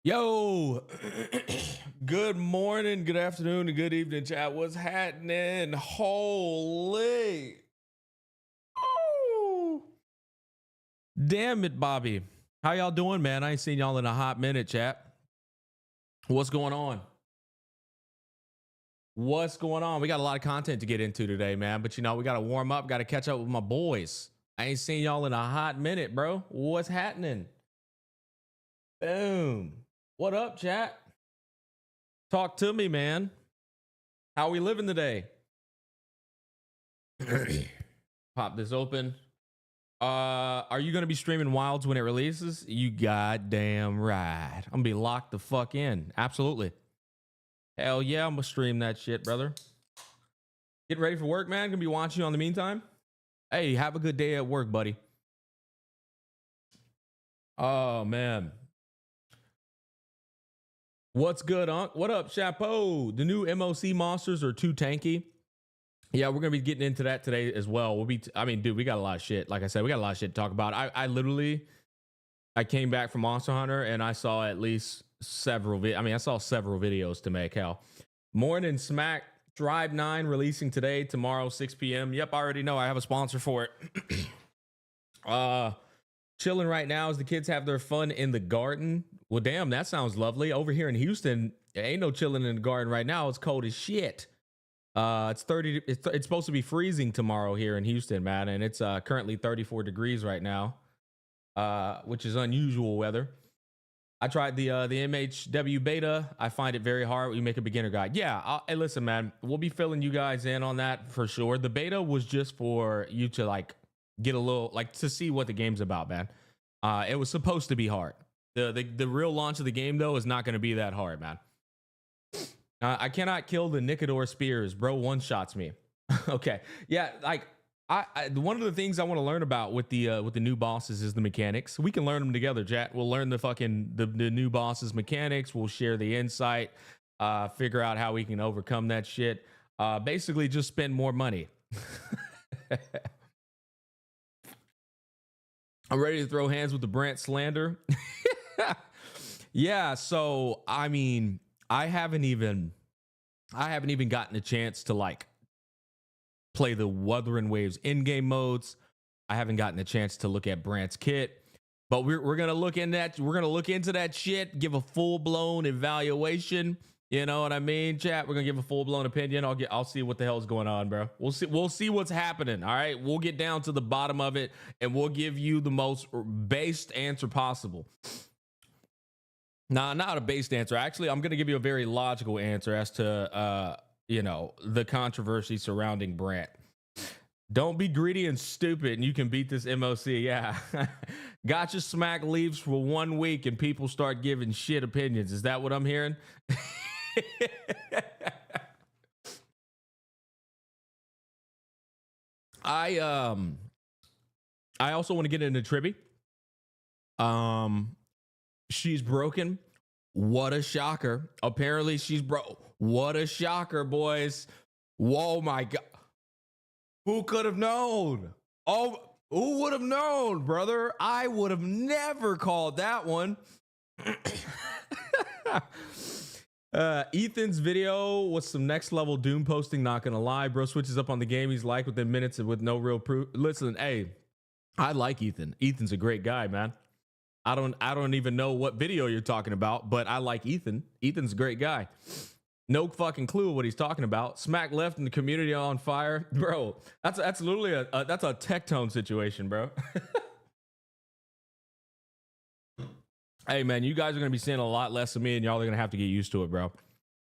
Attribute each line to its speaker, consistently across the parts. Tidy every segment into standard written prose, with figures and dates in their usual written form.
Speaker 1: Yo, good morning, good afternoon, and good evening, chat. What's happening? Holy. Oh, damn it, Bobby. How y'all doing, man? I ain't seen y'all in a hot minute, chat. What's going on? What's going on? We got a lot of content to get into today, man. But we got to warm up, got to catch up with my boys. I ain't seen y'all in a hot minute, bro. What's happening? Boom. What up, chat? Talk to me, man. How we living today? Pop this open. Are you gonna be streaming Wilds when it releases? You goddamn right. I'm gonna be locked the fuck in. Absolutely. Hell yeah, I'm gonna stream that shit, brother. Get ready for work, man. Gonna be watching you on the meantime. Hey, have a good day at work, buddy. Oh man. What's good, Unc? What up, Chapeau? The new MOC monsters are too tanky. Yeah, we're gonna be getting into that today as well. Dude, we got a lot of shit. Like I said, we got a lot of shit to talk about. I came back from Monster Hunter and I saw at least several. I saw several videos to make. Hell, Morning Smack Tribe 9 releasing today, tomorrow 6 p.m. Yep, I already know. I have a sponsor for it. Chilling right now as the kids have their fun in the garden. Well, damn, that sounds lovely. Over here in Houston, ain't no chilling in the garden right now. It's cold as shit. It's supposed to be freezing tomorrow here in Houston, man, and it's currently 34 degrees right now, which is unusual weather. I tried the MHW beta. I find it very hard. We make a beginner guide. Yeah, hey, listen, man, we'll be filling you guys in on that for sure. The beta was just for you to like get a little to see what the game's about, man. It was supposed to be hard. The real launch of the game though is not going to be that hard, man. I cannot kill the Nicodor spears, bro. One shots me. Okay, yeah. Like one of the things I want to learn about with the new bosses is the mechanics. We can learn them together, chat. We'll learn the new bosses mechanics. We'll share the insight. Figure out how we can overcome that shit. Basically, just spend more money. I'm ready to throw hands with the Brant slander. Yeah. So I haven't even gotten a chance to like play the Wuthering Waves in-game modes. I haven't gotten a chance to look at Brant's kit, but we're gonna look in that. We're gonna look into that shit. Give a full-blown evaluation. You know what I mean, chat? We're gonna give a full-blown opinion. I'll see what the hell's going on, bro. We'll see what's happening. All right, we'll get down to the bottom of it, and we'll give you the most based answer possible. Nah, not a based answer. Actually, I'm going to give you a very logical answer as to, the controversy surrounding Brant. Don't be greedy and stupid, and you can beat this MOC. Yeah. Gacha Smack leaves for 1 week, and people start giving shit opinions. Is that what I'm hearing? I also want to get into Tribbie. She's broken. What a shocker. Apparently she's broke. What a shocker, boys. Whoa, my God. Who could have known? Oh, who would have known, brother? I would have never called that one. Ethan's video was some next level Doom posting. Not gonna lie, bro. Switches up on the game he's like within minutes and with no real proof. Listen, hey, I like Ethan. Ethan's a great guy, man. I don't even know what video you're talking about, but I like Ethan. Ethan's a great guy. No fucking clue what he's talking about. Smack left and the community on fire, bro. That's literally a Tectone situation, bro. Hey man, you guys are gonna be seeing a lot less of me, and y'all are gonna have to get used to it, bro.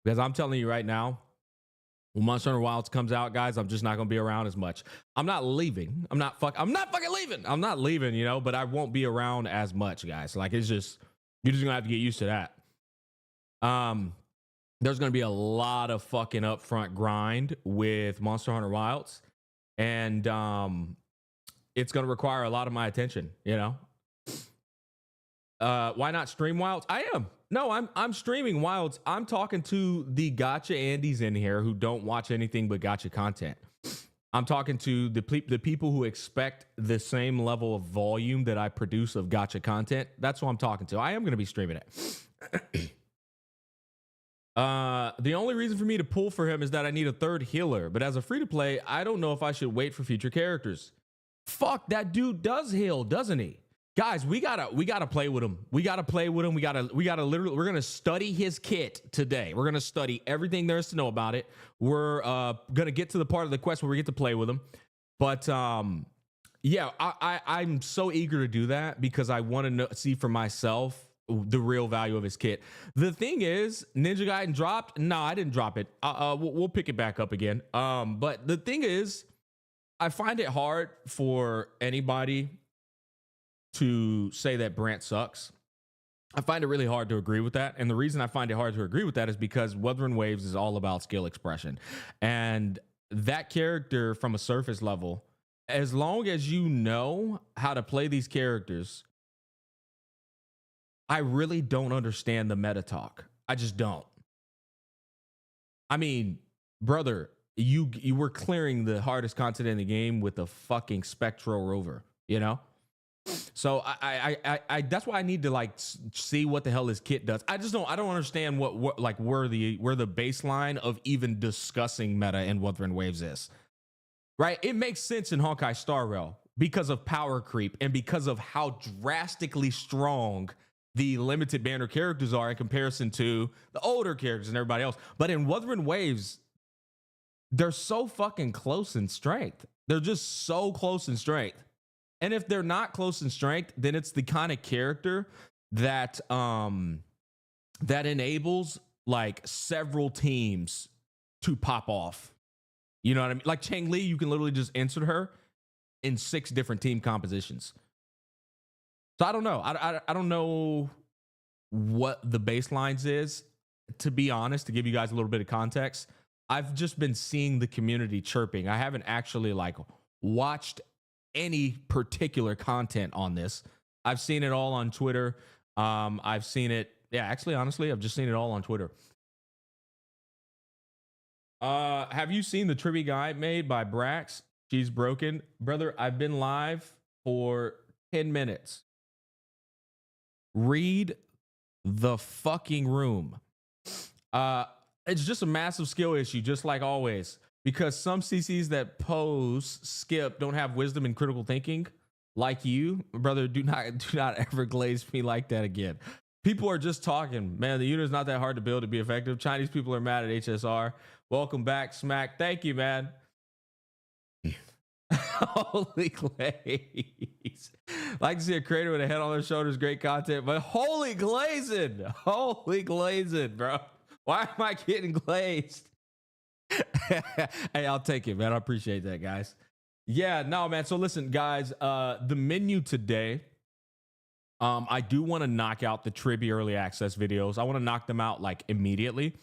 Speaker 1: Because I'm telling you right now, when Monster Hunter Wilds comes out, guys, I'm just not gonna be around as much. I'm not leaving. I'm not fucking leaving. I'm not leaving, but I won't be around as much, guys. Like you're just gonna have to get used to that. There's gonna be a lot of fucking upfront grind with Monster Hunter Wilds, and it's gonna require a lot of my attention, Why not stream Wilds? I am. No, I'm streaming Wilds. I'm talking to the Gacha Andes in here who don't watch anything but Gacha content. I'm talking to the people who expect the same level of volume that I produce of gacha content. That's who I'm talking to. I am going to be streaming it. The only reason for me to pull for him is that I need a third healer. But as a free to play, I don't know if I should wait for future characters. Fuck, that dude does heal, doesn't he? Guys, we gotta play with him. We gotta play with him. We gotta literally, we're gonna study his kit today. We're gonna study everything there is to know about it. We're gonna get to the part of the quest where we get to play with him. But yeah, I'm so eager to do that because I want to see for myself the real value of his kit. The thing is, Ninja Gaiden dropped. No, I didn't drop it. We'll pick it back up again. But the thing is, I find it hard for anybody to say that Brant sucks. I find it really hard to agree with that. And the reason I find it hard to agree with that is because Wuthering Waves is all about skill expression. And that character from a surface level, as long as you know how to play these characters, I really don't understand the meta talk. I just don't. I mean, brother, you were clearing the hardest content in the game with a fucking Spectral Rover, you know? So I that's why I need to like see what the hell his kit does. I don't understand what like where the baseline of even discussing meta in Wuthering Waves is. Right? It makes sense in Honkai Star Rail because of power creep and because of how drastically strong the limited banner characters are in comparison to the older characters and everybody else. But in Wuthering Waves, they're so fucking close in strength. They're just so close in strength. And if they're not close in strength, then it's the kind of character that that enables like several teams to pop off. You know what I mean? Like Chang Li, you can literally just insert her in 6 different team compositions. So I don't know. I don't know what the baselines is. To be honest, to give you guys a little bit of context, I've just been seeing the community chirping. I haven't actually like watched any particular content on this. I've seen it all on Twitter. I've seen it. Yeah, actually, honestly, I've just seen it all on Twitter. Have you seen the Tribbie guide made by Brax? She's broken. Brother, I've been live for 10 minutes. Read the fucking room. It's just a massive skill issue, just like always. Because some CCs that pose skip don't have wisdom and critical thinking like you, brother. Do not ever glaze me like that again. People are just talking, man. The unit is not that hard to build to be effective. Chinese people are mad at HSR. Welcome back, Smack. Thank you, man. Holy glaze. Like to see a creator with a head on their shoulders. Great content, but holy glazing, bro. Why am I getting glazed? Hey, I'll take it, man. I appreciate that, guys. Yeah, no, man. So listen, guys, the menu today, I do want to knock out the Tribbie early access videos. I want to knock them out like immediately.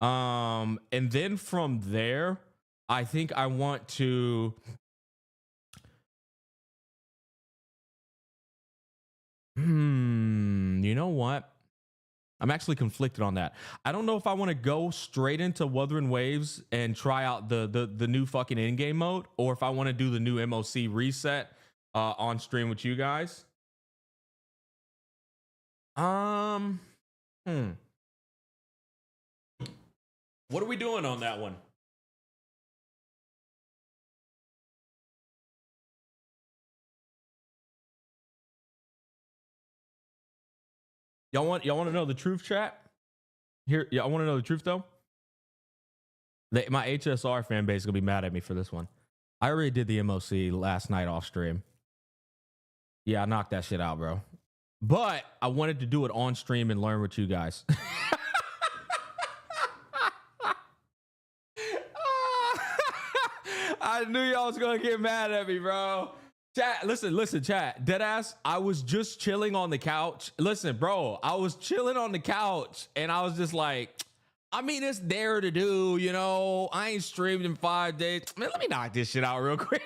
Speaker 1: And then from there, I think I want to you know what? I'm actually conflicted on that. I don't know if I want to go straight into Wuthering Waves and try out the new fucking Endgame mode, or if I want to do the new MOC reset on stream with you guys. What are we doing on that one? Y'all want to know the truth, chat? Here, y'all want to know the truth though? My HSR fan base is gonna be mad at me for this one. I already did the MOC last night off stream. Yeah, I knocked that shit out, bro. But I wanted to do it on stream and learn with you guys. I knew y'all was gonna get mad at me, bro. Chat, listen, chat. Deadass, I was just chilling on the couch. Listen, bro, I was chilling on the couch and I was just like, I mean, it's there to do, you know. I ain't streamed in 5 days. Man, let me knock this shit out real quick.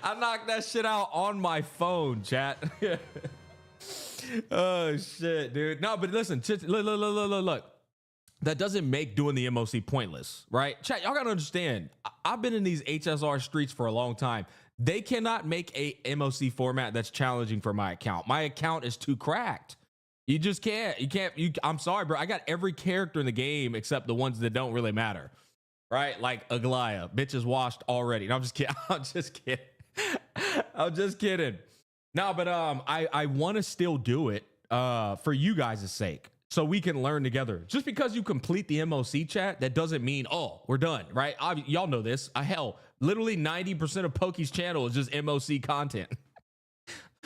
Speaker 1: I knocked that shit out on my phone, chat. Oh, shit, dude. No, but listen, look. that doesn't make doing the MOC pointless, right? Chat, y'all gotta understand, I've been in these HSR streets for a long time. They cannot make a MOC format that's challenging for my account. My account is too cracked. You just can't. I'm sorry, bro. I got every character in the game except the ones that don't really matter, right? Like Aglaya, bitch is washed already. No, I'm just kidding. I'm just kidding. I'm just kidding. No, but I want to still do it for you guys' sake, so we can learn together. Just because you complete the MOC chat, that doesn't mean, oh, we're done, right? Y'all know this. Hell, literally 90% of Pokke's channel is just MOC content.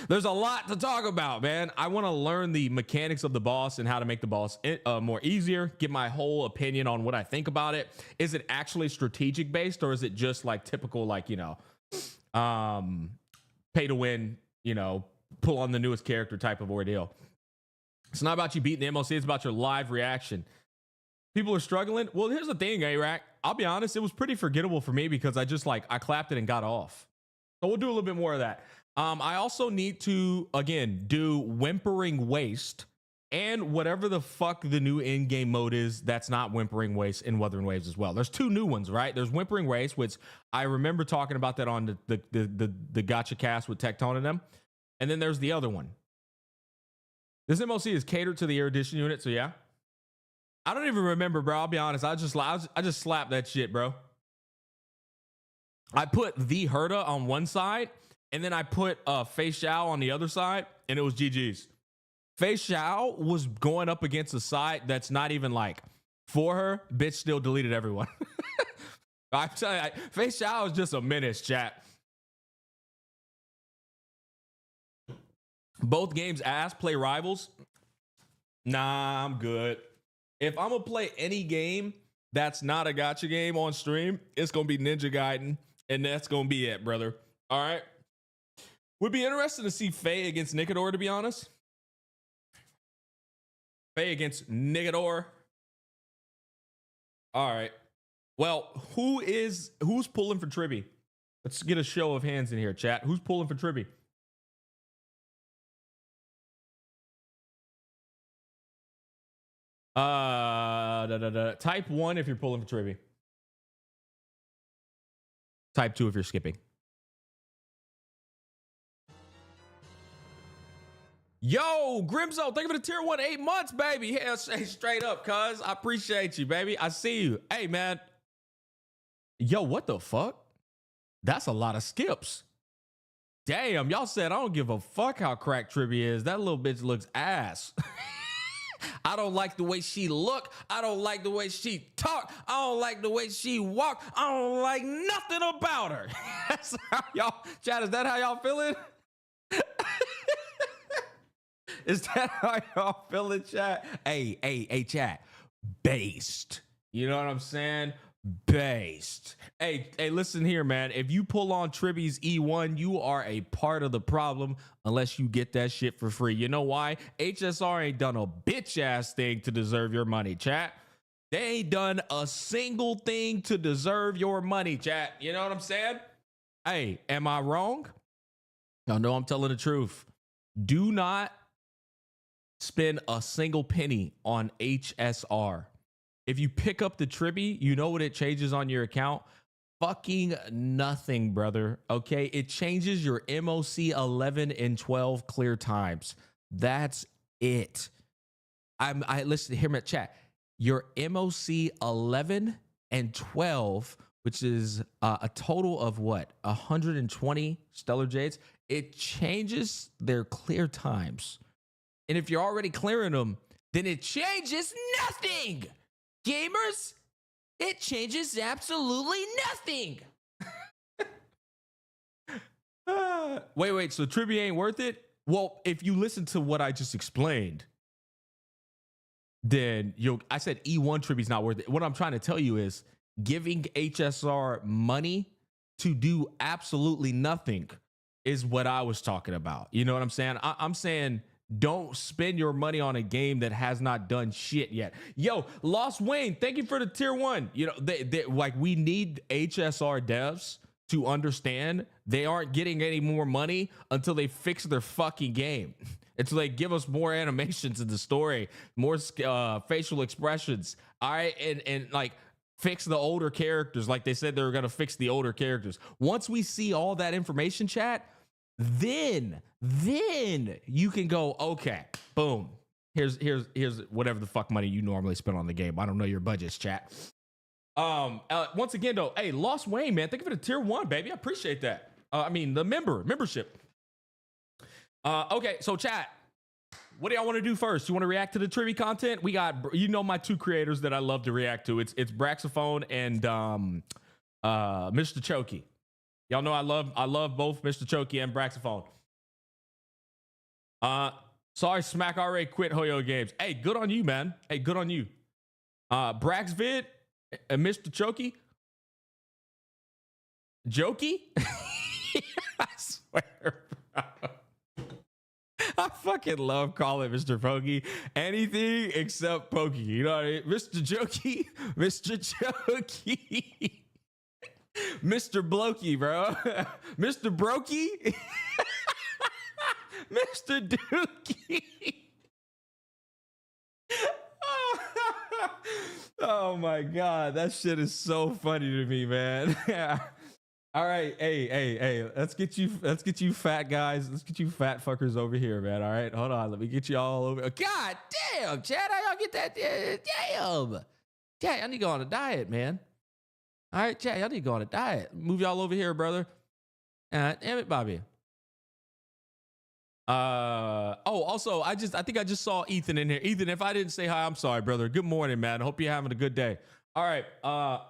Speaker 1: There's a lot to talk about, man. I want to learn the mechanics of the boss and how to make the boss more easier, give my whole opinion on what I think about it. Is it actually strategic based, or is it just like typical, like, you know, pay to win, you know, pull on the newest character type of ordeal? It's not about you beating the MOC, it's about your live reaction. People are struggling. Well, here's the thing, A-Rack. I'll be honest, it was pretty forgettable for me because I clapped it and got off. So we'll do a little bit more of that. I also need to, again, do Whimpering Waste and whatever the fuck the new in-game mode is that's not Whimpering Waste in Wuthering Waves as well. There's two new ones, right? There's Whimpering Waste, which I remember talking about that on the Gacha cast with Tectone and them. And then there's the other one. This MOC is catered to the erudition unit, so yeah. I don't even remember, bro. I'll be honest. I just slapped that shit, bro. I put the Herda on one side, and then I put Fei Xiao on the other side, and it was GG's. Fei Xiao was going up against a side that's not even like for her. Bitch still deleted everyone. I'm telling you, Fei Xiao is just a menace, chat. Both games ass, play rivals. Nah, I'm good. If I'm gonna play any game that's not a gacha game on stream, it's gonna be Ninja Gaiden, and that's gonna be it, brother. All right. Would be interesting to see Faye against Nicodor, to be honest. Faye against Nicodor. All right. Well, who's pulling for Tribbie? Let's get a show of hands in here, chat. Who's pulling for Tribbie? Type 1 if you're pulling for Tribbie. Type 2 if you're skipping. Yo, Grimzo, thank you for the tier 1, 8 months, baby. Hell, straight up, cuz. I appreciate you, baby. I see you. Hey, man. Yo, what the fuck? That's a lot of skips. Damn, y'all said I don't give a fuck how cracked Tribbie is. That little bitch looks ass. I don't like the way she look. I don't like the way she talk. I don't like the way she walk. I don't like nothing about her. That's how y'all, chat, is that how y'all feeling? Is that how y'all feeling, chat? Hey, chat. Based. You know what I'm saying? Based. Hey, listen here, man. If you pull on Tribbie's E1, you are a part of the problem unless you get that shit for free. You know why? HSR ain't done a bitch ass thing to deserve your money, chat. They ain't done a single thing to deserve your money, chat. You know what I'm saying? Hey, am I wrong? No, I'm telling the truth. Do not spend a single penny on HSR. If you pick up the Tribbie, you know what it changes on your account? Fucking nothing, brother. Okay, it changes your MOC 11 and 12 clear times. That's it. I listen, hear me in chat. Your MOC 11 and 12, which is a total of what? 120 Stellar Jades. It changes their clear times. And if you're already clearing them, then it changes nothing. Gamers, it changes absolutely nothing. Wait, so Tribbie ain't worth it? Well, if you listen to what I just explained, then I said E1 Tribbie's not worth it. What I'm trying to tell you is giving HSR money to do absolutely nothing is what I was talking about. You know what I'm saying? I'm saying don't spend your money on a game that has not done shit yet. Yo, Lost Wayne, thank you for the tier 1. You know, they like, we need HSR devs to understand they aren't getting any more money until they fix their fucking game. It's like, give us more animations in the story, more facial expressions. All right, and like fix the older characters, like they said they were gonna fix the older characters. Once we see all that information, chat, then you can go, okay, boom. Here's whatever the fuck money you normally spend on the game. I don't know your budgets, chat. Once again though, hey, Lost Wayne, man, thank you for the tier 1, baby. I appreciate that. I mean the membership. Okay, so chat, what do y'all want to do first? You want to react to the Tribbie content? We got, you know, my two creators that I love to react to. It's Braxophone and MrPokke. Y'all know I love both MrPokke and Braxophone. Sorry, Smack already quit Hoyo Games. Hey, good on you, man. Hey, good on you. Braxvid and MrPokke. Jokey? I swear, bro. I fucking love calling MrPokke anything except Pokey. You know what I mean? Mr. Jokey, Mr. Jokey, Mr. Blokey, bro. Mr. Brokey, Mr. Dookie. Oh my God, that shit is so funny to me, man. All right, hey, let's get you fat guys. Let's get you fat fuckers over here, man. All right, hold on. Let me get you all over. God damn, Chad, how y'all get that? Damn. Chad, y'all need to go on a diet, man. All right, Chad, y'all need to go on a diet. Move y'all over here, brother. Damn it, Bobby. Also, I think I just saw Ethan in here. Ethan, if I didn't say hi, I'm sorry, brother. Good morning, man. Hope you're having a good day. All right,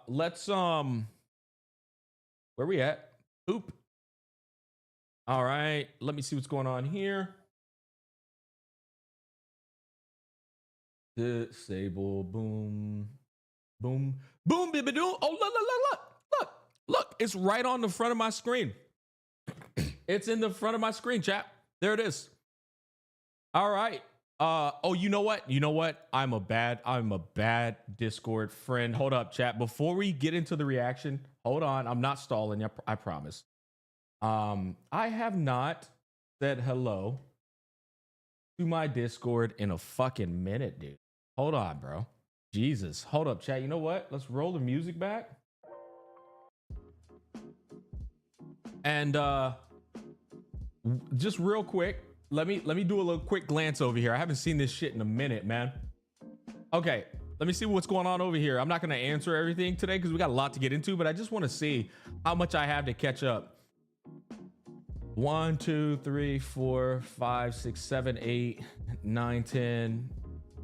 Speaker 1: let's where we at? Oop. All right, let me see what's going on here. Disable, boom, boom, boom, baby, boom. Oh, look. It's right on the front of my screen. It's in the front of my screen, chat. There it is. All right. Oh, you know what? I'm a bad Discord friend. Hold up, chat. Before we get into the reaction, hold on. I'm not stalling. I promise. I have not said hello to my Discord in a fucking minute, dude. Hold on, bro. Jesus. Hold up, chat. You know what? Let's roll the music back. And just real quick, let me do a little quick glance over here. I haven't seen this shit in a minute, man. Okay, let me see what's going on over here. I'm not going to answer everything today because we got a lot to get into, but I just want to see how much I have to catch up. 1, 2, 3, 4, 5, 6, 7, 8, 9, 10,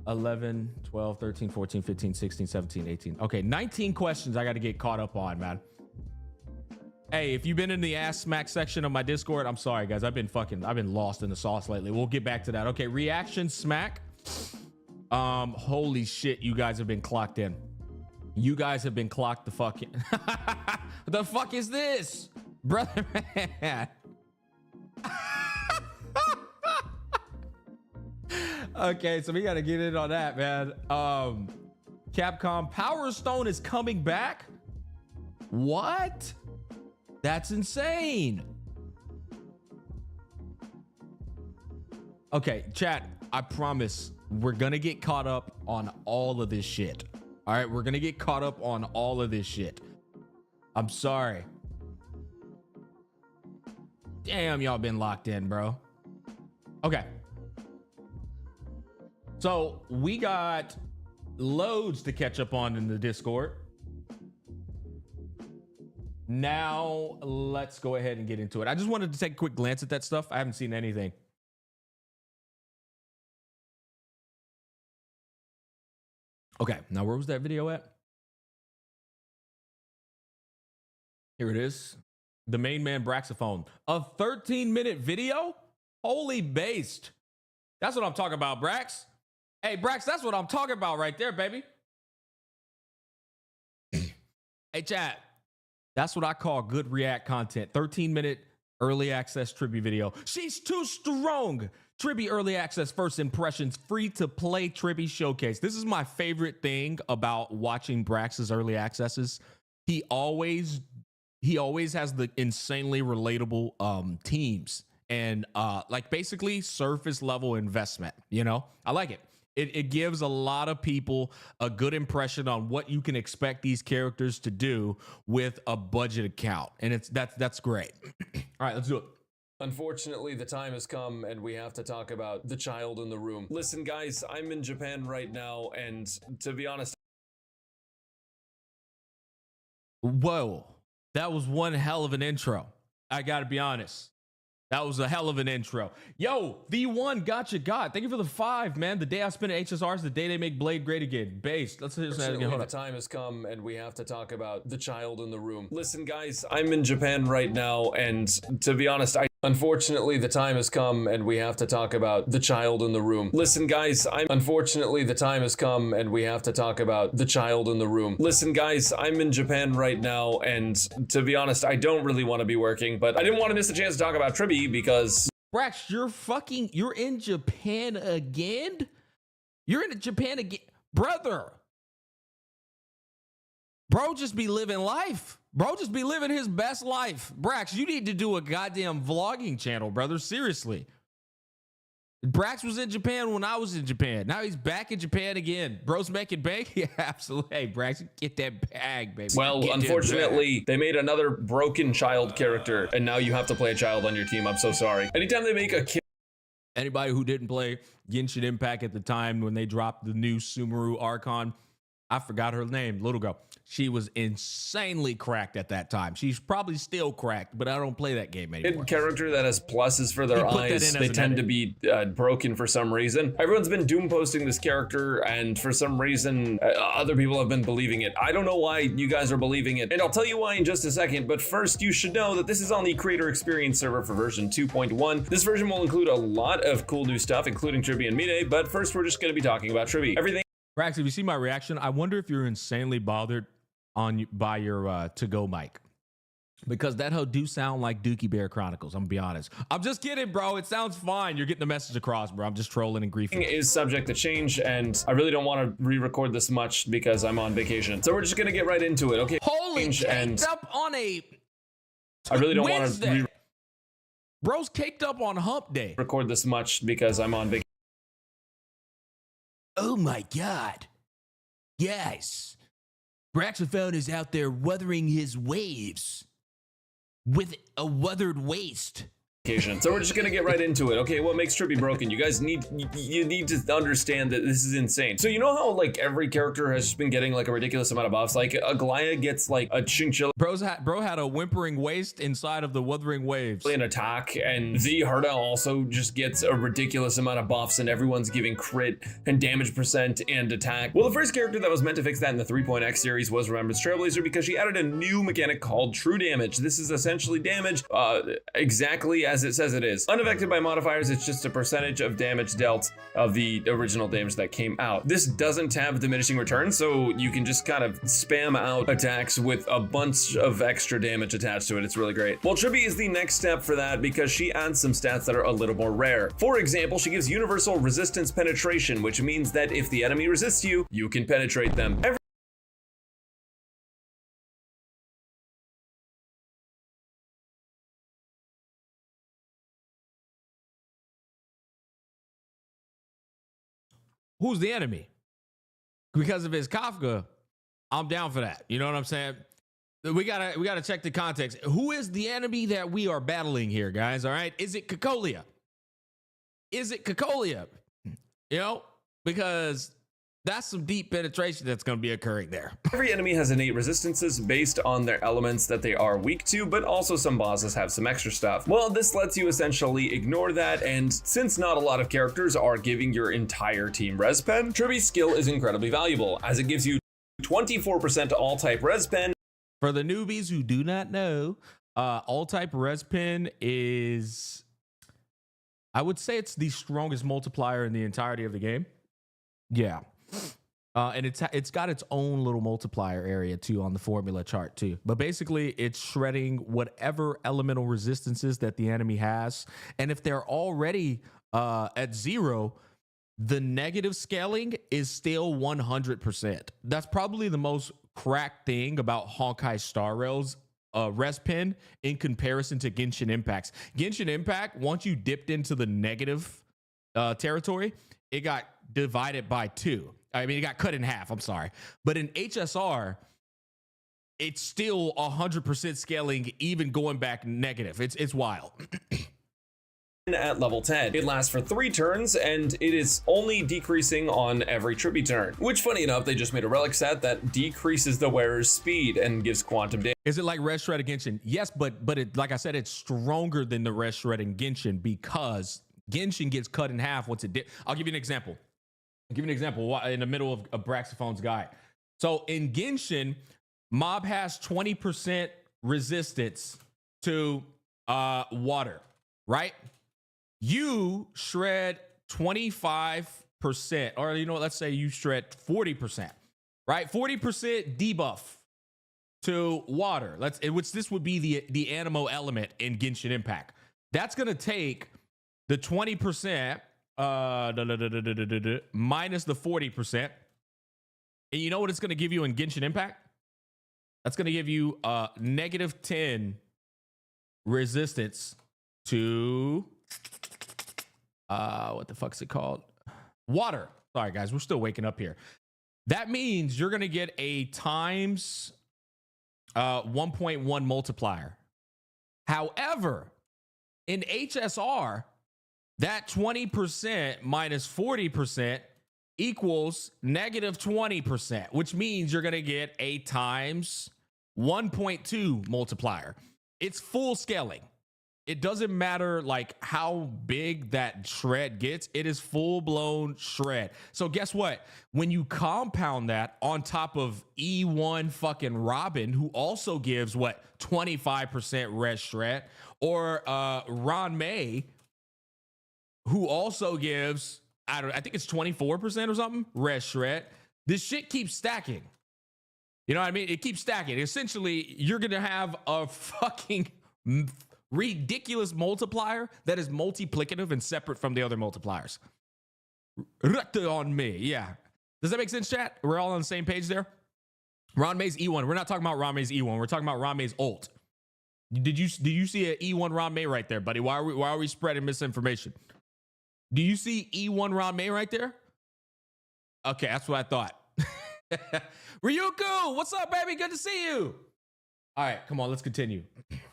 Speaker 1: 11, 12, 13, 14, 15, 16, 17, 18. Okay, 19 questions I got to get caught up on, man. Hey, if you've been in the ass smack section of my Discord, I'm sorry, guys. I've been lost in the sauce lately. We'll get back to that. Okay, reaction smack. Holy shit, you guys have been clocked in. You guys have been clocked the fucking. The fuck is this, brother, man? Okay, so we got to get in on that, man. Capcom Power Stone is coming back. What? That's insane. Okay, chat, I promise we're gonna get caught up on all of this shit. All right, we're gonna get caught up on all of this shit. I'm sorry. Damn, y'all been locked in, bro. Okay. So we got loads to catch up on in the Discord. Now let's go ahead and get into it. I just wanted to take a quick glance at that stuff. I haven't seen anything. Okay, now where was that video at? Here it is. The main man Braxophone. A 13-minute video? Holy based. That's what I'm talking about, Brax. Hey, Brax, that's what I'm talking about right there, baby. Hey, chat. That's what I call good react content. 13-minute early access Tribbie video. She's too strong. Tribbie early access first impressions, free to play Tribbie showcase. This is my favorite thing about watching Brax's early accesses. He always has the insanely relatable teams and like basically surface level investment. You know, I like it. It gives a lot of people a good impression on what you can expect these characters to do with a budget account, and that's great. All right, let's do it.
Speaker 2: Unfortunately, the time has come and we have to talk about the child in the room. Listen, guys, I'm in Japan right now, and to be honest,
Speaker 1: Whoa, that was one hell of an intro. I gotta be honest. That was a hell of an intro. Yo, V1 Gacha God. Thank you for the 5, man. The day I spent at HSR is the day they make Blade great again. Base. Let's hear that again. Hold
Speaker 2: the time has come and we have to talk about the child in the room. Listen, guys, I'm in Japan right now, and to be honest, unfortunately, the time has come and we have to talk about the child in the room. Listen, guys, unfortunately, the time has come and we have to talk about the child in the room. Listen, guys, I'm in Japan right now, and to be honest, I don't really want to be working, but I didn't want to miss a chance to talk about Tribbie because
Speaker 1: Brax, you're in Japan again? You're in Japan again, brother. Bro just be living life. Bro just be living his best life. Brax, you need to do a goddamn vlogging channel, brother. Seriously. Brax was in Japan when I was in Japan. Now he's back in Japan again. Bro's making bank? Yeah, absolutely. Hey, Brax, get that bag, baby.
Speaker 2: Well, unfortunately, they made another broken child character, and now you have to play a child on your team. I'm so sorry. Anytime they make a kid.
Speaker 1: Anybody who didn't play Genshin Impact at the time when they dropped the new Sumeru Archon, I forgot her name, little girl. She was insanely cracked at that time. She's probably still cracked, but I don't play that game anymore.
Speaker 2: Character that has pluses for their eyes, they tend to be broken for some reason. Everyone's been doom posting this character, and for some reason, other people have been believing it. I don't know why you guys are believing it, and I'll tell you why in just a second, but first you should know that this is on the Creator Experience server for version 2.1. This version will include a lot of cool new stuff, including Tribbie and Mide, but first we're just going to be talking about Tribbie. Everything.
Speaker 1: Brax, if you see my reaction, I wonder if you're insanely bothered by your to-go mic, because that hoe do sound like Dookie Bear Chronicles. I'm gonna be honest. I'm just kidding, bro. It sounds fine. You're getting the message across, bro. I'm just trolling and griefing.
Speaker 2: Is subject to change, and I really don't want to re-record this much because I'm on vacation. So we're just gonna get right into it. Okay.
Speaker 1: Holy caked up on a.
Speaker 2: I really don't want to.
Speaker 1: Bro's caked up on Hump Day.
Speaker 2: Record this much because I'm on vacation.
Speaker 1: Oh my God. Yes. Braxophone is out there wuthering his waves with a weathered waist.
Speaker 2: So we're just gonna get right into it. Okay, what makes Tribbie broken? You guys need to understand that this is insane. So you know how like every character has just been getting like a ridiculous amount of buffs? Like Aglaya gets like a chinchilla.
Speaker 1: Bro had a whimpering waist inside of the Wuthering Waves.
Speaker 2: An attack, and the Herda also just gets a ridiculous amount of buffs, and everyone's giving crit and damage percent and attack. Well, the first character that was meant to fix that in the 3.x series was Remembrance Trailblazer, because she added a new mechanic called True Damage. This is essentially damage exactly as it says it is. Unaffected by modifiers, it's just a percentage of damage dealt of the original damage that came out. This doesn't have diminishing returns, so you can just kind of spam out attacks with a bunch of extra damage attached to it. It's really great. Well, Tribbie is the next step for that because she adds some stats that are a little more rare. For example, she gives universal resistance penetration, which means that if the enemy resists you, you can penetrate them.
Speaker 1: Who's the enemy? Because of his Kafka, I'm down for that. You know what I'm saying? We gotta check the context. Who is the enemy that we are battling here, guys? All right, is it Cocolia? Is it Cocolia? You know, because that's some deep penetration that's going to be occurring there.
Speaker 2: Every enemy has innate resistances based on their elements that they are weak to, but also some bosses have some extra stuff. Well, this lets you essentially ignore that, and since not a lot of characters are giving your entire team res pen, Tribbie's skill is incredibly valuable, as it gives you 24% all type res pen.
Speaker 1: For the newbies who do not know, all type res pen is, I would say it's the strongest multiplier in the entirety of the game. Yeah. And it's got its own little multiplier area too on the formula chart too. But basically it's shredding whatever elemental resistances that the enemy has. And if they're already at 0, the negative scaling is still 100%. That's probably the most cracked thing about Honkai Star Rails rest pin in comparison to Genshin Impact's. Genshin Impact, once you dipped into the negative territory, it got divided by 2. I mean, it got cut in half. I'm sorry. But in HSR, it's still 100% scaling, even going back negative. It's wild.
Speaker 2: At level 10. It lasts for 3 turns, and it is only decreasing on every Tribbie turn, which, funny enough, they just made a relic set that decreases the wearer's speed and gives quantum damage.
Speaker 1: Is it like Red Shred of Genshin? Yes, but it, like I said, it's stronger than the Red Shred in Genshin because Genshin gets cut in half once it did. I'll give you an example. In the middle of Braxophone's guide. So in Genshin, mob has 20% resistance to water, right? You shred 25%, or you know what, let's say you shred 40%, right? 40% debuff to water. Which this would be the animo element in Genshin Impact. That's gonna take the 20% minus the 40%. And you know what it's gonna give you in Genshin Impact? That's gonna give you negative 10 resistance to what the fuck's it called? Water. Sorry guys, we're still waking up here. That means you're gonna get a times 1.1 multiplier. However, in HSR, that 20% minus 40% equals negative 20%, which means you're gonna get a times 1.2 multiplier. It's full scaling. It doesn't matter like how big that shred gets. It is full blown shred. So guess what? When you compound that on top of E1 fucking Robin, who also gives what 25% red shred, or Ron May, who also gives I think it's 24% or something red shred. This shit keeps stacking. You know what I mean? It keeps stacking. Essentially, you're gonna have a fucking ridiculous multiplier that is multiplicative and separate from the other multipliers. On me, yeah. Does that make sense, chat? We're all on the same page there. Ron May's E1. We're not talking about Ron May's E1. We're talking about Ron May's ult. Did you see an E1 Ron May right there, buddy? Why are we spreading misinformation? Do you see E1 Ron May right there? Okay, that's what I thought. Ryuku, what's up, baby? Good to see you. All right, come on, let's continue.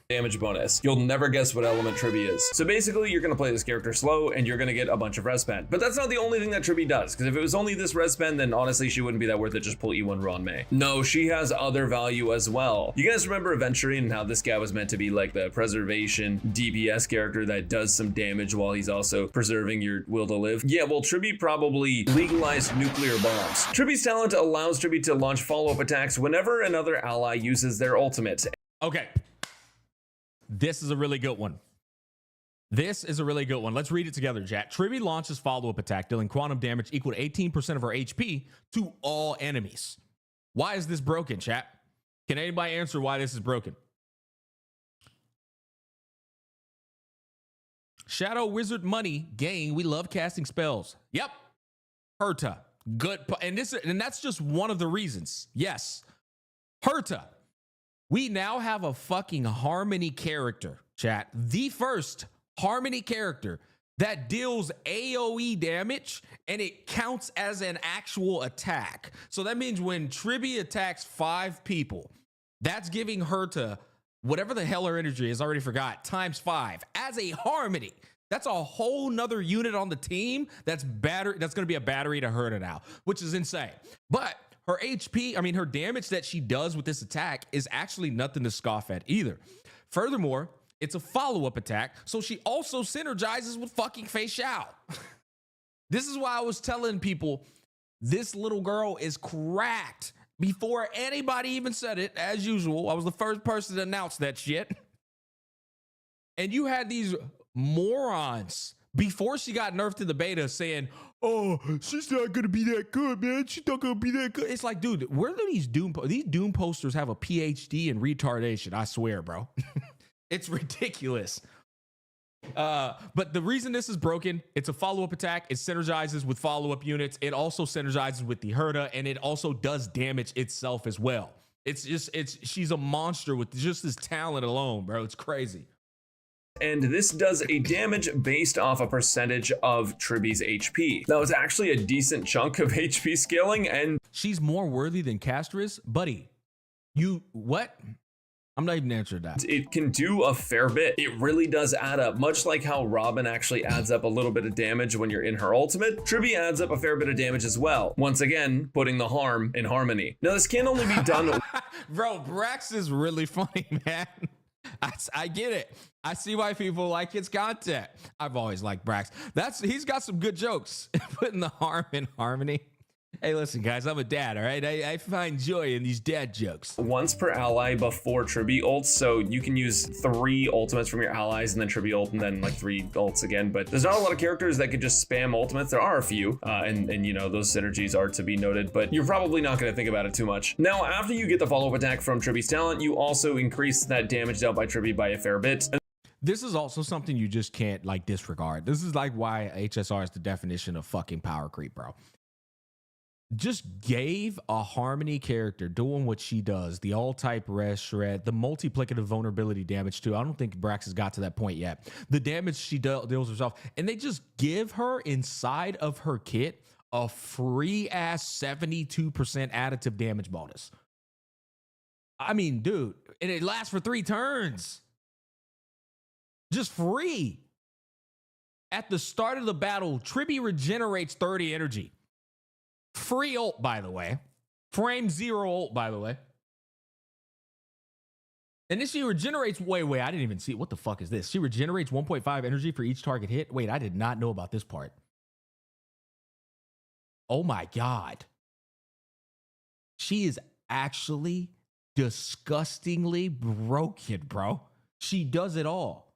Speaker 2: Damage bonus. You'll never guess what element Tribbie is. So basically, you're gonna play this character slow and you're gonna get a bunch of res spend. But that's not the only thing that Tribbie does, because if it was only this res spend, then honestly, she wouldn't be that worth it. Just pull E1 Ron May. No, she has other value as well. You guys remember Aventurian and how this guy was meant to be like the preservation DPS character that does some damage while he's also preserving your will to live? Yeah, well, Tribbie probably legalized nuclear bombs. Tribbie's talent allows Tribbie to launch follow-up attacks whenever another ally uses their ultimate.
Speaker 1: Okay. This is a really good one. Let's read it together, chat. Tribbie launches follow-up attack, dealing quantum damage equal to 18% of her HP to all enemies. Why is this broken, chat? Can anybody answer why this is broken? Shadow Wizard Money, gang, we love casting spells. Yep. Herta. Good. And that's just one of the reasons. Yes. Herta. We now have a fucking Harmony character, chat. The first Harmony character that deals AoE damage and it counts as an actual attack. So that means when Tribbie attacks 5 people, that's giving Herta whatever the hell her energy is, I already forgot, times 5 as a Harmony. That's a whole nother unit on the team that's going to be a battery to Herta now, which is insane. But her HP, her damage that she does with this attack is actually nothing to scoff at either. Furthermore, it's a follow-up attack, so she also synergizes with fucking Fei Xiao. This is why I was telling people this little girl is cracked before anybody even said it. As usual, I was the first person to announce that shit. And you had these morons before she got nerfed in the beta saying, oh, she's not gonna be that good, man. She's not gonna be that good. It's like, dude, where do these Doom posters have a PhD in retardation? I swear, bro. It's ridiculous. But the reason this is broken, it's a follow-up attack. It synergizes with follow-up units. It also synergizes with the Herta, and it also does damage itself as well. She's a monster with just this talent alone, bro. It's crazy.
Speaker 2: And this does a damage based off a percentage of Tribbie's HP. Now, it's actually a decent chunk of HP scaling, and
Speaker 1: she's more worthy than Castris, buddy. You what? I'm not even answering that.
Speaker 2: It can do a fair bit. It really does add up, much like how Robin actually adds up a little bit of damage when you're in her ultimate. Tribbie adds up a fair bit of damage as well. Once again, putting the harm in harmony. Now, this can only be done.
Speaker 1: Bro, Brax is really funny, man. I get it. I see why people like his content. I've always liked Brax. He's got some good jokes. Putting the harm in harmony. Hey, listen, guys, I'm a dad, all right? I find joy in these dad jokes.
Speaker 2: Once per ally before Tribbie ults, so you can use 3 ultimates from your allies and then Tribbie ult and then like 3 ults again, but there's not a lot of characters that could just spam ultimates. There are a few, and you know, those synergies are to be noted, but you're probably not going to think about it too much. Now, after you get the follow-up attack from Tribbie's talent, you also increase that damage dealt by Tribbie by a fair bit.
Speaker 1: This is also something you just can't like disregard. This is like why HSR is the definition of fucking power creep, bro. Just gave a harmony character doing what she does, the all type res shred, the multiplicative vulnerability damage too. I don't think Brax has got to that point yet. The damage she deals herself, and they just give her inside of her kit a free ass 72% additive damage bonus. I mean, dude, and it lasts for 3 turns. Just free. At the start of the battle, Tribbie regenerates 30 energy. Free ult, by the way. Frame 0 ult, by the way. And then she regenerates. Wait, I didn't even see. What the fuck is this? She regenerates 1.5 energy for each target hit. Wait, I did not know about this part. Oh my God. She is actually disgustingly broken, bro. She does it all.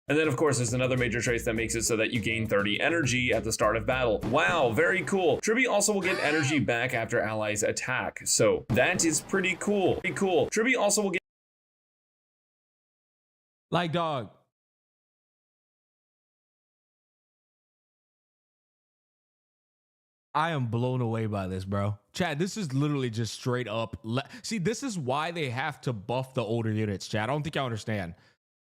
Speaker 2: And then, of course, there's another major trace that makes it so that you gain 30 energy at the start of battle. Wow, very cool. Tribbie also will get energy back after allies attack. So that is pretty cool. Pretty cool. Tribbie also will get...
Speaker 1: Like, dog. I am blown away by this, bro. Chad, this is literally just straight up. See, this is why they have to buff the older units, Chad. I don't think I understand.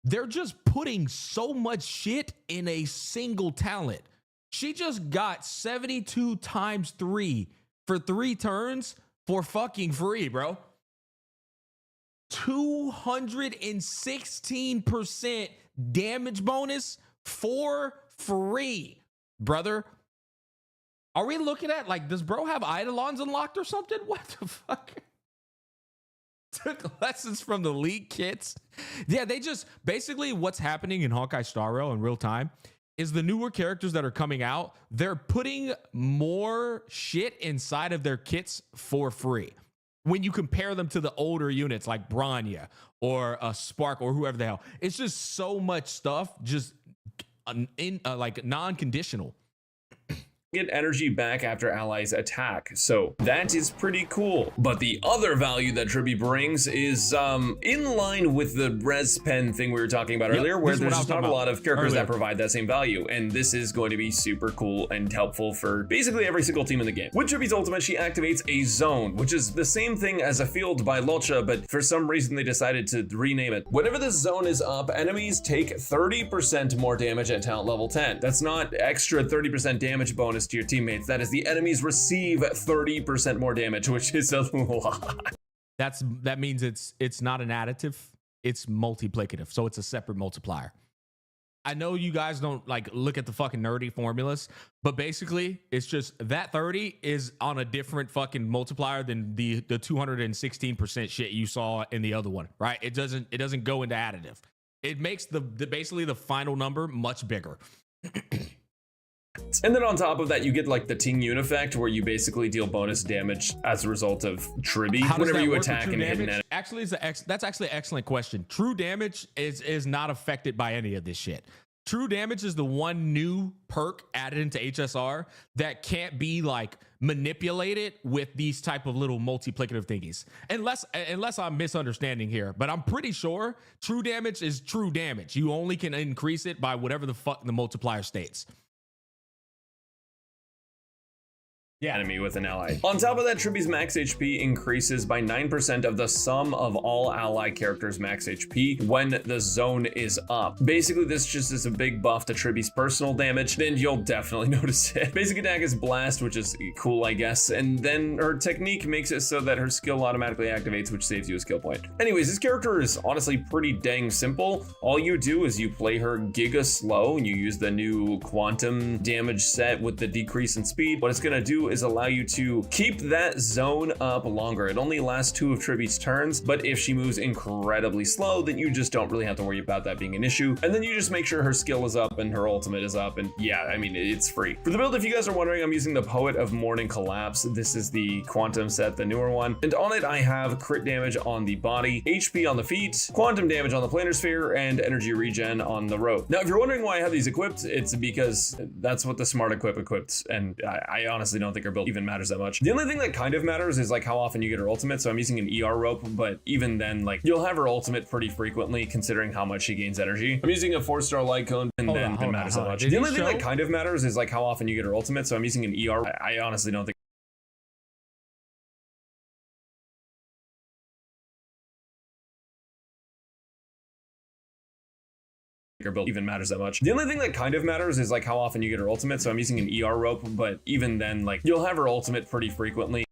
Speaker 1: They're just putting so much shit in a single talent. She just got 72 times 3 for 3 turns for fucking free, bro. 216% damage bonus for free, brother. Are we looking at, like, does bro have Eidolons unlocked or something? What the fuck? Took lessons from the league kits. Yeah, they just basically what's happening in Honkai Star Rail in real time is the newer characters that are coming out, they're putting more shit inside of their kits for free. When you compare them to the older units like Branya or Spark or whoever the hell, it's just so much stuff just like non-conditional.
Speaker 2: Get energy back after allies attack, so that is pretty cool. But the other value that Tribbie brings is in line with the res pen thing we were talking about earlier, where there's just not a lot of characters that provide that same value, and this is going to be super cool and helpful for basically every single team in the game. With Tribbie's ultimate, she activates a zone, which is the same thing as a field by Locha, but for some reason they decided to rename it. Whenever this zone is up, enemies take 30% more damage at talent level 10. That's not extra 30% damage bonus to your teammates. That is the enemies receive 30% more damage, which is a lot.
Speaker 1: That means it's not an additive, it's multiplicative, so it's a separate multiplier. I know you guys don't like look at the fucking nerdy formulas, but basically it's just that 30 is on a different fucking multiplier than the 216% shit you saw in the other one, right? It doesn't go into additive. It makes the basically the final number much bigger.
Speaker 2: And then on top of that, you get like the Ting Yun effect, where you basically deal bonus damage as a result of Tribbie whenever you attack and hit an enemy.
Speaker 1: Actually, that's actually an excellent question. True damage is not affected by any of this shit. True damage is the one new perk added into HSR that can't be like manipulated with these type of little multiplicative thingies. Unless I'm misunderstanding here, but I'm pretty sure true damage is true damage. You only can increase it by whatever the fuck the multiplier states.
Speaker 2: enemy with an ally. On top of that, Tribbie's max HP increases by 9% of the sum of all ally characters' max HP when the zone is up. Basically, this just is a big buff to Tribbie's personal damage, then you'll definitely notice it. Basic attack is Blast, which is cool, I guess, and then her technique makes it so that her skill automatically activates, which saves you a skill point. Anyways, this character is honestly pretty dang simple. All you do is you play her giga slow, and you use the new quantum damage set with the decrease in speed. What it's gonna do is allow you to keep that zone up longer. It only lasts 2 of Tribbie's turns, but if she moves incredibly slow, then you just don't really have to worry about that being an issue. And then you just make sure her skill is up and her ultimate is up, and yeah, I mean, it's free. For the build, if you guys are wondering, I'm using the Poet of Morning Collapse. This is the quantum set, the newer one, and on it I have crit damage on the body, HP on the feet, quantum damage on the planar sphere, and energy regen on the rope. Now, if you're wondering why I have these equipped, it's because that's what the smart equipped, and I honestly don't think her build even matters that much. The only thing that kind of matters is like how often you get her ultimate, so I'm using an ER rope, but even then, like, you'll have her ultimate pretty frequently considering how much she gains energy. I'm using a 4-star light cone, and then it matters that much. The only thing that kind of matters is like how often you get her ultimate, so I'm using an ER. I honestly don't think her build even matters that much. The only thing that kind of matters is like how often you get her ultimate, so I'm using an ER rope, but even then, like, you'll have her ultimate pretty frequently.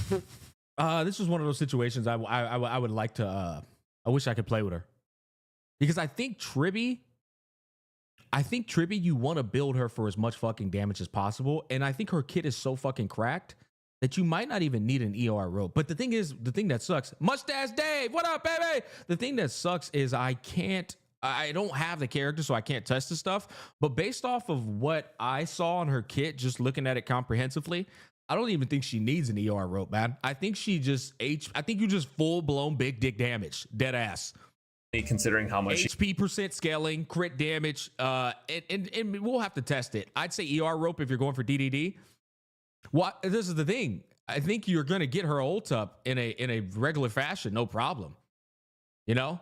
Speaker 1: This was one of those situations I would like to I wish I could play with her, because I think Tribbie, you want to build her for as much fucking damage as possible, and I think her kit is so fucking cracked that you might not even need an ER rope. But the thing that sucks, Mustache Dave, what up, baby? The thing that sucks is I don't have the character, so I can't test this stuff. But based off of what I saw on her kit, just looking at it comprehensively, I don't even think she needs an ER rope, man. I think you just full blown big dick damage, dead ass.
Speaker 2: Considering how much
Speaker 1: HP percent scaling, crit damage, and we'll have to test it. I'd say ER rope if you're going for DDD. What? This is the thing. I think you're gonna get her ult up in a regular fashion, no problem. You know.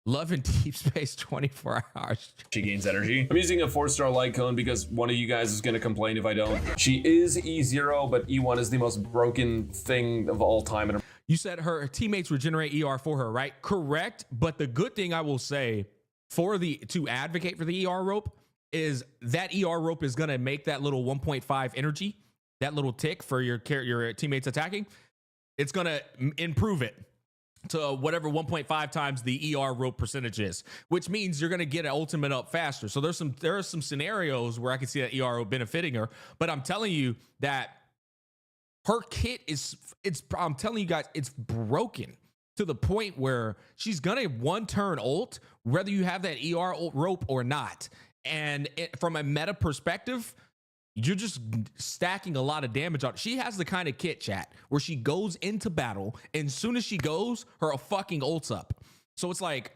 Speaker 1: Love in deep space 24 hours.
Speaker 2: She gains energy. I'm using a 4-star light cone because one of you guys is going to complain if I don't. She is E0, but E1 is the most broken thing of all time.
Speaker 1: You said her teammates regenerate ER for her, right? Correct. But the good thing I will say to advocate for the ER rope is that ER rope is going to make that little 1.5 energy, that little tick for your teammates attacking. It's going to improve it to whatever 1.5 times the ER rope percentage is, which means you're going to get an ultimate up faster. So there are some scenarios where I can see that ER rope benefiting her, but I'm telling you that her kit I'm telling you guys, it's broken to the point where she's going to one turn ult, whether you have that ER rope or not. And from a meta perspective, you're just stacking a lot of damage on. She has the kind of kit, chat, where she goes into battle, and as soon as she goes, her fucking ult's up. So it's like,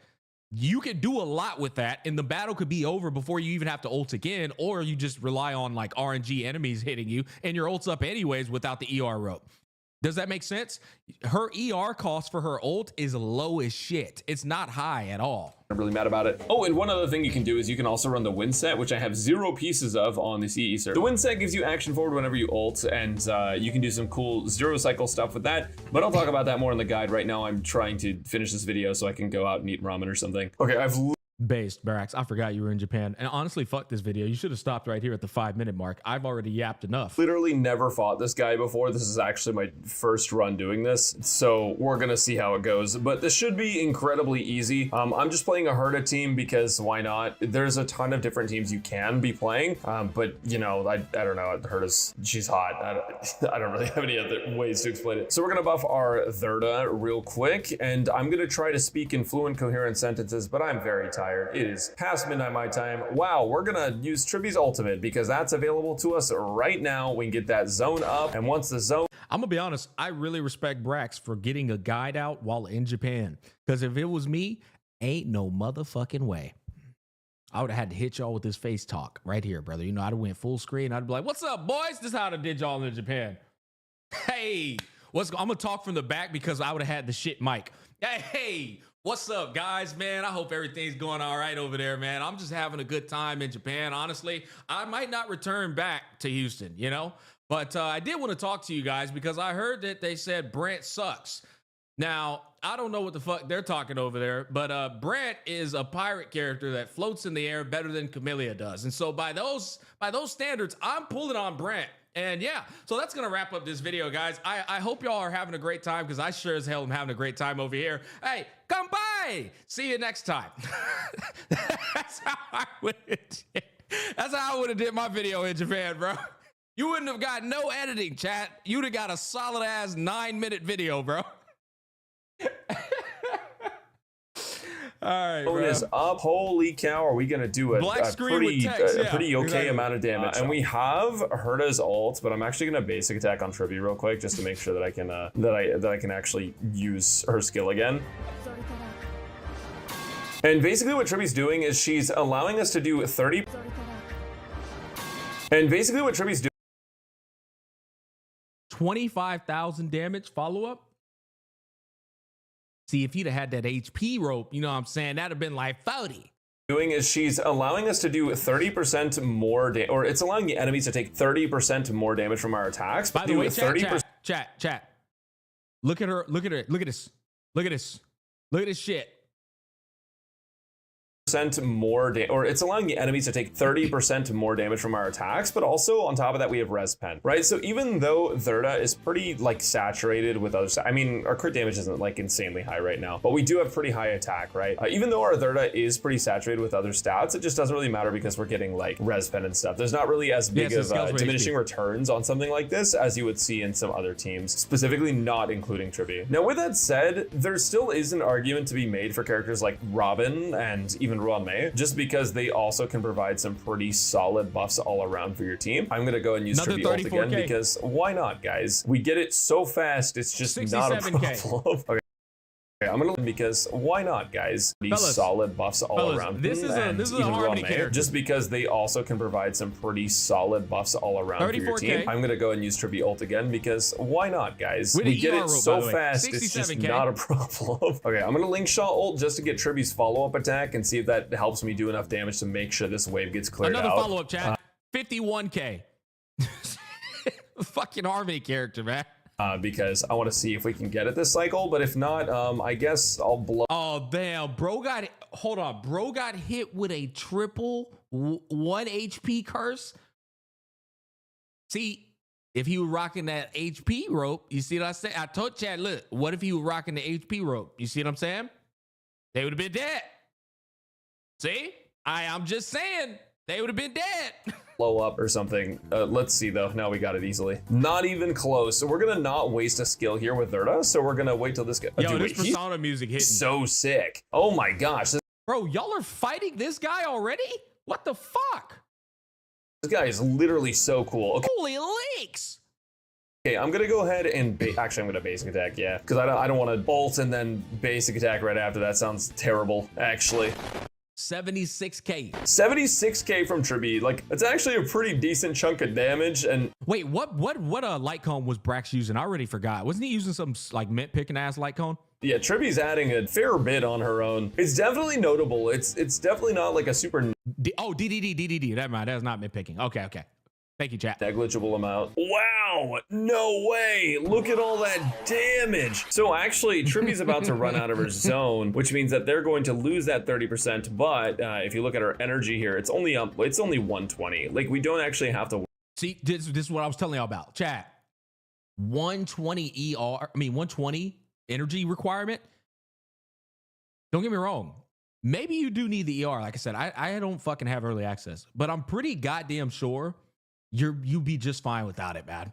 Speaker 1: you could do a lot with that, and the battle could be over before you even have to ult again, or you just rely on like RNG enemies hitting you, and your ult's up anyways without the ER rope. Does that make sense? Her ER cost for her ult is low as shit. It's not high at all.
Speaker 2: I'm really mad about it. Oh, and one other thing you can do is you can also run the wind set, which I have 0 pieces of on the CE server. The wind set gives you action forward whenever you ult, and you can do some cool 0 cycle stuff with that, but I'll talk about that more in the guide. Right now, I'm trying to finish this video so I can go out and eat ramen or something. Okay, I've
Speaker 1: Based, Barax. I forgot you were in Japan. And honestly, fuck this video. You should have stopped right here at the 5-minute mark. I've already yapped enough.
Speaker 2: Literally never fought this guy before. This is actually my first run doing this, so we're gonna see how it goes. But this should be incredibly easy. I'm just playing a Herta team because why not? There's a ton of different teams you can be playing, but you know, I don't know. She's hot. I don't really have any other ways to explain it. So we're gonna buff our Herta real quick, and I'm gonna try to speak in fluent, coherent sentences, but I'm very tired. It is past midnight my time. Wow, we're gonna use Tribbie's ultimate because that's available to us right now. We can get that zone up, and once the zone...
Speaker 1: I'm gonna be honest, I really respect Brax for getting a guide out while in Japan, because if it was me, ain't no motherfucking way. I would have had to hit y'all with this face talk right here, brother. You know, I'd have went full screen. I'd be like, what's up, boys? This is how I did y'all in Japan. Hey, I'm gonna talk from the back because I would have had the shit mic. Hey, what's up, guys, man? I hope everything's going all right over there, man. I'm just having a good time in Japan, honestly. I might not return back to Houston, you know? But I did want to talk to you guys because I heard that they said Brant sucks. Now, I don't know what the fuck they're talking over there, but Brant is a pirate character that floats in the air better than Camellia does. And so by those standards, I'm pulling on Brant. And yeah, so that's going to wrap up this video, guys. I hope y'all are having a great time because I sure as hell am having a great time over here. Hey, come by. See you next time. That's how I would have did my video in Japan, bro. You wouldn't have got no editing, chat. You'd have got a solid ass 9-minute video, bro. All right,
Speaker 2: bonus up. Holy cow, are we gonna do a pretty okay amount of damage? And we have Herta's ult, but I'm actually gonna basic attack on Tribbie real quick just to make sure that I can that I can actually use her skill again. And basically what Tribbie's doing is she's allowing us to do 30. And basically what Tribbie's doing
Speaker 1: 25,000 damage follow-up. See, if he'd have had that HP rope, you know what I'm saying, that'd have been like 40.
Speaker 2: Doing is she's allowing us to do 30% more damage, or it's allowing the enemies to take 30% more damage from our attacks.
Speaker 1: By the way, chat. Look at her. Look at this. Look at this shit.
Speaker 2: More or it's allowing the enemies to take 30% more damage from our attacks, but also on top of that we have res pen, right? So even though Thurda is pretty like saturated with other I mean, our crit damage isn't like insanely high right now, but we do have pretty high attack, right? Even though our Thurda is pretty saturated with other stats, it just doesn't really matter because we're getting like res pen and stuff. There's not really as big of diminishing returns on something like this as you would see in some other teams, specifically not including Tribbie. Now with that said, there still is an argument to be made for characters like Robin and even Ruame, just because they also can provide some pretty solid buffs all around for your team. I'm gonna go and use Tribbie ult again because why not, guys? We get it so fast, it's just not a problem. Okay. I'm gonna because why not, guys? These solid buffs all around.
Speaker 1: This is a harmony character.
Speaker 2: Just because they also can provide some pretty solid buffs all around for your team. I'm gonna go and use Tribbie ult again because why not, guys? We get it so fast, it's just not a problem. Okay, I'm gonna link shot ult just to get Tribbie's follow-up attack and see if that helps me do enough damage to make sure this wave gets cleared out.
Speaker 1: Another follow-up, chat. 51k. Fucking harmony character, man.
Speaker 2: Because I want to see if we can get it this cycle, but if not, I guess I'll blow.
Speaker 1: Oh damn, bro got hold on, bro got hit with a triple 1 HP curse. See, if he was rocking that HP rope, you see what I said? I told Chad, look, what if he was rocking the HP rope? You see what I'm saying? They would have been dead. See, I'm just saying they would have been dead.
Speaker 2: Blow up or something. Let's see though. Now we got it easily. Not even close. So we're gonna not waste a skill here with Thurda. So we're gonna wait till this guy.
Speaker 1: Yo, this persona music hitting.
Speaker 2: So sick. Oh my gosh.
Speaker 1: Bro, y'all are fighting this guy already? What the fuck?
Speaker 2: This guy is literally so cool. Okay.
Speaker 1: Holy leaks.
Speaker 2: Okay, I'm gonna go ahead and actually I'm gonna basic attack, yeah, because I don't want to bolt and then basic attack right after. That sounds terrible, actually.
Speaker 1: 76k.
Speaker 2: 76k from Tribbie. Like, it's actually a pretty decent chunk of damage. And
Speaker 1: wait, what light cone was Brax using? I already forgot. Wasn't he using some like mint picking ass light cone?
Speaker 2: Yeah, Tribbie's adding a fair bit on her own. It's definitely notable. It's definitely not like a super
Speaker 1: DDD. Never mind. That's not mint picking. Okay. Thank you, chat.
Speaker 2: Negligible amount. Wow, no way. Look at all that damage. So actually, Tribbie's about to run out of her zone, which means that they're going to lose that 30%. But if you look at her energy here, it's only 120. Like, we don't actually have to.
Speaker 1: See, this is what I was telling y'all about. Chat, 120 energy requirement. Don't get me wrong. Maybe you do need the ER. Like I said, I don't fucking have early access, but I'm pretty goddamn sure you'd be just fine without it, man.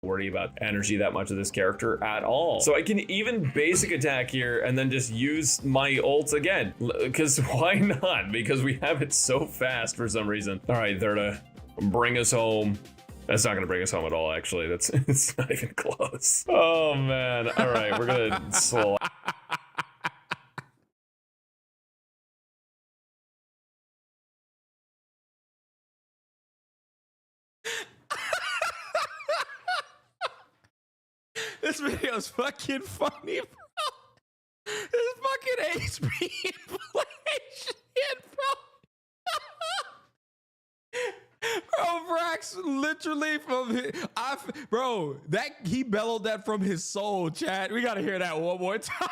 Speaker 2: Worry about energy that much of this character at all. So I can even basic attack here and then just use my ults again, because why not? Because we have it so fast for some reason. All right, Thurda, bring us home. That's not gonna bring us home at all, actually. It's not even close. Oh man. All right, we're gonna slow.
Speaker 1: This video is fucking funny, bro. This fucking HP inflation, bro. Bro, Brax Brax literally from his, bro, that he bellowed that from his soul, chat. We gotta hear that one more time.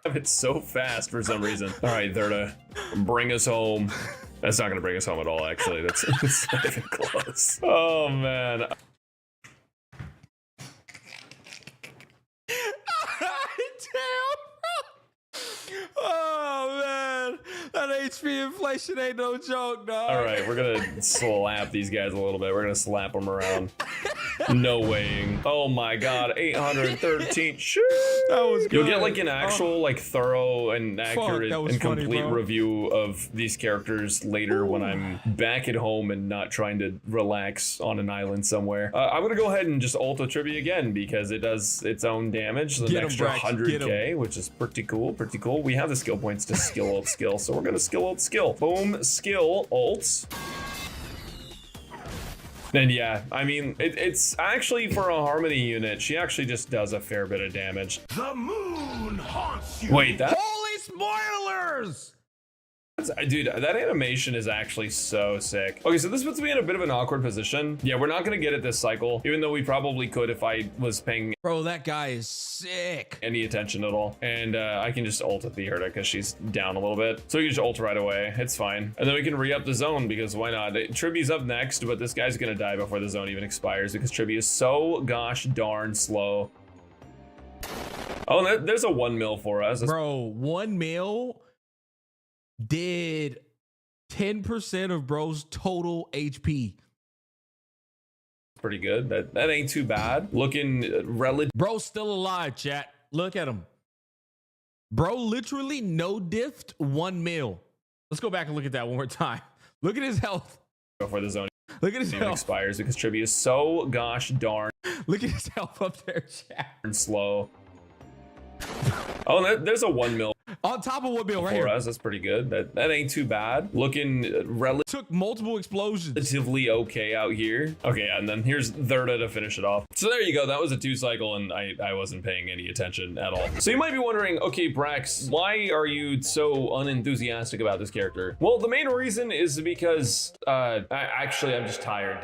Speaker 2: It's so fast for some reason. All right, Thurda, bring us home. That's not gonna bring us home at all, actually. That's not even close. Oh man.
Speaker 1: Oh man, that HP inflation ain't no joke, dog.
Speaker 2: All right, we're gonna slap these guys a little bit. We're gonna slap them around. No weighing. Oh my god, 813. Shoo!
Speaker 1: That was good.
Speaker 2: You'll get like an actual, like thorough and accurate and
Speaker 1: funny,
Speaker 2: complete
Speaker 1: bro.
Speaker 2: review of these characters later when I'm back at home and not trying to relax on an island somewhere. I'm gonna go ahead and just ult a Tribbie again because it does its own damage, an extra 100k, which is pretty cool. Pretty cool. We have the skill points to skill ult skill, so we're gonna skill ult skill. Boom, skill ults. And yeah, I mean, it's actually for a Harmony unit, she actually just does a fair bit of damage.
Speaker 3: The moon haunts you.
Speaker 2: Wait, that?
Speaker 1: Holy spoilers!
Speaker 2: Dude, that animation is actually so sick. Okay, so this puts me in a bit of an awkward position. Yeah, we're not gonna get it this cycle, even though we probably could if I was paying
Speaker 1: Bro, that guy is sick.
Speaker 2: any attention at all. And I can just ult at the Herda because she's down a little bit. So we can just ult right away. It's fine. And then we can re-up the zone because why not? Tribbie's up next, but this guy's gonna die before the zone even expires because Tribbie is so gosh darn slow. Oh, and there's a 1 mil for us.
Speaker 1: Bro, 1 mil did 10% of bro's total HP.
Speaker 2: Pretty good. That ain't too bad. Looking relative.
Speaker 1: Bro's still alive, chat. Look at him. Bro literally no diffed 1 mil. Let's go back and look at that one more time. Look at his health.
Speaker 2: Before the zone
Speaker 1: Look at his
Speaker 2: even
Speaker 1: health.
Speaker 2: expires because Tribbie is so gosh darn
Speaker 1: Look at his health up there, chat.
Speaker 2: slow. Oh, and there's a 1 mil
Speaker 1: On top of 1 mil right
Speaker 2: for
Speaker 1: here.
Speaker 2: us. That's pretty good. That ain't too bad. Looking
Speaker 1: Took multiple explosions.
Speaker 2: relatively okay out here. Okay, and then here's Thurda to finish it off. So there you go. That was a 2 cycle, and I wasn't paying any attention at all. So you might be wondering, okay, Brax, why are you so unenthusiastic about this character? Well, the main reason is because I'm just tired.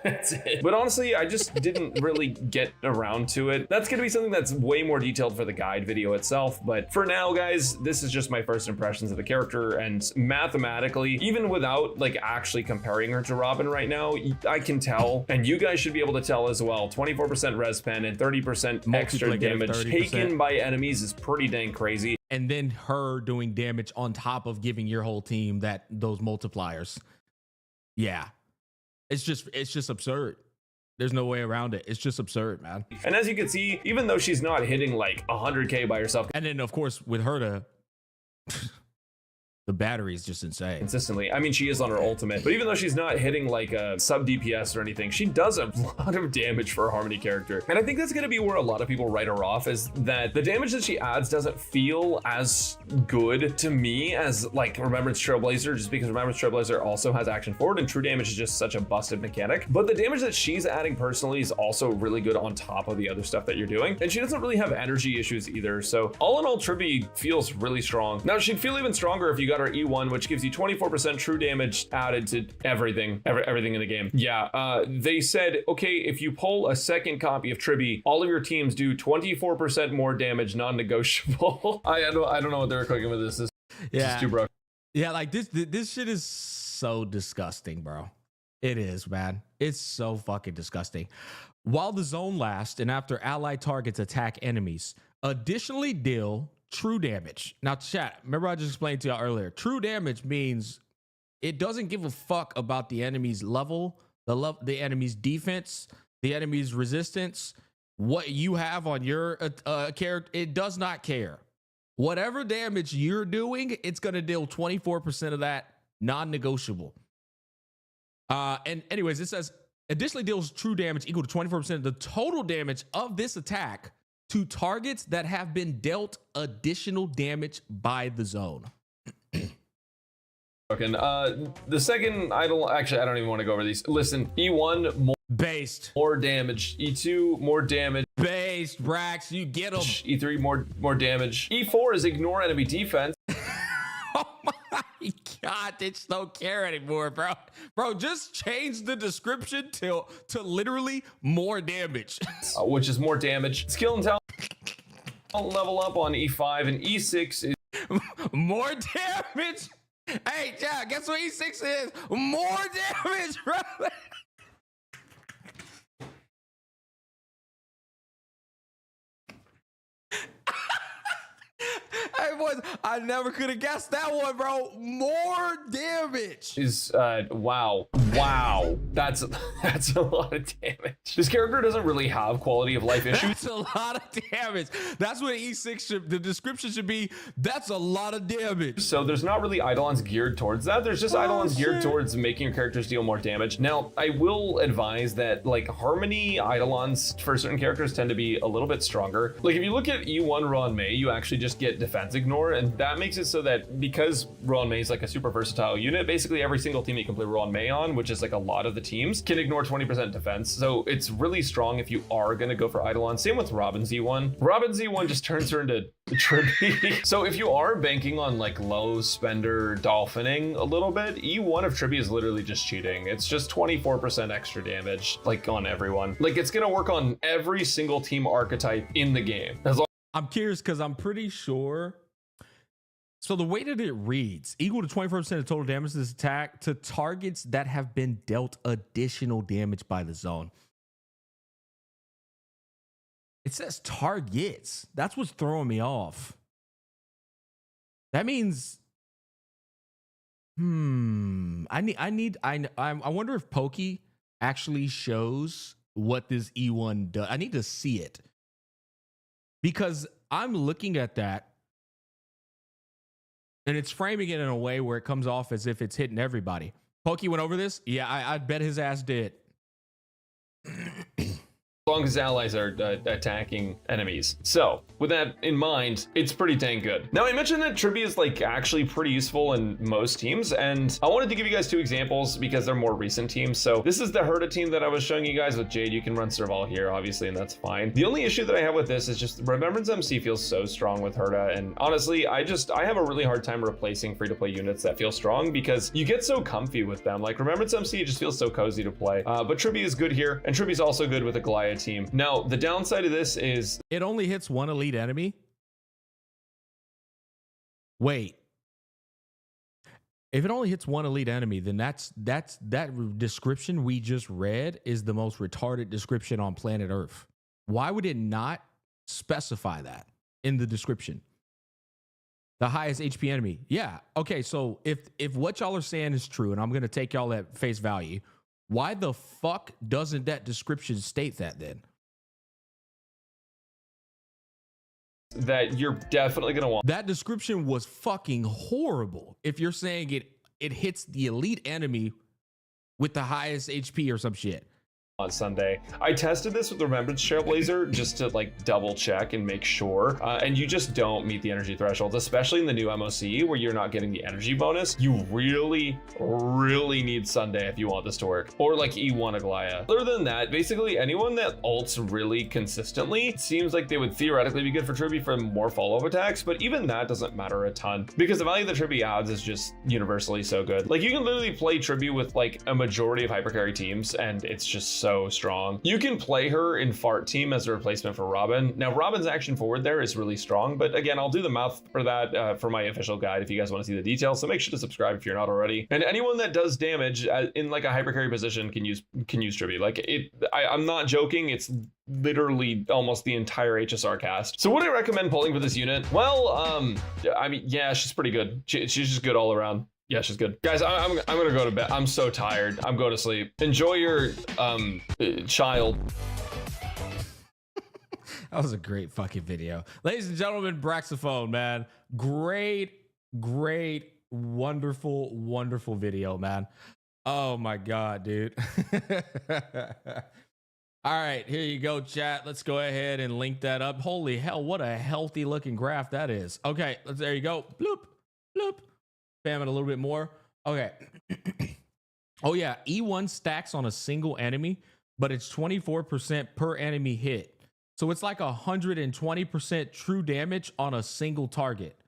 Speaker 2: That's it. But honestly, I just didn't really get around to it. That's gonna be something that's way more detailed for the guide video itself. But for now, guys, this is just my first impressions of the character. And mathematically, even without like actually comparing her to Robin right now, I can tell, and you guys should be able to tell as well, 24% res pen and 30% extra
Speaker 1: Multiplicative
Speaker 2: damage
Speaker 1: 30%.
Speaker 2: taken by enemies is pretty dang crazy.
Speaker 1: And then her doing damage on top of giving your whole team those multipliers. Yeah. It's just absurd. There's no way around it. It's just absurd, man.
Speaker 2: And as you can see, even though she's not hitting like 100k by herself
Speaker 1: And then of course with her the battery is just insane.
Speaker 2: consistently, I mean, she is on her ultimate, but even though she's not hitting like a sub DPS or anything, she does a lot of damage for a Harmony character. And I think that's gonna be where a lot of people write her off, is that the damage that she adds doesn't feel as good to me as like Remembrance Trailblazer, just because Remembrance Trailblazer also has action forward and true damage is just such a busted mechanic. But the damage that she's adding personally is also really good on top of the other stuff that you're doing. And she doesn't really have energy issues either. So all in all, Tribbie feels really strong. Now she'd feel even stronger if you got her E1, which gives you 24% true damage added to everything in the game. Yeah, they said, okay, if you pull a second copy of Tribbie, all of your teams do 24% more damage, non-negotiable. I don't know what they were cooking with this. This is too broke.
Speaker 1: Yeah, like this shit is so disgusting, bro. It is, man. It's so fucking disgusting. While the zone lasts and after allied targets attack enemies, additionally deal true damage. Now, chat, remember I just explained to y'all earlier, true damage means it doesn't give a fuck about the enemy's level, the enemy's defense, the enemy's resistance, what you have on your character. It does not care. Whatever damage you're doing, it's going to deal 24% of that, non-negotiable. And anyways, it says additionally deals true damage equal to 24% of the total damage of this attack to targets that have been dealt additional damage by the zone.
Speaker 2: Okay, the second I don't even want to go over these. Listen, E1 more damage, E2 more damage,
Speaker 1: Brax, you get them.
Speaker 2: E3 more damage. E4 is ignore enemy defense.
Speaker 1: Oh my God, they just don't care anymore, bro. Bro, just change the description to literally more damage.
Speaker 2: Which is more damage. Skill and talent level up on E5, and E6 is
Speaker 1: More damage. Hey, yeah, guess what E6 is? More damage, bro. Hey, boys, I never could have guessed that one, bro. More damage.
Speaker 2: wow. That's a lot of damage. This character doesn't really have quality of life issues.
Speaker 1: That's a lot of damage. That's what E6 should, the description should be. That's a lot of damage.
Speaker 2: So there's not really eidolons geared towards that. There's just eidolons geared towards making your characters deal more damage. Now, I will advise that like Harmony eidolons for certain characters tend to be a little bit stronger. Like if you look at E1 Ron Mei, you actually just get defense ignore, and that makes it so that because Ron Mei is like a super versatile unit, basically every single team you can play Ron Mei on, which is like a lot of the teams, can ignore 20% defense. So it's really strong if you are going to go for eidolon. Same with Robin Z1. Robin Z1 just turns her into Tribbie. So if you are banking on like low spender dolphining a little bit, E1 of Tribbie is literally just cheating. It's just 24% extra damage like on everyone. Like it's going to work on every single team archetype in the game. As long
Speaker 1: I'm curious because I'm pretty sure. So the way that it reads, equal to 24% of total damage to this attack to targets that have been dealt additional damage by the zone. It says targets. That's what's throwing me off. That means, I wonder if Pokke actually shows what this E1 does. I need to see it. Because I'm looking at that and it's framing it in a way where it comes off as if it's hitting everybody. Pokke went over this? Yeah, I'd bet his ass did.
Speaker 2: long as allies are attacking enemies. So with that in mind, it's pretty dang good. Now I mentioned that Tribbie is like actually pretty useful in most teams, and I wanted to give you guys two examples because they're more recent teams. So this is the Herta team that I was showing you guys with Jade. You can run Serval here, obviously, and that's fine. The only issue that I have with this is just Remembrance MC feels so strong with Herta, and honestly, I have a really hard time replacing free-to-play units that feel strong because you get so comfy with them. Like Remembrance MC just feels so cozy to play, but Tribbie is good here, and Tribbie's also good with a Goliath team. Now, the downside of this is
Speaker 1: it only hits one elite enemy. Wait. If it only hits one elite enemy, then that description we just read is the most retarded description on planet Earth. Why would it not specify that in the description? The highest HP enemy. Yeah. Okay, so if what y'all are saying is true, and I'm gonna take y'all at face value, why the fuck doesn't that description state that then?
Speaker 2: that you're definitely gonna want.
Speaker 1: That description was fucking horrible. If you're saying it hits the elite enemy with the highest HP or some shit.
Speaker 2: On Sunday, I tested this with the Remembrance Trailblazer just to like double check and make sure, and you just don't meet the energy thresholds, especially in the new MOC where you're not getting the energy bonus. You really need Sunday if you want this to work, or like E1 Aglaya. Other than that, basically anyone that ults really consistently, it seems like they would theoretically be good for Tribbie for more follow-up attacks, but even that doesn't matter a ton because the value that Tribbie adds is just universally so good. Like you can literally play Tribbie with like a majority of hypercarry teams and it's just so strong. You can play her in Fart team as a replacement for Robin. Now Robin's action forward there is really strong, but again, I'll do the math for that for my official guide if you guys want to see the details, so make sure to subscribe if you're not already. And anyone that does damage in like a hypercarry position can use Tribbie. Like I'm not joking, it's literally almost the entire HSR cast. So would I recommend pulling for this unit? Well, I mean, yeah, she's pretty good. She's just good all around. Yeah, she's good. Guys, I'm gonna go to bed. I'm so tired. I'm going to sleep. Enjoy your child.
Speaker 1: That was a great fucking video. Ladies and gentlemen, Braxophone, man. Great, wonderful video, man. Oh my God, dude. All right, here you go, chat. Let's go ahead and link that up. Holy hell, what a healthy looking graph that is. Okay, there you go. Bloop, bloop. Spam it a little bit more. Okay. Oh yeah, E1 stacks on a single enemy, but it's 24% per enemy hit. So it's like 120% true damage on a single target.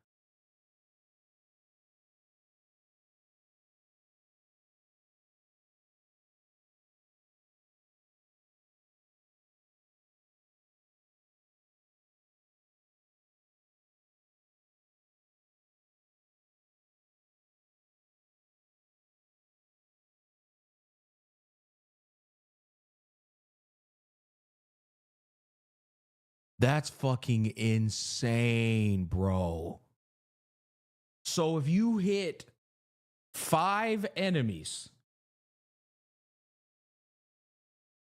Speaker 1: That's fucking insane, bro. So if you hit 5 enemies,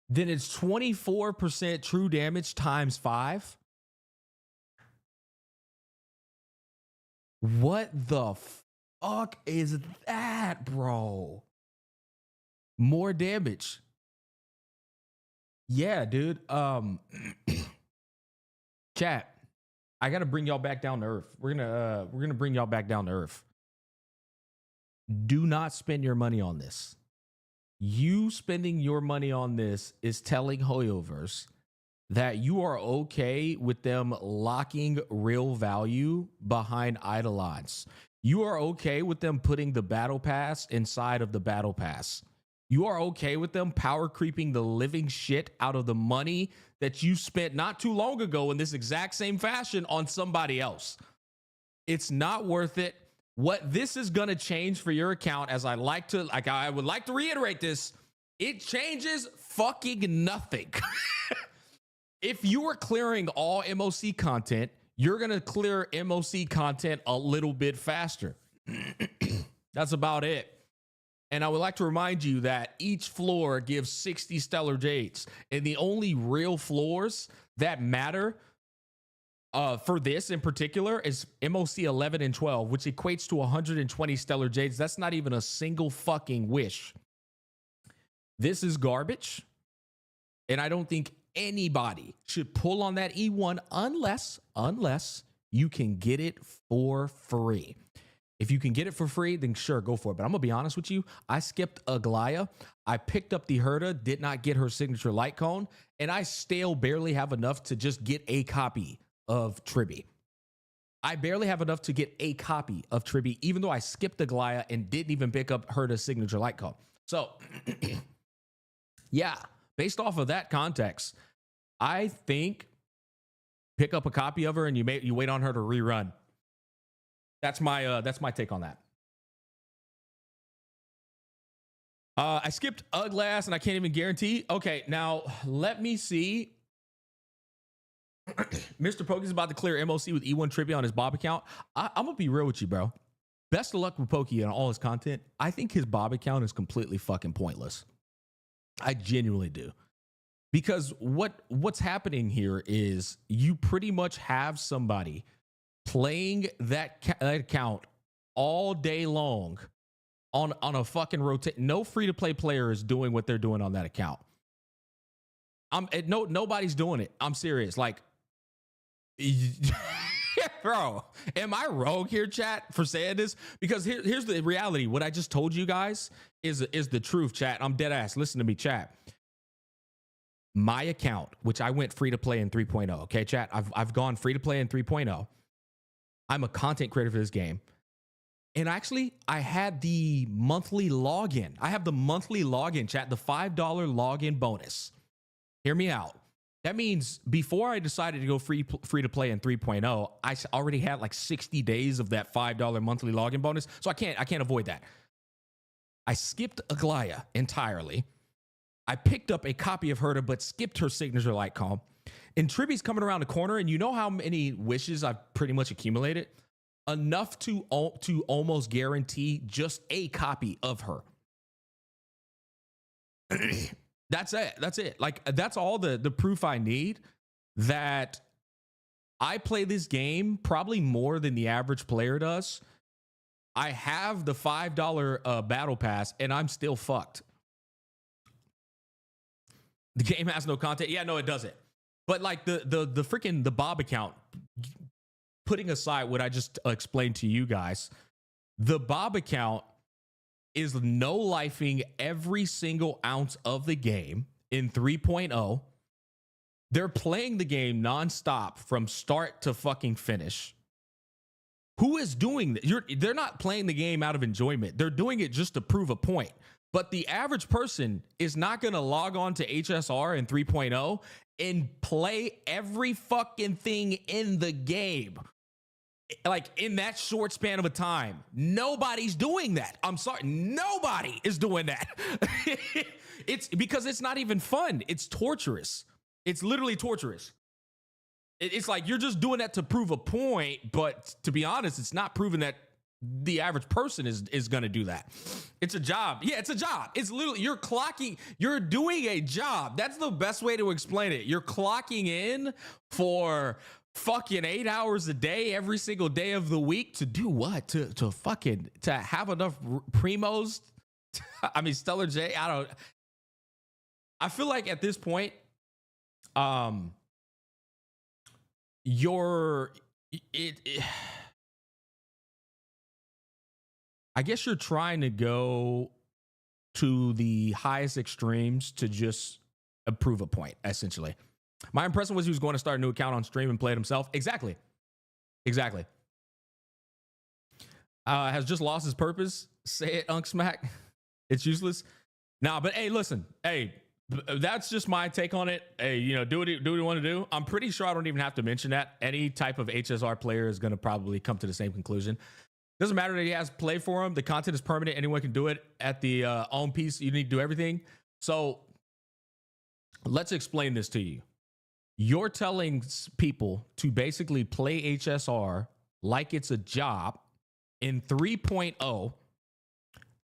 Speaker 1: then it's 24% true damage times 5. What the fuck is that, bro? More damage. Yeah, dude. Chat, I gotta bring y'all back down to earth. We're gonna bring y'all back down to earth. Do not spend your money on this. You spending your money on this is telling Hoyoverse that you are okay with them locking real value behind Eidolons. You are okay with them putting the battle pass inside of the battle pass. You are okay with them power creeping the living shit out of the money that you spent not too long ago in this exact same fashion on somebody else. It's not worth it. What this is going to change for your account, as I would like to reiterate this, it changes fucking nothing. If you are clearing all MOC content, you're going to clear MOC content a little bit faster. That's about it. And I would like to remind you that each floor gives 60 stellar jades. And the only real floors that matter for this in particular is MOC 11 and 12, which equates to 120 stellar jades. That's not even a single fucking wish. This is garbage. And I don't think anybody should pull on that E1 unless you can get it for free. If you can get it for free, then sure, go for it. But I'm going to be honest with you. I skipped Aglaya. I picked up the Herda, did not get her signature light cone, and I still barely have enough to just get a copy of Tribbie. I barely have enough to get a copy of Tribbie, even though I skipped Aglaya and didn't even pick up Herda's signature light cone. So, yeah, based off of that context, I think pick up a copy of her and you wait on her to rerun. That's my take on that. I skipped Uglass and I can't even guarantee. Okay, now let me see. MrPokke is about to clear MOC with E1 Tribbie on his Bob account. I'm gonna be real with you, bro. Best of luck with Pokke and all his content. I think his Bob account is completely fucking pointless. I genuinely do. Because what's happening here is you pretty much have somebody playing that account all day long on a fucking rotate. No free-to-play player is doing what they're doing on that account. Nobody's doing it. I'm serious. Like, bro, am I rogue here, chat, for saying this? Because here's the reality. What I just told you guys is the truth, chat. I'm dead ass. Listen to me, chat. My account, which I went free-to-play in 3.0, okay, chat? I've gone free-to-play in 3.0. I'm a content creator for this game. And actually, I had the monthly login. I have the monthly login, chat, the $5 login bonus. Hear me out. That means before I decided to go free to play in 3.0, I already had like 60 days of that $5 monthly login bonus. So I can't avoid that. I skipped Aglaya entirely. I picked up a copy of Herda, but skipped her signature light cone. And Tribbie's coming around the corner, and you know how many wishes I've pretty much accumulated? Enough to almost guarantee just a copy of her. That's it. Like, that's all the proof I need that I play this game probably more than the average player does. I have the $5 battle pass, and I'm still fucked. The game has no content. Yeah, no, it doesn't. But like the freaking the Bob account, putting aside what I just explained to you guys, the Bob account is no-lifing every single ounce of the game in 3.0. They're playing the game nonstop from start to fucking finish. Who is doing that? They're not playing the game out of enjoyment. They're doing it just to prove a point. But the average person is not going to log on to HSR in 3.0 and play every fucking thing in the game, like, in that short span of a time. Nobody's doing that. I'm sorry. Nobody is doing that. It's because it's not even fun. It's torturous. It's literally torturous. It's like you're just doing that to prove a point, but to be honest, it's not proving that the average person is going to do that. It's a job. Yeah, it's a job. It's literally you're doing a job. That's the best way to explain it. You're clocking in for fucking 8 hours a day every single day of the week to do what? To have enough primos. I mean, Stellar J. I feel like at this point, I guess you're trying to go to the highest extremes to just prove a point, essentially. My impression was he was going to start a new account on stream and play it himself. Exactly. Has just lost his purpose. Say it, Unk Smack. It's useless. Nah, but hey, listen. Hey, that's just my take on it. Hey, do what you want to do. I'm pretty sure I don't even have to mention that. Any type of HSR player is going to probably come to the same conclusion. Doesn't matter that he has play for him. The content is permanent. Anyone can do it at the own piece. You need to do everything. So let's explain this to you. You're telling people to basically play HSR like it's a job in 3.0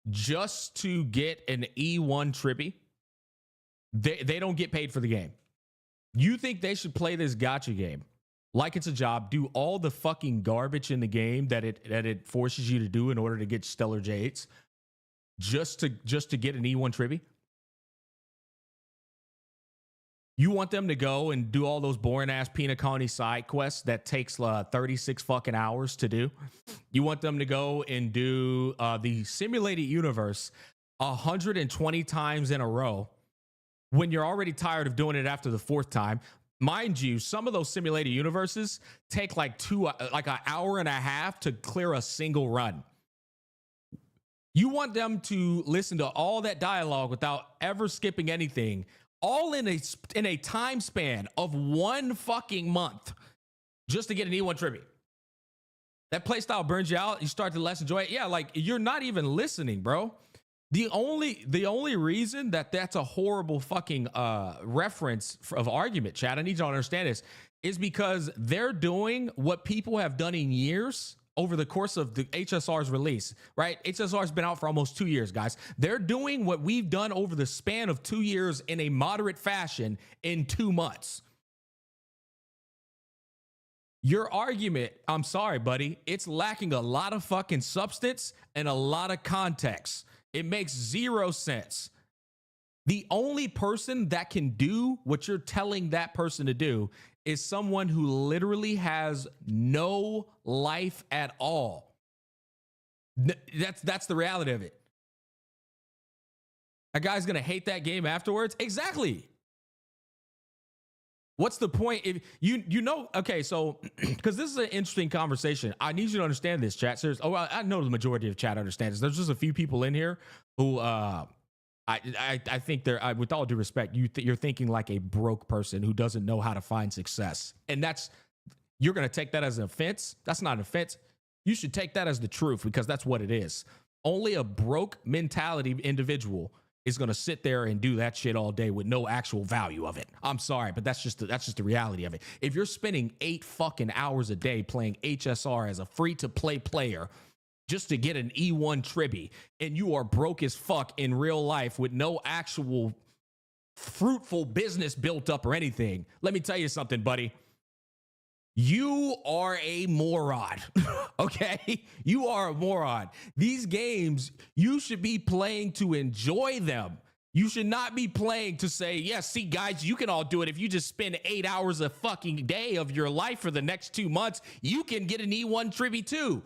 Speaker 1: just to get an E1 Tribbie. They don't get paid for the game. You think they should play this gacha game like it's a job, do all the fucking garbage in the game that it forces you to do in order to get Stellar J8s just to get an E1 Tribbie? You want them to go and do all those boring ass Pina Colony side quests that takes 36 fucking hours to do? You want them to go and do the simulated universe 120 times in a row when you're already tired of doing it after the fourth time? Mind you, some of those simulated universes take like an hour and a half to clear a single run. You want them to listen to all that dialogue without ever skipping anything, all in a time span of 1 fucking month, just to get an E1 Tribbie. That playstyle burns you out. You start to less enjoy it. Yeah, like you're not even listening, bro. The only reason that's a horrible fucking reference of argument, Chad, I need you to understand this, is because they're doing what people have done in years over the course of the HSR's release, right? HSR's been out for almost 2 years, guys. They're doing what we've done over the span of 2 years in a moderate fashion in 2 months. Your argument, I'm sorry, buddy, it's lacking a lot of fucking substance and a lot of context. It makes zero sense. The only person that can do what you're telling that person to do is someone who literally has no life at all. That's the reality of it. A guy's gonna hate that game afterwards. Exactly. What's the point if okay, so because this is an interesting conversation. I need you to understand this, chat. Seriously. Oh, I know the majority of chat understands. There's just a few people in here who I think they're, with all due respect, you're thinking like a broke person who doesn't know how to find success. And you're going to take that as an offense. That's not an offense. You should take that as the truth, because that's what it is. Only a broke mentality individual is going to sit there and do that shit all day with no actual value of it. I'm sorry, but that's just the reality of it. If you're spending 8 fucking hours a day playing HSR as a free-to-play player just to get an E1 Tribbie, and you are broke as fuck in real life with no actual fruitful business built up or anything, let me tell you something, buddy. You are a moron, okay? You are a moron. These games, you should be playing to enjoy them. You should not be playing to say, yes, see, guys, you can all do it. If you just spend 8 hours a fucking day of your life for the next 2 months, you can get an E1 Tribbie too.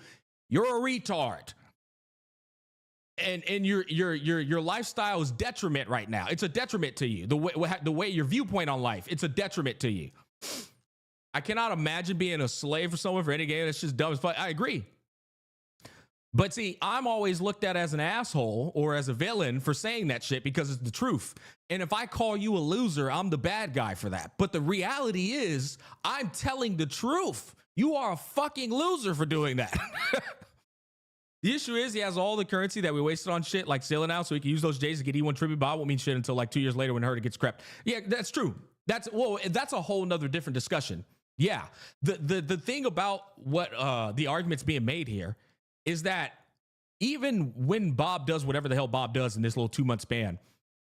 Speaker 1: You're a retard. And your lifestyle is detriment right now. It's a detriment to you. The way your viewpoint on life, it's a detriment to you. I cannot imagine being a slave for someone for any game. That's just dumb as fuck. I agree. But see, I'm always looked at as an asshole or as a villain for saying that shit because it's the truth. And if I call you a loser, I'm the bad guy for that. But the reality is, I'm telling the truth. You are a fucking loser for doing that. The issue is he has all the currency that we wasted on shit like sailing out so he can use those J's to get E1 Tribbie, but I won't mean shit until like 2 years later when her gets crept. Yeah, that's true. That's a whole nother different discussion. Yeah. The thing about what the argument's being made here is that even when Bob does whatever the hell Bob does in this little 2-month span,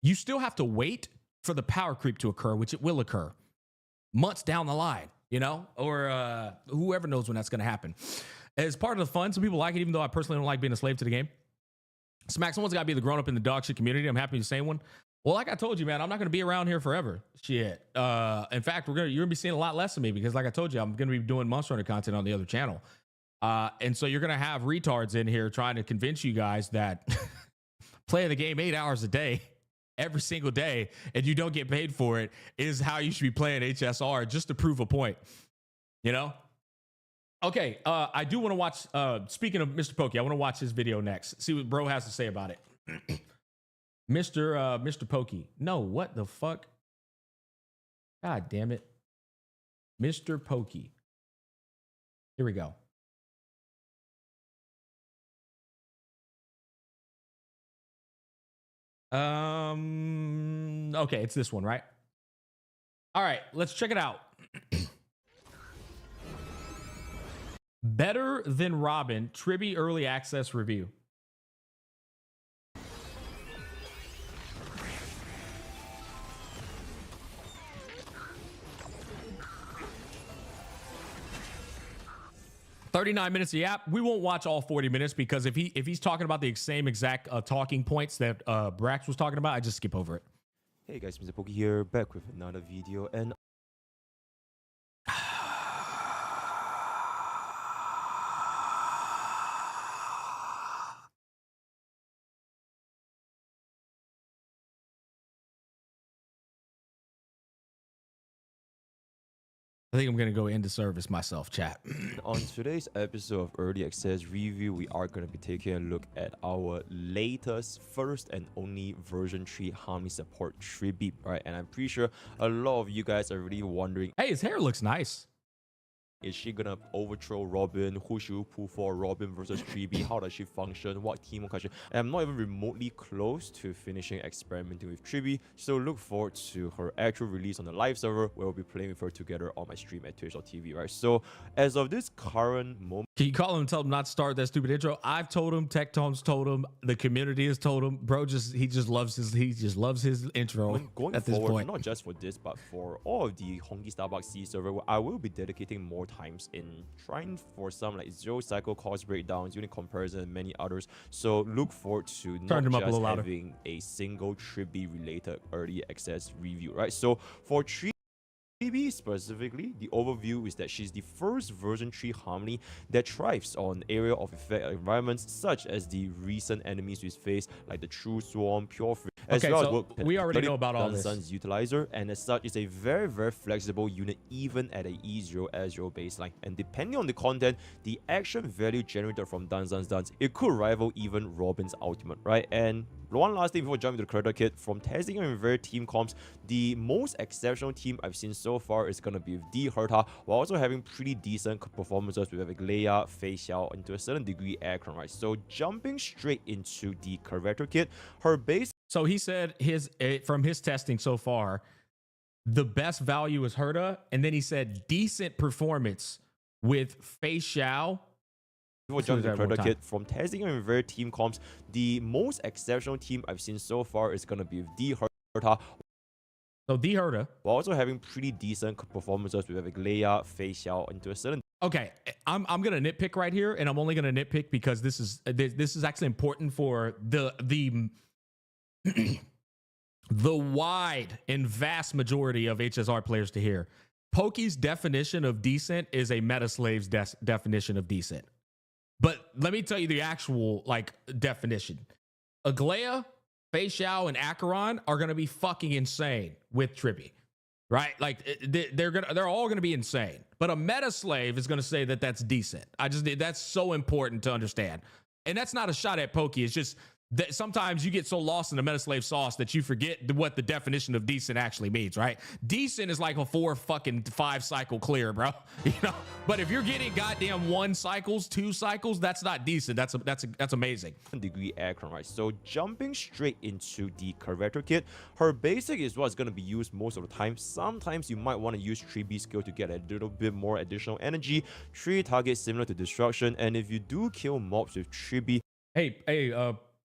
Speaker 1: you still have to wait for the power creep to occur, which it will occur months down the line, you know, or whoever knows when that's going to happen. As part of the fun, some people like it, even though I personally don't like being a slave to the game. Smack, someone's got to be the grown up in the dog shit community. I'm happy to say one. Well, like I told you, man, I'm not going to be around here forever. Shit. In fact, you're going to be seeing a lot less of me because, like I told you, I'm going to be doing Monster Hunter content on the other channel. And so you're going to have retards in here trying to convince you guys that playing the game 8 hours a day, every single day, and you don't get paid for it is how you should be playing HSR just to prove a point. You know? Okay, I do want to watch, speaking of MrPokke, I want to watch his video next. See what bro has to say about it. MrPokke. No, what the fuck? God damn it. MrPokke. Here we go. Okay, it's this one, right? All right, let's check it out. Better than Robin, Tribbie early access review. "39 minutes of yap." We won't watch all 40 minutes because if he's talking about the same exact talking points that Brax was talking about, I just skip over it.
Speaker 4: Hey guys, MrPokke here, back with another video, and
Speaker 1: I think I'm going to go into service myself, chat.
Speaker 4: on today's episode of Early Access Review, we are going to be taking a look at our latest, first and only version 3 Harmony support, Tribbie, right? And I'm pretty sure a lot of you guys are really wondering,
Speaker 1: Hey, his hair looks nice.
Speaker 4: is she gonna overthrow Robin? Who should you pull for Robin versus Tribbie? How does she function? What team question? And I'm not even remotely close to finishing experimenting with Tribbie, so look forward to her actual release on the live server where we'll be playing with her together on my stream at twitch.tv, right? So as of this current moment,
Speaker 1: Can you call him and tell him not to start that stupid intro? I've told him, Tech Tom's told him, the community has told him. Bro, he just loves his intro
Speaker 4: going
Speaker 1: at this
Speaker 4: forward,
Speaker 1: point.
Speaker 4: not just for this, but for all of the Honkai Starbucks C server, where I will be dedicating more times in trying for some like zero cycle cost breakdowns, unit comparison, and many others. So look forward to not just having a single Tribbie related early access review, right? So for Tribbie specifically, the overview is that she's the first version 3 Harmony that thrives on area of effect environments such as the recent enemies we face, like the True Swarm, Pure Free, as
Speaker 1: Okay,
Speaker 4: well
Speaker 1: so
Speaker 4: as
Speaker 1: we already know about all this.
Speaker 4: Dunson's utilizer, and as such, it's a very, very flexible unit even at a E0 S0 baseline. And depending on the content, the action value generated from Dunson's Duns, it could rival even Robin's ultimate, right? And one last thing before jumping to the creator kit, from testing in various team comps, the most exceptional team I've seen so far is going to be with D Herta, while also having pretty decent performances with Leia, Fei Xiao, and to a certain degree Akron, right? So jumping straight into the character kit, her base.
Speaker 1: So he said from his testing so far, the best value is Herta, and then he said decent performance with Fei Xiao.
Speaker 4: Before jumping to the creator kit, from testing in various team comps, the most exceptional team I've seen so far is going to be with D Herta.
Speaker 1: So D Herta,
Speaker 4: while also having pretty decent performances with Leia, Fei Xiao, and to a certain.
Speaker 1: Okay, I'm gonna nitpick right here, and I'm only gonna nitpick because this is actually important for the the wide and vast majority of HSR players to hear. Pokke's definition of decent is a meta slave's definition of decent. But let me tell you the actual definition. Aglaya, Fei Xiao, and Acheron are gonna be fucking insane with Tribbie, right? Like they're all gonna be insane. But a meta slave is gonna say that that's decent. That's so important to understand. And that's not a shot at Pokke. It's just sometimes you get so lost in the Metaslave sauce that you forget what the definition of decent actually means, right? Decent is like a 5 cycle clear, bro. You know, but if you're getting goddamn 1 cycles, 2 cycles, that's not decent. That's amazing.
Speaker 4: Degree aircraft, right? So jumping straight into the character kit, her basic is what's going to be used most of the time. Sometimes you might want to use Tribbie skill to get a little bit more additional energy. 3 targets similar to destruction, and if you do kill mobs with Tribbie,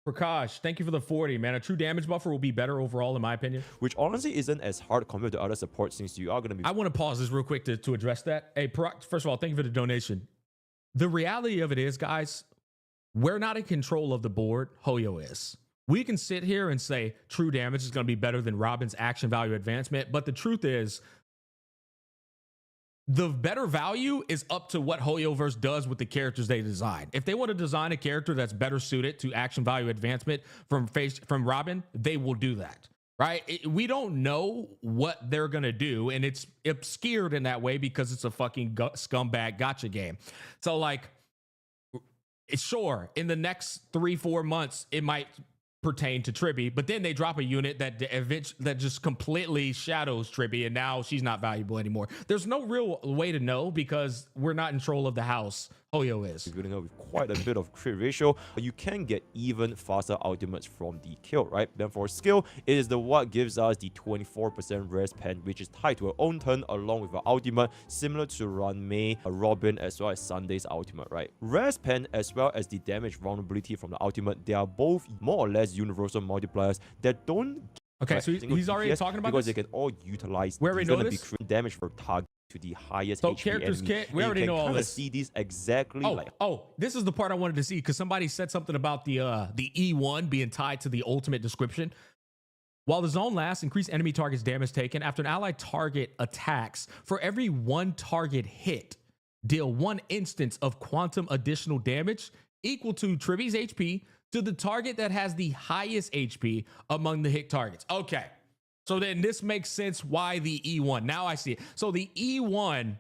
Speaker 1: Prakash, thank you for the 40, man. A true damage buffer will be better overall, in my opinion.
Speaker 4: which honestly isn't as hard compared to other support since you are going to be...
Speaker 1: I want to pause this real quick to address that. Hey, first of all, thank you for the donation. The reality of it is, guys, we're not in control of the board. Hoyo is. We can sit here and say true damage is going to be better than Robin's action value advancement, but the truth is, the better value is up to what Hoyoverse does with the characters they design. If they want to design a character that's better suited to action value advancement from Robin, they will do that, right? We don't know what they're going to do, and it's obscured in that way because it's a fucking scumbag gacha game. So, like, sure, in the next 3-4 months, it might pertain to Tribbie, but then they drop a unit that just completely shadows Tribbie, and now she's not valuable anymore. There's no real way to know because we're not in control of the house. Hoyo is.
Speaker 4: Building up with quite a bit of crit ratio, but you can get even faster ultimates from the kill, right? Then for skill, it is the what gives us the 24% rest pen, which is tied to her own turn along with her ultimate, similar to Ranmei, Robin, as well as Sunday's ultimate, right? Rest pen as well as the damage vulnerability from the ultimate, they are both more or less universal multipliers that don't...
Speaker 1: Okay, so he's already talking about
Speaker 4: because
Speaker 1: this?
Speaker 4: they can all utilize...
Speaker 1: We already know this?
Speaker 4: Be damage for target to the highest
Speaker 1: so
Speaker 4: HP
Speaker 1: characters
Speaker 4: enemy.
Speaker 1: kit, we already know all this.
Speaker 4: See these exactly
Speaker 1: this is the part I wanted to see because somebody said something about the E1 being tied to the ultimate description. While the zone lasts, increase enemy target's damage taken after an allied target attacks. For every 1 target hit, deal 1 instance of quantum additional damage equal to Tribbie's HP to the target that has the highest HP among the hit targets. Okay. So then this makes sense why the E1. Now I see it. So the E1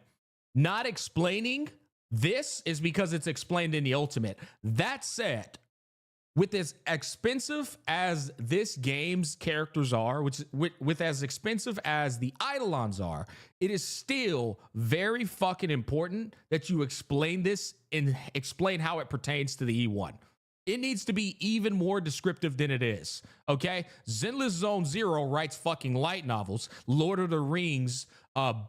Speaker 1: not explaining this is because it's explained in the ultimate. That said, with as expensive as this game's characters are, with as expensive as the Eidolons are, it is still very fucking important that you explain this and explain how it pertains to the E1. It needs to be even more descriptive than it is, okay? Zenless Zone Zero writes fucking light novels, Lord of the Rings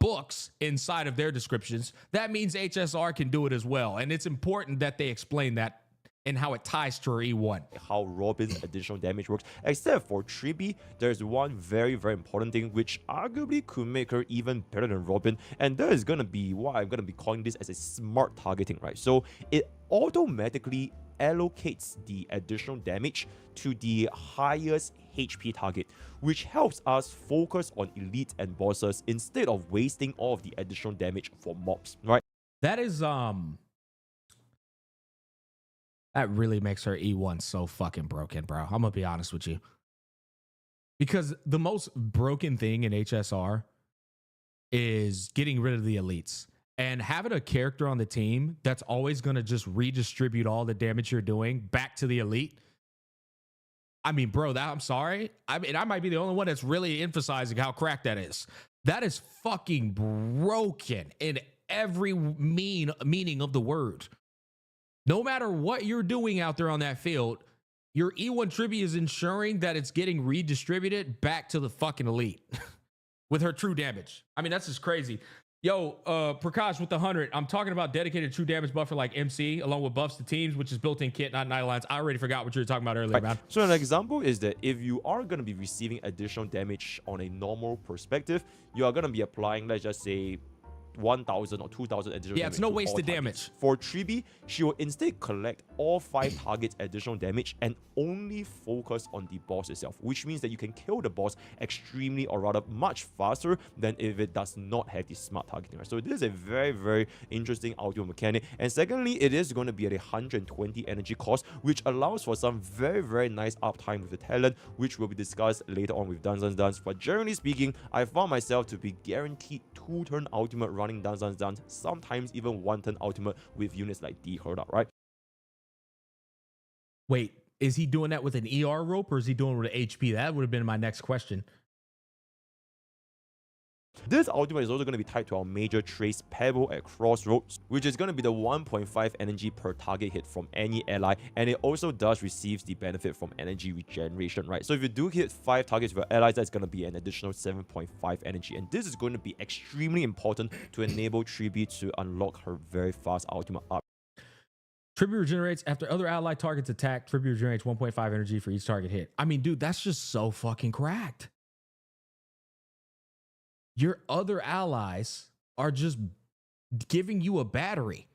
Speaker 1: books inside of their descriptions. That means HSR can do it as well, and it's important that they explain that and how it ties to her E1.
Speaker 4: How Robin's additional damage works. Except for Tribbie, there's one very, very important thing which arguably could make her even better than Robin, and that is gonna be why I'm gonna be calling this as a smart targeting, right? So it automatically allocates the additional damage to the highest HP target, which helps us focus on elite and bosses instead of wasting all of the additional damage for mobs, right?
Speaker 1: That is that really makes her E1 so fucking broken, bro. I'm gonna be honest with you. Because the most broken thing in HSR is getting rid of the elites. And having a character on the team that's always going to just redistribute all the damage you're doing back to the elite. I mean, bro, I'm sorry. I mean, I might be the only one that's really emphasizing how cracked that is. That is fucking broken in every meaning of the word. No matter what you're doing out there on that field, your E1 Tribbie is ensuring that it's getting redistributed back to the fucking elite with her true damage. I mean, that's just crazy. Yo, Prakash with the 100. I'm talking about dedicated true damage buffer like MC, along with buffs to teams, which is built-in kit, not night lines. I already forgot what you were talking about earlier, man.
Speaker 4: So an example is that if you are going to be receiving additional damage on a normal perspective, you are going to be applying, let's just say, 1,000 or 2,000 additional damage.
Speaker 1: Yeah, it's no wasted damage.
Speaker 4: For Tribbie, she will instead collect all 5 targets additional damage and only focus on the boss itself, which means that you can kill the boss extremely or rather much faster than if it does not have the smart targeting. Right? So this is a very, very interesting audio mechanic. And secondly, it is going to be at 120 energy cost, which allows for some very, very nice uptime with the talent, which will be discussed later on with Dance Dance Dance. But generally speaking, I found myself to be guaranteed 2-turn ultimate running Dance Dance Dance, sometimes even 1-turn ultimate with units like D Herda, right?
Speaker 1: Wait, is he doing that with an ER rope or is he doing it with an HP? That would have been my next question.
Speaker 4: This ultimate is also going to be tied to our major trace Pebble at Crossroads, which is going to be the 1.5 energy per target hit from any ally, and it also does receive the benefit from energy regeneration, right? So if you do hit 5 targets with your allies, that's going to be an additional 7.5 energy, and this is going to be extremely important to enable Tribbie to unlock her very fast ultimate up.
Speaker 1: Tribbie regenerates after other ally targets attack. Tribbie regenerates 1.5 energy for each target hit. I mean, dude, that's just so fucking cracked. Your other allies are just giving you a battery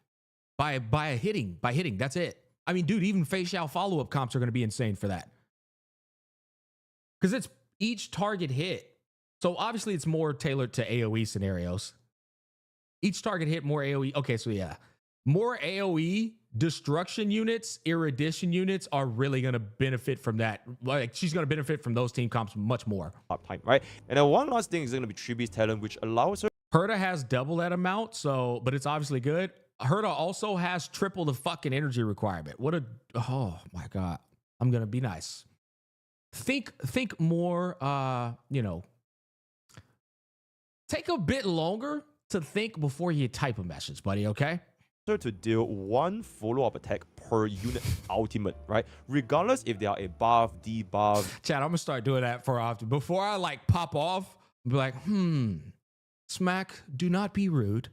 Speaker 1: by hitting. That's it. I mean, dude, even facial follow-up comps are going to be insane for that. Because it's each target hit. So obviously it's more tailored to AoE scenarios. Each target hit, more AoE. Okay, so yeah. More AoE destruction units, erudition units are really going to benefit from that. Like, she's going to benefit from those team comps much more.
Speaker 4: Uptime, right? And then one last thing is going to be Tribbie's talent, which allows her.
Speaker 1: Herta has double that amount, so, but it's obviously good. Herta also has triple the fucking energy requirement. What a, oh my God. I'm going to be nice. Think more, you know, take a bit longer to think before you type a message, buddy, okay?
Speaker 4: To deal 1 follow-up attack per unit ultimate, right? Regardless if they are a buff, debuff.
Speaker 1: Chad, I'm gonna start doing that for often. Before I like pop off, I'll be like, Smack, do not be rude.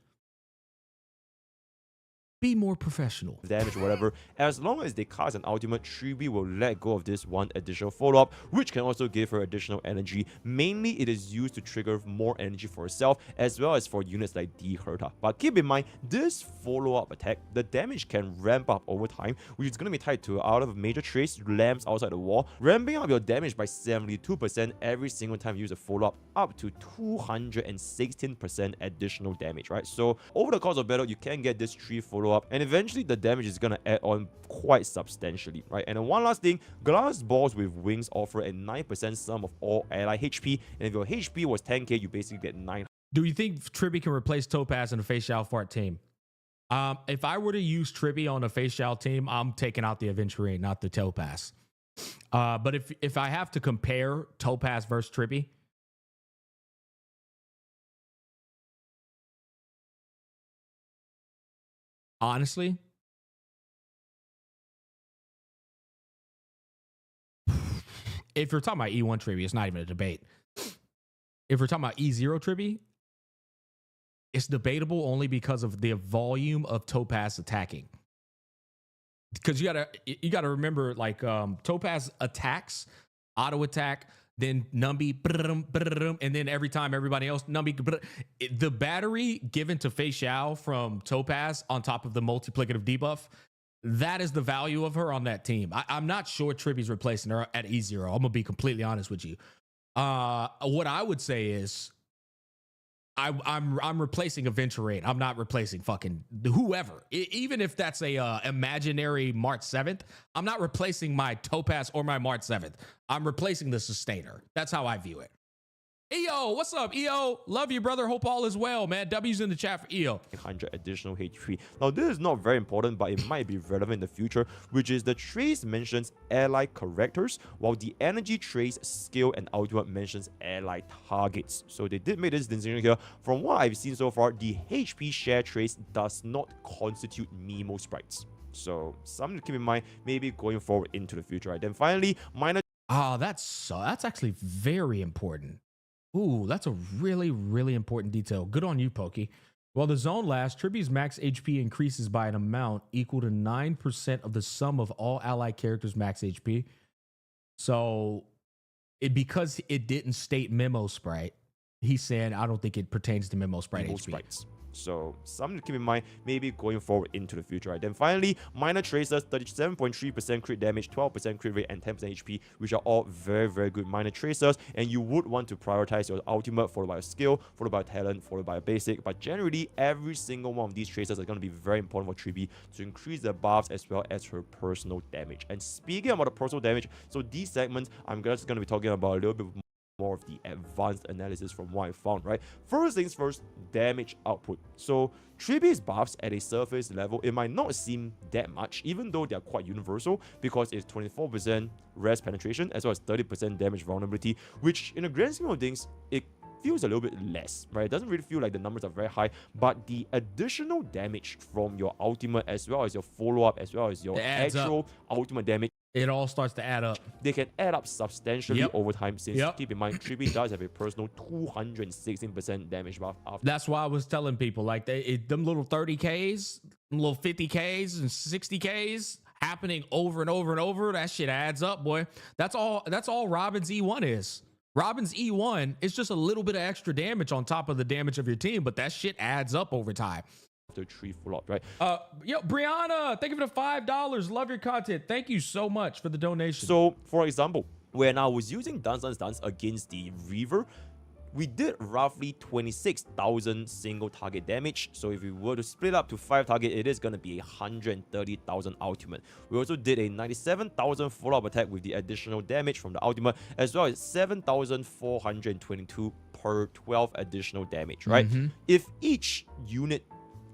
Speaker 1: Be more professional.
Speaker 4: Damage or whatever. As long as they cast an ultimate, Tribbie will let go of this 1 additional follow-up, which can also give her additional energy. Mainly, it is used to trigger more energy for herself, as well as for units like D Herta. But keep in mind, this follow-up attack, the damage can ramp up over time, which is going to be tied to out of major trace lamps outside the wall, ramping up your damage by 72% every single time you use a follow-up, up to 216% additional damage, right? So over the course of battle, you can get this 3 follow-up, and eventually the damage is going to add on quite substantially, right? And then one last thing, glass balls with wings offer a 9% sum of all ally HP, and if your HP was 10k, you basically get 9.
Speaker 1: Do you think Tribbie can replace Topaz in a facial fart team? If I were to use Tribbie on a facial team, I'm taking out the Aventurine, not the Topaz. But if I have to compare Topaz versus Tribbie, honestly, if you're talking about E1 Tribbie, it's not even a debate. If we're talking about E0 Tribbie, it's debatable only because of the volume of Topaz attacking. Because you gotta remember, like, Topaz attacks, auto attack, then Numby, and then every time everybody else, Numby, the battery given to Fei Xiao from Topaz on top of the multiplicative debuff, that is the value of her on that team. I'm not sure Tribbie's replacing her at E0. I'm gonna be completely honest with you. What I would say is I'm replacing Aventurine. I'm not replacing fucking whoever. Even if that's a imaginary March 7th, I'm not replacing my Topaz or my March 7th. I'm replacing the Sustainer. That's how I view it. EO, what's up, EO? Love you, brother. Hope all is well, man. W's in the chat for EO.
Speaker 4: 100 additional HP. Now, this is not very important, but it might be relevant in the future, which is the trace mentions ally characters, while the energy trace, skill, and ultimate mentions ally targets. So they did make this distinction here. From what I've seen so far, the HP share trace does not constitute Mimo sprites. So something to keep in mind, maybe going forward into the future. Right? Then finally, minor.
Speaker 1: That's actually very important. Ooh, that's a really, really important detail. Good on you, Pokey. While the zone lasts, Tribbie's max HP increases by an amount equal to 9% of the sum of all allied characters' max HP. So, because it didn't state Memo Sprite, he's saying I don't think it pertains to Memo Sprite HP.
Speaker 4: Sprites. So something to keep in mind, maybe going forward into the future. Right? Then finally, minor tracers, 37.3% crit damage, 12% crit rate, and 10% HP, which are all very, very good minor tracers. And you would want to prioritize your ultimate, followed by a skill, followed by a talent, followed by a basic. But generally, every single one of these tracers are going to be very important for Tribbie to increase the buffs as well as her personal damage. And speaking about the personal damage, so these segments, I'm just going to be talking about a little bit more of the advanced analysis from what I found, right? First things first, damage output. So Tribbie's buffs at a surface level, it might not seem that much, even though they are quite universal, because it's 24% res penetration as well as 30% damage vulnerability, which in the grand scheme of things, it feels a little bit less, right? It doesn't really feel like the numbers are very high, but the additional damage from your ultimate as well as your follow-up as well as your actual ultimate damage,
Speaker 1: it all starts to add up.
Speaker 4: they can add up substantially over time, since keep in mind, Tribbie does have a personal 216% damage buff after.
Speaker 1: That's why I was telling people, like, them little 30Ks, them little 50Ks and 60Ks happening over and over and over. That shit adds up, boy. That's all Robin's E1 is. Robin's E1 is just a little bit of extra damage on top of the damage of your team, but that shit adds up over time.
Speaker 4: The tree full up, right?
Speaker 1: Yo, Brianna, thank you for the $5. Love your content. Thank you so much for the donation.
Speaker 4: So, for example, when I was using Dance against the Reaver, we did roughly 26,000 single target damage. So if we were to split up to 5 targets, it is going to be 130,000 ultimate. We also did a 97,000 follow-up attack with the additional damage from the ultimate, as well as 7,422 per 12 additional damage, right? If each unit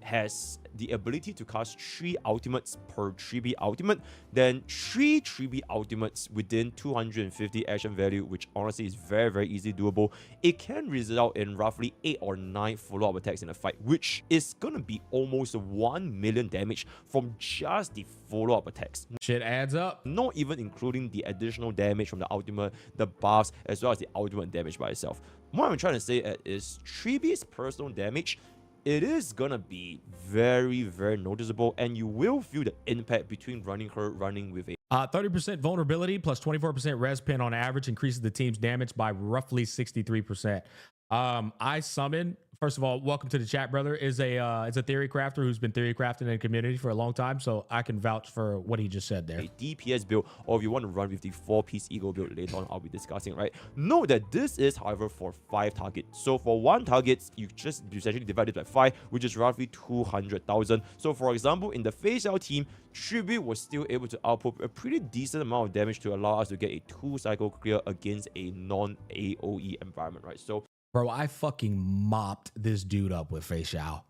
Speaker 4: has the ability to cast 3 ultimates per Tribbie ultimate, then 3 Tribbie ultimates within 250 action value, which honestly is very, very easily doable. It can result in roughly 8 or 9 follow-up attacks in a fight, which is gonna be almost 1 million damage from just the follow-up attacks.
Speaker 1: Shit adds up.
Speaker 4: Not even including the additional damage from the ultimate, the buffs, as well as the ultimate damage by itself. What I'm trying to say is Tribbie's personal damage, it is gonna be very, very noticeable, and you will feel the impact between running with a
Speaker 1: 30% vulnerability plus 24% res pin on average increases the team's damage by roughly 63%. I summon, first of all, welcome to the chat, brother, is a theory crafter who's been theory crafting in the community for a long time, so I can vouch for what he just said there.
Speaker 4: A DPS build, or if you want to run with the 4-piece ego build later on, I'll be discussing, right? Note that this is, however, for 5 targets. So for 1 target, you just essentially divide it by 5, which is roughly 200,000. So for example, in the Facial team, Tribbie was still able to output a pretty decent amount of damage to allow us to get a 2-cycle clear against a non-AoE environment, right? So
Speaker 1: bro, I fucking mopped this dude up with Facial.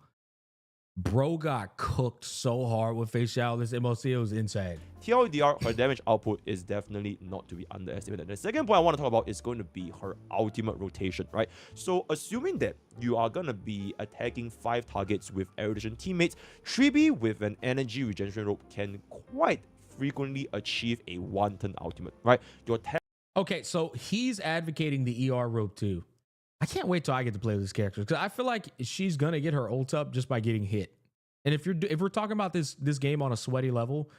Speaker 1: Bro got cooked so hard with Facial. This MOC, it was insane.
Speaker 4: TLDR, her damage output is definitely not to be underestimated. The second point I want to talk about is going to be her ultimate rotation, right? So assuming that you are going to be attacking 5 targets with erudition teammates, Tribbie with an energy regeneration rope can quite frequently achieve a 1-turn ultimate, right?
Speaker 1: Okay, so he's advocating the ER rope too. I can't wait till I get to play with this character, because I feel like she's gonna get her ult up just by getting hit. And if we're talking about this game on a sweaty level,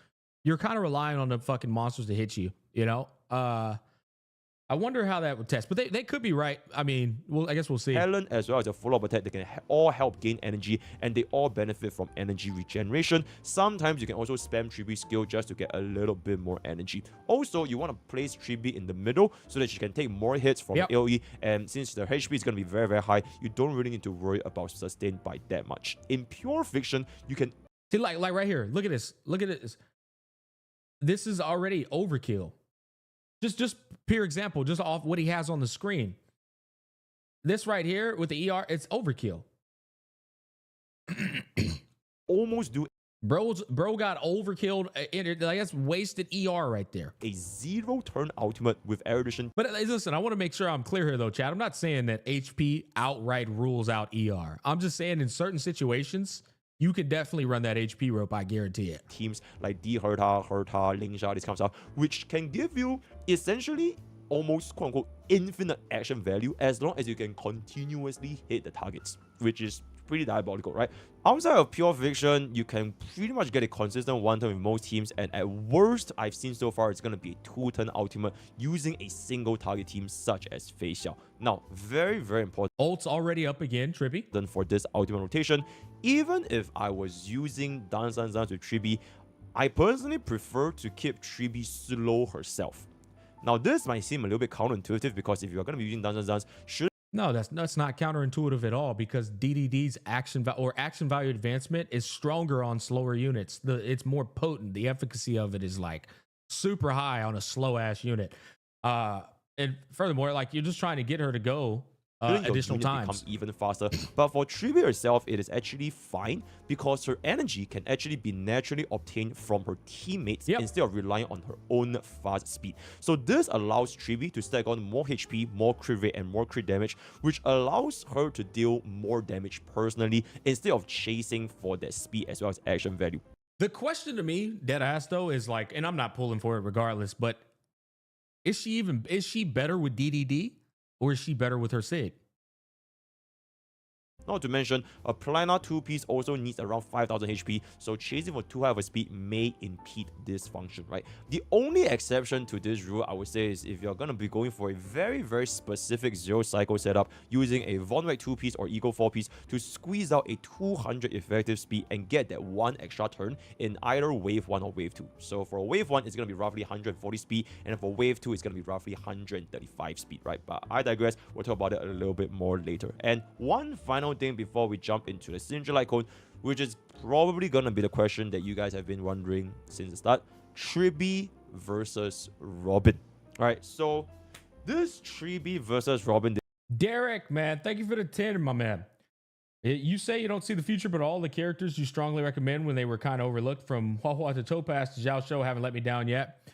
Speaker 1: you're kind of relying on the fucking monsters to hit you. You know, I wonder how that would test, but they could be right. I mean, well, I guess we'll see.
Speaker 4: Talent as well as a follow-up attack, they can all help gain energy, and they all benefit from energy regeneration. Sometimes you can also spam Tribbie's skill just to get a little bit more energy. Also, you want to place Tribbie in the middle so that she can take more hits from AoE, and since the HP is going to be very, very high, you don't really need to worry about sustained by that much. In pure fiction, you can
Speaker 1: see, like right here. Look at this. Look at this. This is already overkill. Just pure example, just off what he has on the screen. This right here with the ER, it's overkill.
Speaker 4: almost do
Speaker 1: Bro got overkilled. I guess wasted ER right there.
Speaker 4: A 0-turn ultimate with erudition.
Speaker 1: But listen, I want to make sure I'm clear here though, Chad. I'm not saying that HP outright rules out ER. I'm just saying in certain situations, you can definitely run that HP rope, I guarantee it.
Speaker 4: Teams like D Herta, Lingsha, this kind of stuff, which can give you essentially almost quote-unquote infinite action value as long as you can continuously hit the targets, which is pretty diabolical, right? Outside of pure fiction, you can pretty much get a consistent 1-turn with most teams, and at worst, I've seen so far, it's going to be a 2-turn ultimate using a single target team such as Facial. Now, very, very important.
Speaker 1: Ult's already up again, Tribbie.
Speaker 4: Then for this ultimate rotation, even if I was using Dance with Tribbie, I personally prefer to keep Tribbie slow herself. Now, this might seem a little bit counterintuitive because if you're going to be using Dance,
Speaker 1: no, that's not counterintuitive at all, because DDD's action value advancement is stronger on slower units. It's more potent. The efficacy of it is like super high on a slow ass unit. And furthermore, like you're just trying to get her to go
Speaker 4: Feeling your
Speaker 1: additional
Speaker 4: unit become
Speaker 1: times.
Speaker 4: even faster. But for Tribbie herself, it is actually fine because her energy can actually be naturally obtained from her teammates instead of relying on her own fast speed. So this allows Tribbie to stack on more HP, more crit rate, and more crit damage, which allows her to deal more damage personally instead of chasing for that speed as well as action value.
Speaker 1: The question to me, dead ass though, is like, and I'm not pulling for it regardless, but is she better with DDD or is she better with her Sig?
Speaker 4: Not to mention, a planar 2-piece also needs around 5000 HP, so chasing for too high of a speed may impede this function, right? The only exception to this rule, I would say, is if you're going to be going for a very, very specific zero cycle setup using a Von Wreck 2-piece or Eagle 4-piece to squeeze out a 200 effective speed and get that one extra turn in either wave 1 or wave 2. So for wave 1, it's going to be roughly 140 speed, and for wave 2, it's going to be roughly 135 speed, right? But I digress, we'll talk about it a little bit more later. And one final thing before we jump into the signature light cone, which is probably gonna be the question that you guys have been wondering since the start: Tribbie versus Robin. All right, so this Tribbie versus Robin.
Speaker 1: Derek, man, thank you for the 10, my man. You say you don't see the future, but all the characters you strongly recommend when they were kind of overlooked, from Huahua to Topaz to Zhao Shou, haven't let me down yet.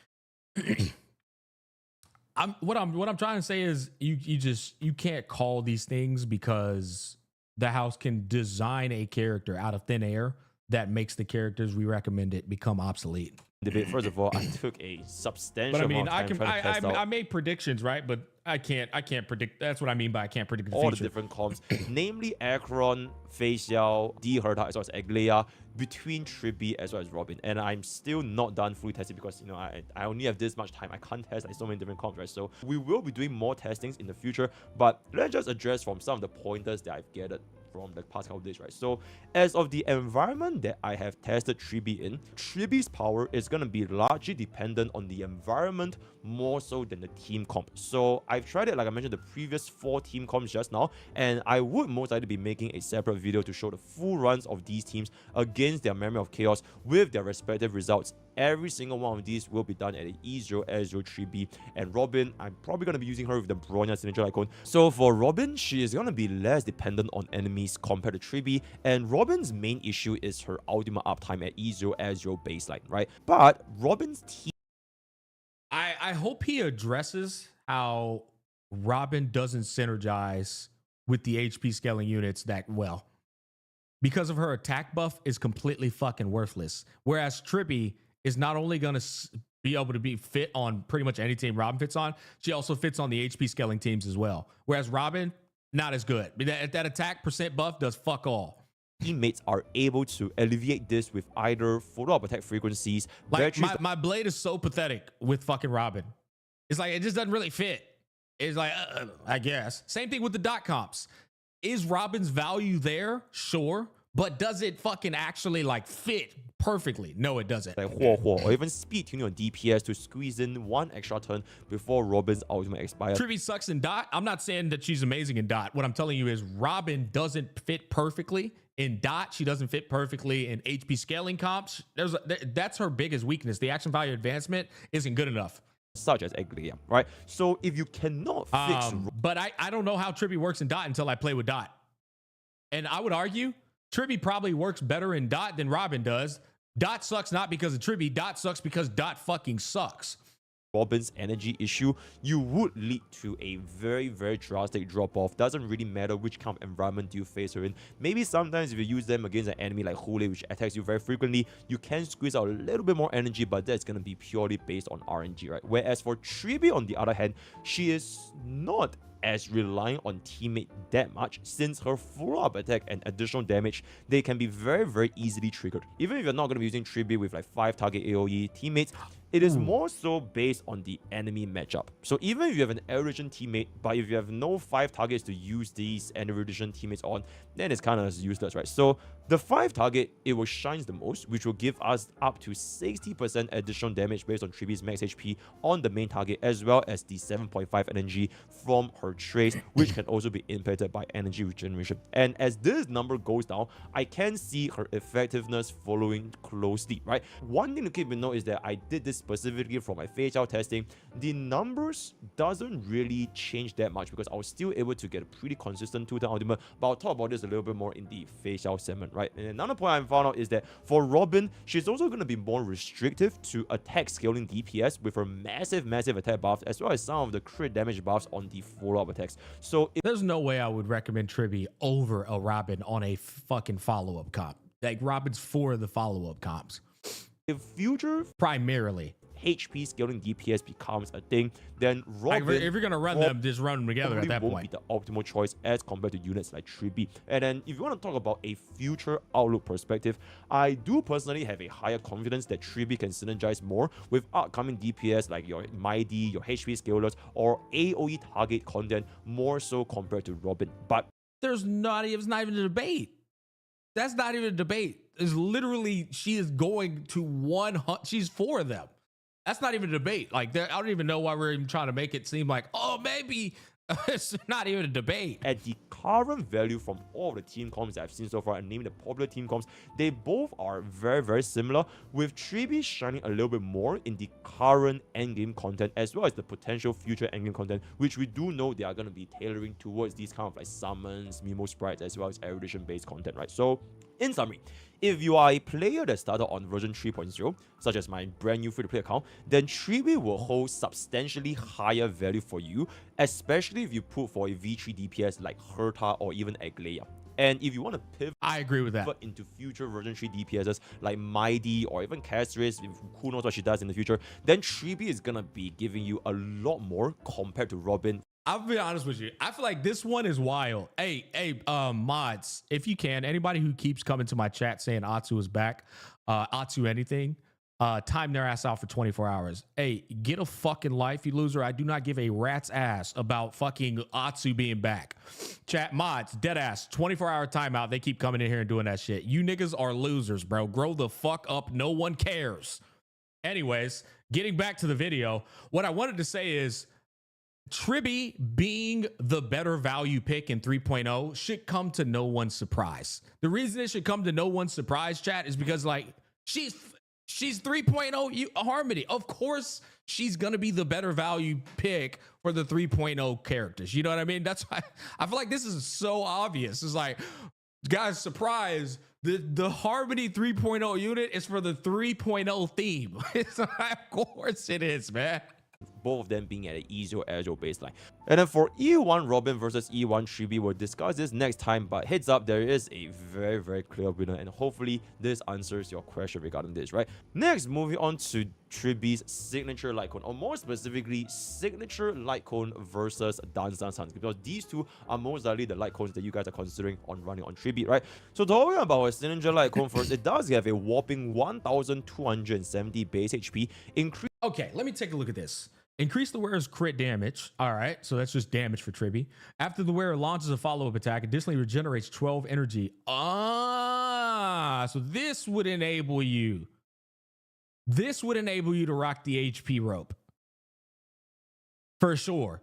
Speaker 1: What I'm trying to say is you can't call these things because the house can design a character out of thin air that makes the characters we recommend it become obsolete.
Speaker 4: Debate. First of all, I took a substantial
Speaker 1: But I mean,
Speaker 4: amount of time trying to test out
Speaker 1: I made predictions, right? But I can't predict. That's what I mean by I can't predict the
Speaker 4: all
Speaker 1: future.
Speaker 4: the different comps, namely Akron, Facial, D Herta as well as Aglaia, between Tribbie as well as Robin. And I'm still not done fully testing because, you know, I only have this much time. I can't test like so many different comps, right? So we will be doing more testings in the future, but let's just address from some of the pointers that I've gathered from the past couple of days, right? So as of the environment that I have tested Tribbie in, Tribbie's power is going to be largely dependent on the environment more so than the team comp. So I've tried it, like I mentioned, the previous 4 team comps just now, and I would most likely be making a separate video to show the full runs of these teams against their Memory of Chaos with their respective results. Every single one of these will be done at an E0, S0, Tribbie, and Robin, I'm probably going to be using her with the Bronya signature icon. So for Robin, she is going to be less dependent on enemies compared to Tribbie, and Robin's main issue is her ultimate uptime at E0, S0 baseline, right? But Robin's team...
Speaker 1: I hope he addresses how Robin doesn't synergize with the HP scaling units that well, because of her attack buff is completely fucking worthless. Whereas Tribbie is not only going to be able to be fit on pretty much any team Robin fits on, she also fits on the HP scaling teams as well. Whereas Robin, not as good. That attack percent buff does fuck all.
Speaker 4: Teammates are able to alleviate this with either follow-up attack frequencies.
Speaker 1: Like my blade is so pathetic with fucking Robin. It's like it just doesn't really fit. It's like I guess same thing with the dot comps. Is Robin's value there? Sure, but does it fucking actually like fit perfectly? No, it doesn't.
Speaker 4: Like Huo or even speed tuning on DPS to squeeze in one extra turn before Robin's ultimate expires.
Speaker 1: Tribbie sucks in dot. I'm not saying that she's amazing in dot. What I'm telling you is Robin doesn't fit perfectly in dot. She doesn't fit perfectly in HP scaling comps. That's her biggest weakness. The action value advancement isn't good enough.
Speaker 4: Such as Aglaia, right? So if you cannot fix...
Speaker 1: But I don't know how Tribbie works in dot until I play with dot. And I would argue Tribbie probably works better in dot than Robin does. Dot sucks not because of Tribbie. Dot sucks because dot fucking sucks.
Speaker 4: Robin's energy issue, you would lead to a very, very drastic drop-off. Doesn't really matter which kind of environment you face her in. Maybe sometimes if you use them against an enemy like Hule, which attacks you very frequently, you can squeeze out a little bit more energy, but that's going to be purely based on RNG, right? Whereas for Tribbie, on the other hand, she is not as relying on teammate that much, since her follow-up attack and additional damage, they can be very, very easily triggered. Even if you're not going to be using Tribbie with like 5 target AoE teammates, it is more so based on the enemy matchup. So even if you have an erudition teammate, but if you have no 5 targets to use these erudition teammates on, then it's kind of useless, right? So the 5 target, it will shines the most, which will give us up to 60% additional damage based on Tribbie's max HP on the main target, as well as the 7.5 energy from her trace, which can also be impacted by energy regeneration. And as this number goes down, I can see her effectiveness following closely, right? One thing to keep in note is that I did this this specifically from my phase out testing, the numbers doesn't really change that much because I was still able to get a pretty consistent 2-turn ultimate, but I'll talk about this a little bit more in the phase out segment, right? And another point I found out is that for Robin, she's also going to be more restrictive to attack scaling DPS with her massive attack buffs, as well as some of the crit damage buffs on the follow-up attacks. So
Speaker 1: There's no way I would recommend Tribbie over a Robin on a fucking follow-up comp. Like, Robin's for the follow-up comps.
Speaker 4: if future
Speaker 1: Primarily.
Speaker 4: HP scaling DPS becomes a thing, then
Speaker 1: Like,
Speaker 4: Robin
Speaker 1: if you're going to run them, just run them together at that
Speaker 4: won't
Speaker 1: point.
Speaker 4: be the optimal choice as compared to units like Tribbie. And then if you want to talk about a future outlook perspective, I do personally have a higher confidence that Tribbie can synergize more with upcoming DPS like your MIDI, your HP scalers, or AoE target content more so compared to Robin. But
Speaker 1: It's not even a debate. That's not even a debate. It's literally, she is going to she's for them. That's not even a debate. Like, I don't even know why we're even trying to make it seem like, oh, maybe it's not even a debate.
Speaker 4: at the current value from all the team comps that I've seen so far, and naming the popular team comps, they both are very similar, with Tribbie shining a little bit more in the current endgame content as well as the potential future endgame content, which we do know they are going to be tailoring towards these kind of like summons, Mimo sprites, as well as erudition based content, right? So in summary, if you are a player that started on version 3.0, such as my brand new free-to-play account, then Tribbie will hold substantially higher value for you, especially if you put for a V3 DPS like Herta or even Aglaia. And if you want to pivot
Speaker 1: I agree with that.
Speaker 4: into future version 3 DPSs like MIDI or even Castris, who knows what she does in the future, then Tribbie is gonna be giving you a lot more compared to Robin.
Speaker 1: I'll be honest with you. I feel like this one is wild. Hey, mods, if you can, anybody who keeps coming to my chat saying Atsu is back, Atsu anything, time their ass out for 24 hours. Hey, get a fucking life, you loser. I do not give a rat's ass about fucking Atsu being back. Chat mods, dead ass, 24-hour timeout. They keep coming in here and doing that shit. You niggas are losers, bro. Grow the fuck up. No one cares. Anyways, getting back to the video, what I wanted to say is, Tribbie being the better value pick in 3.0 should come to no one's surprise. The reason it should come to no one's surprise, chat, is because like she's 3.0 Harmony. Of course, she's gonna be the better value pick for the 3.0 characters. You know what I mean? That's why I feel like this is so obvious. It's like, guys, surprise. The Harmony 3.0 unit is for the 3.0 theme. Of course it is, man.
Speaker 4: Both of them being at an E0 Azure baseline. And then for E1 Robin versus E1 Tribbie, we'll discuss this next time, but heads up, there is a very clear winner, and hopefully this answers your question regarding this, right? Next, moving on to Tribbie's signature light cone, or more specifically, signature light cone versus Dance, because these two are most likely the light cones that you guys are considering on running on Tribbie, right? So talking about a signature light cone first, it does have a whopping 1,270 base HP, increase.
Speaker 1: Okay, let me take a look at this. Increase the wearer's crit damage. All right, so that's just damage for Tribbie. After the wearer launches a follow-up attack, additionally regenerates 12 energy. So this would enable you. This would enable you to rock the HP rope. For sure.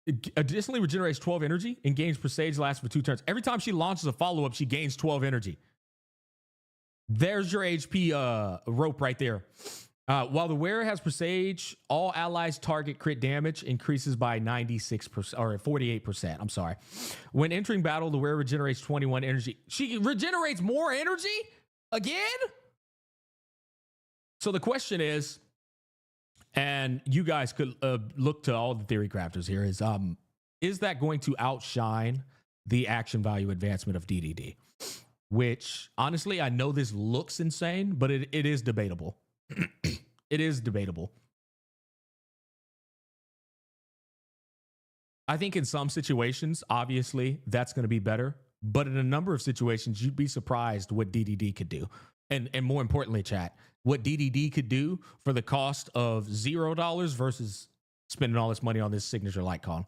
Speaker 1: It additionally regenerates 12 energy and gains presage, lasts for 2 turns. Every time she launches a follow-up, she gains 12 energy. There's your HP rope right there. While the wearer has presage, all allies target crit damage increases by 96% or 48%. I'm sorry. When entering battle, the wearer regenerates 21 energy. She regenerates more energy again? So the question is, and you guys could look to all the theory crafters here, is that going to outshine the action value advancement of DDD? Which, honestly, I know this looks insane, but it is debatable. It is debatable. I think in some situations, obviously, that's going to be better. But in a number of situations, you'd be surprised what DDD could do. And more importantly, chat, what DDD could do for the cost of $0 versus spending all this money on this signature light con.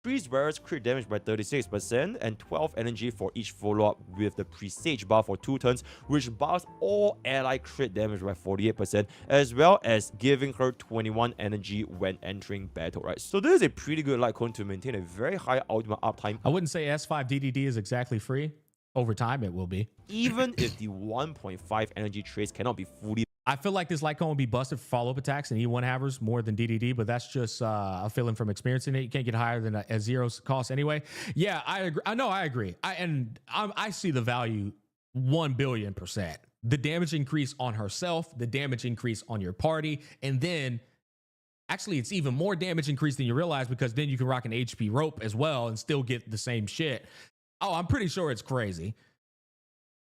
Speaker 4: Increase wearer's crit damage by 36% and 12 energy for each follow-up with the presage buff for 2 turns, which buffs all ally crit damage by 48%, as well as giving her 21 energy when entering battle, right? So this is a pretty good light cone to maintain a very high ultimate uptime.
Speaker 1: I wouldn't say S5 DDD is exactly free. over time it will be.
Speaker 4: Even if the 1.5 energy trace cannot be fully
Speaker 1: I feel like this light cone will be busted for follow-up attacks and E1 havers more than DDD, but that's just a feeling from experiencing it. You can't get higher than a zero cost anyway. Yeah, I agree. I agree. I see the value 1,000,000,000%. The damage increase on herself, the damage increase on your party, and then actually it's even more damage increase than you realize because then you can rock an HP rope as well and still get the same shit. Oh, I'm pretty sure it's crazy.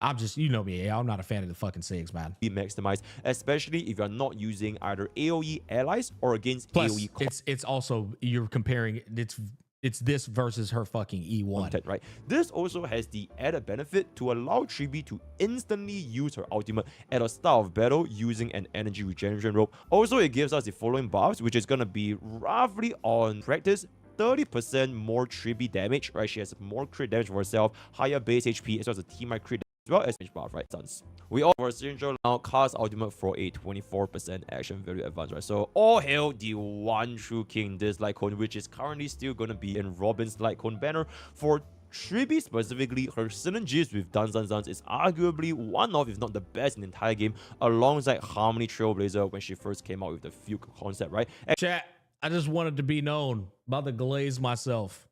Speaker 1: I'm just, you know me, I'm not a fan of the fucking SIGs, man.
Speaker 4: be maximized, especially if you're not using either AoE allies or against
Speaker 1: Plus,
Speaker 4: AoE
Speaker 1: it's also, you're comparing, it's this versus her fucking E1.
Speaker 4: content, right? This also has the added benefit to allow Tribbie to instantly use her ultimate at the start of battle using an energy regeneration rope. Also, it gives us the following buffs, which is going to be roughly on practice 30% more Tribbie damage, right? She has more crit damage for herself, higher base HP, as well as a teammate crit as well as buff, right? Sons. We all for Signature now cast ultimate for a 24% action value advance, right? So all hail the one true king, this light cone, which is currently still gonna be in Robin's light cone banner. For Tribbie specifically, her synergies with Dance is arguably one of, if not the best in the entire game, alongside Harmony Trailblazer when she first came out with the Fugue concept, right?
Speaker 1: Chat, I just wanted to be known, about to glaze myself.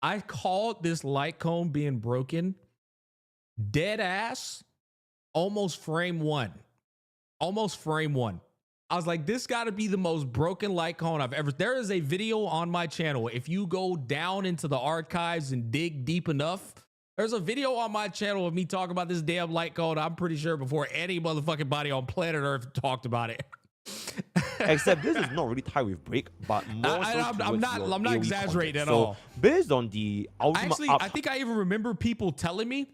Speaker 1: I called this light cone being broken dead ass almost frame one. Almost frame one. I was like, this got to be the most broken light cone I've ever. There is a video on my channel. If you go down into the archives and dig deep enough, there's a video on my channel of me talking about this damn light cone. I'm pretty sure before any motherfucking body on planet Earth talked about it.
Speaker 4: Except this is not really tied with break, but more
Speaker 1: I'm not exaggerating at all.
Speaker 4: Based on the ultimate
Speaker 1: I think I even remember people telling me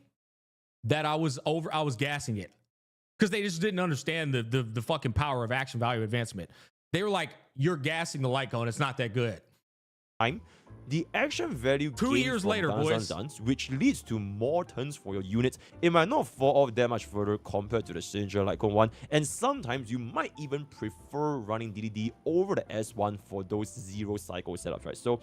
Speaker 1: that I was gassing it because they just didn't understand the fucking power of action value advancement. They were like, you're gassing the light cone, it's not that good.
Speaker 4: The action value
Speaker 1: 2 years later, boys,
Speaker 4: which leads to more turns for your units. It might not fall off that much further compared to the Signature Lightcone one, and sometimes you might even prefer running DDD over the S1 for those zero cycle setups, right? So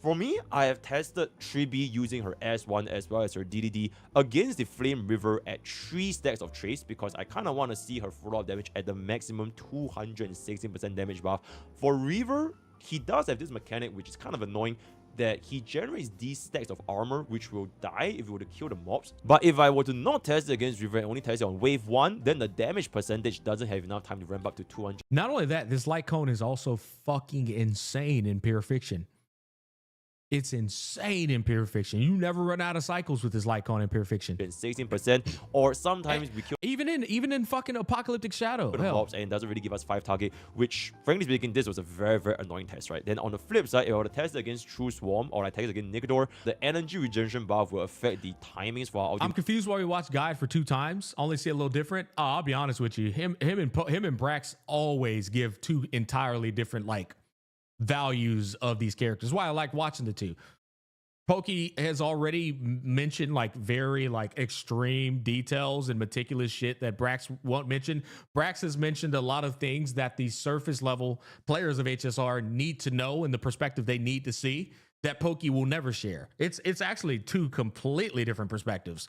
Speaker 4: for me, I have tested Tribbie using her S1 as well as her DDD against the Flame River at 3 stacks of Trace because I kind of want to see her follow-up damage at the maximum 216% damage buff. For River, he does have this mechanic which is kind of annoying, that he generates these stacks of armor which will die if you were to kill the mobs. But if I were to not test it against River and only test it on wave 1, then the damage percentage doesn't have enough time to ramp up to 200.
Speaker 1: Not only that, this light cone is also fucking insane in Pure Fiction. It's insane in Pure Fiction. You never run out of cycles with this light cone in Pure Fiction.
Speaker 4: 16%, or sometimes we kill
Speaker 1: even in fucking Apocalyptic Shadow.
Speaker 4: the mobs and it doesn't really give us 5 target, which frankly speaking, this was a very, very annoying test, right? Then on the flip side, if I were to test it against True Swarm or I test it against Nigador, the energy regeneration buff will affect the timings for our ultimate.
Speaker 1: I'm confused why we watched Guide for 2 times. Only see it a little different. I'll be honest with you. Him and Brax always give 2 entirely different like values of these characters. Why I like watching the 2. Pokke has already mentioned like very like extreme details and meticulous shit that Brax won't mention. Brax has mentioned a lot of things that the surface level players of HSR need to know and the perspective they need to see that Pokke will never share. It's actually 2 completely different perspectives.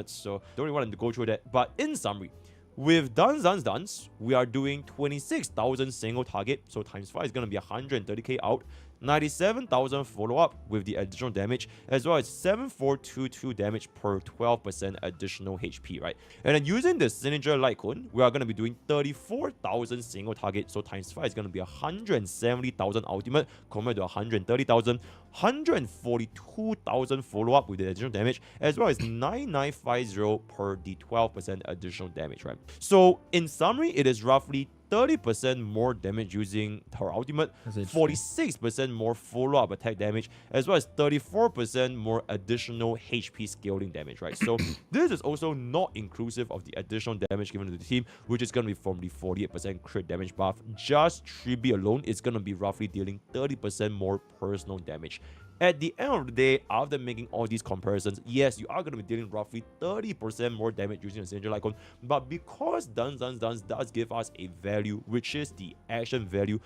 Speaker 4: So don't really want to go through that. But in summary, with Dance, we are doing 26,000 single target, so times 5 is going to be 130k out, 97,000 follow-up with the additional damage, as well as 7422 damage per 12% additional HP, right? And then using the Signature Light Cone, we are going to be doing 34,000 single target, so times 5 is going to be 170,000 ultimate compared to 130,000, 142,000 follow-up with the additional damage, as well as 9950 per the 12% additional damage, right? So in summary, it is roughly 30% more damage using her ultimate, 46% more follow-up attack damage, as well as 34% more additional HP scaling damage, right? So this is also not inclusive of the additional damage given to the team, which is going to be from the 48% crit damage buff. Just Tribbie alone is going to be roughly dealing 30% more personal damage. At the end of the day, after making all these comparisons, yes, you are going to be dealing roughly 30% more damage using a Signature Light Cone, but because Dance does give us a value, which is the action value,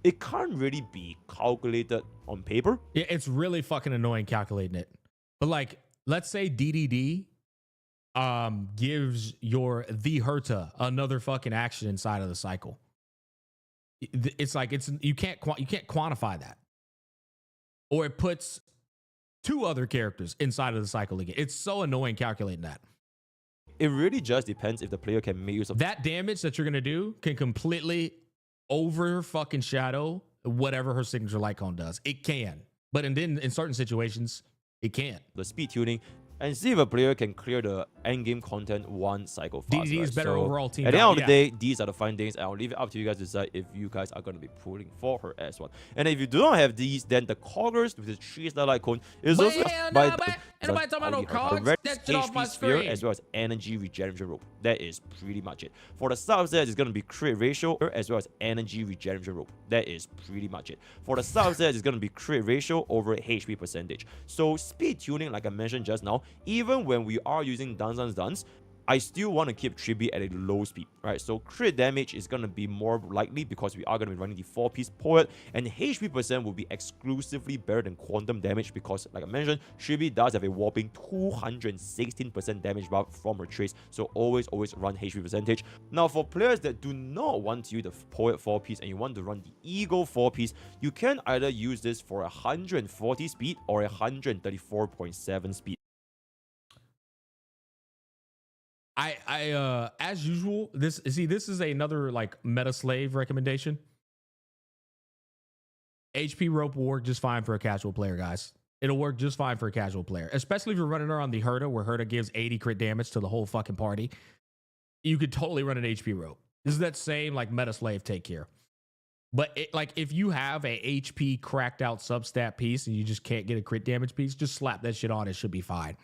Speaker 4: it can't really be calculated on paper.
Speaker 1: Yeah, it's really fucking annoying calculating it. But like, let's say DDD gives your the Herta another fucking action inside of the cycle. It's like you can't quantify that, or it puts 2 other characters inside of the cycle again. It's so annoying calculating that.
Speaker 4: It really just depends if the player can make use of
Speaker 1: That damage that you're gonna do can completely over fucking shadow whatever her signature light cone does. It can, but then in certain situations, it can't.
Speaker 4: the speed tuning and see if a player can clear the endgame content one cycle fast.
Speaker 1: DDD is better overall team.
Speaker 4: At the end of the
Speaker 1: value.
Speaker 4: day, these are the findings, and I'll leave it up to you guys to decide if you guys are going to be pulling for her as well. And if you do not have these, then the coggers with the 3-star light cone is also by
Speaker 1: anybody talking about no cogs?
Speaker 4: red
Speaker 1: That's shit off my
Speaker 4: sphere
Speaker 1: screen.
Speaker 4: as well as energy regeneration rope. That is pretty much it. For the subset, it's going to be crit ratio as well as energy regeneration rope. That is pretty much it. For the subset, it's going to be crit ratio over HP percentage. So speed tuning, like I mentioned just now, even when we are using Dance, I still want to keep Tribbie at a low speed, right? So crit damage is going to be more likely because we are going to be running the 4-piece poet, and HP percent will be exclusively better than quantum damage because, like I mentioned, Tribbie does have a whopping 216% damage buff from her trace, so always run HP percentage. Now, for players that do not want to use the poet 4-piece and you want to run the ego 4-piece, you can either use this for 140 speed or 134.7 speed.
Speaker 1: I as usual, this is another like meta slave recommendation. HP rope will work just fine for a casual player, guys. It'll work just fine for a casual player, especially if you're running her on the Herta, where Herta gives 80 crit damage to the whole fucking party. You could totally run an HP rope. This is that same like meta slave take here. But like if you have a HP cracked out substat piece and you just can't get a crit damage piece, just slap that shit on. It should be fine.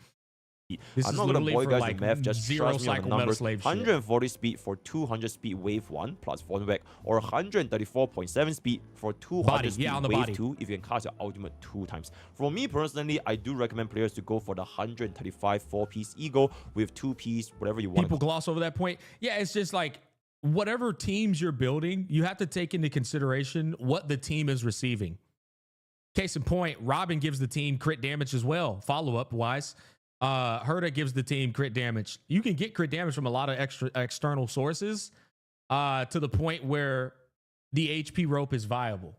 Speaker 1: This
Speaker 4: I'm
Speaker 1: is
Speaker 4: not gonna
Speaker 1: literally
Speaker 4: bore you
Speaker 1: for
Speaker 4: guys
Speaker 1: like
Speaker 4: with math, just
Speaker 1: zero
Speaker 4: trust me on the
Speaker 1: cycle meta
Speaker 4: numbers.
Speaker 1: slave shit.
Speaker 4: 140 speed for 200 speed wave 1 plus one back, or 134.7 speed for 200 speed
Speaker 1: on the
Speaker 4: wave
Speaker 1: body.
Speaker 4: 2 if you can cast your ultimate 2 times. For me personally, I do recommend players to go for the 135 4-piece ego with 2-piece, whatever you want.
Speaker 1: People gloss over that point. Yeah, it's just like whatever teams you're building, you have to take into consideration what the team is receiving. Case in point, Robin gives the team crit damage as well. Follow-up wise. Herta gives the team crit damage. You can get crit damage from a lot of external sources to the point where the HP rope is viable.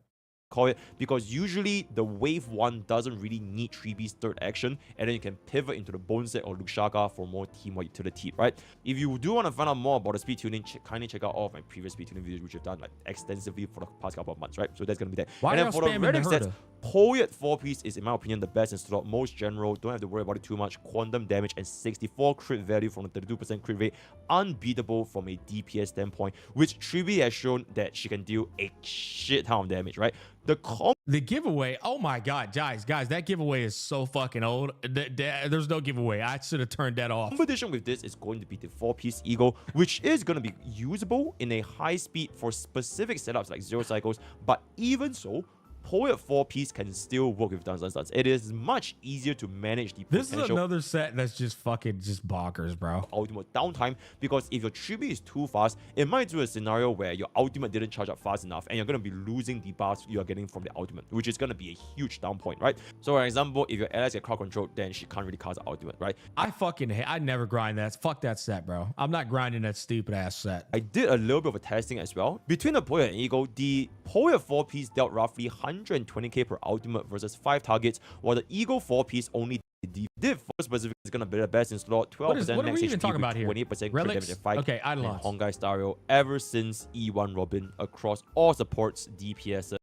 Speaker 4: Call it, because usually the wave 1 doesn't really need Tribbie's third action, and then you can pivot into the Bone Set or Lushaka for more teamwork utility, right? If you do want to find out more about the speed tuning, kindly check out all of my previous speed tuning videos, which I've done like extensively for the past couple of months, right? So that's gonna be that.
Speaker 1: Why
Speaker 4: and
Speaker 1: are
Speaker 4: then
Speaker 1: y'all
Speaker 4: for the
Speaker 1: spamming
Speaker 4: relic
Speaker 1: the
Speaker 4: sets,
Speaker 1: Herta?
Speaker 4: Poet 4-piece is, in my opinion, the best in slot, most general, don't have to worry about it too much, quantum damage and 64 crit value from the 32% crit rate, unbeatable from a DPS standpoint, which Tribbie has shown that she can deal a shit ton of damage, right?
Speaker 1: The giveaway, oh my god, guys, that giveaway is so fucking old. There's no giveaway. I should have turned that off.
Speaker 4: Competition with this is going to be the 4-piece ego, which is going to be usable in a high speed for specific setups like 0 cycles, but even so, Poet 4-piece can still work with Dance. It is much easier to manage the
Speaker 1: This
Speaker 4: potential
Speaker 1: is another set that's just fucking bonkers, bro.
Speaker 4: ultimate downtime, because if your Tribbie is too fast, it might do a scenario where your ultimate didn't charge up fast enough and you're going to be losing the buffs you are getting from the ultimate, which is going to be a huge down point, right? So for example, if your allies get crowd control, then she can't really cast the ultimate, right?
Speaker 1: I never grind that. Fuck that set, bro. I'm not grinding that stupid ass set.
Speaker 4: I did a little bit of a testing as well. Between the Poet and Ego, the Poet 4-piece dealt roughly 120k per ultimate versus 5 targets, while the Ego 4-piece only did 4 specific is gonna be the best in slot, 12%
Speaker 1: what are
Speaker 4: max
Speaker 1: we even
Speaker 4: HP
Speaker 1: talking about here?
Speaker 4: 28% crit
Speaker 1: Relics?
Speaker 4: damage and 5
Speaker 1: Okay, I
Speaker 4: and
Speaker 1: lost.
Speaker 4: Honkai Stereo ever since E1 Robin across all supports DPS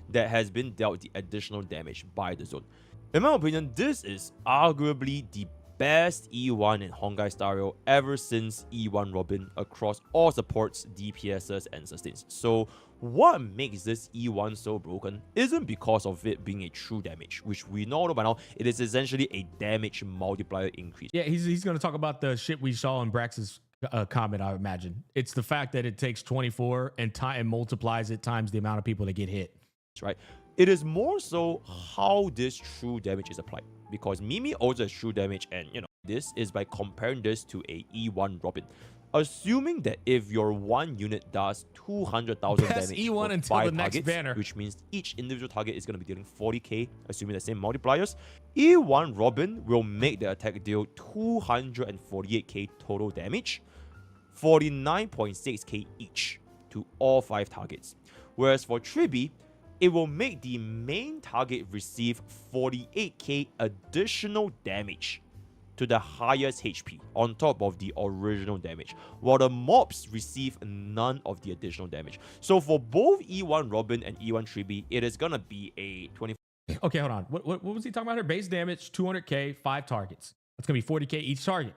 Speaker 4: that has been dealt the additional damage by the zone. In my opinion, this is arguably the best E1 in Honkai Stereo ever since E1 Robin across all supports, DPSs, and sustains. So what makes this E1 so broken isn't because of it being a true damage, which we know by now, it is essentially a damage multiplier increase.
Speaker 1: Yeah, he's going to talk about the shit we saw in Brax's comment, I imagine. It's the fact that it takes 24 and multiplies it times the amount of people that get hit.
Speaker 4: Right? It is more so how this true damage is applied, because Mimi also has true damage, and you know, this is by comparing this to a E1 Robin. Assuming that if your one unit does 200,000
Speaker 1: Best
Speaker 4: damage
Speaker 1: E1
Speaker 4: for
Speaker 1: until
Speaker 4: 5
Speaker 1: the next
Speaker 4: targets,
Speaker 1: banner.
Speaker 4: which means each individual target is going to be dealing 40k, assuming the same multipliers, E1 Robin will make the attack deal 248k total damage, 49.6k each to all 5 targets. Whereas for Tribbie, it will make the main target receive 48k additional damage to the highest HP on top of the original damage, while the mobs receive none of the additional damage. So for both E1 Robin and E1 Tribbie, it is gonna be a 20.
Speaker 1: Okay, hold on. What was he talking about here? Base damage, 200k, 5 targets. That's going to be 40k each target.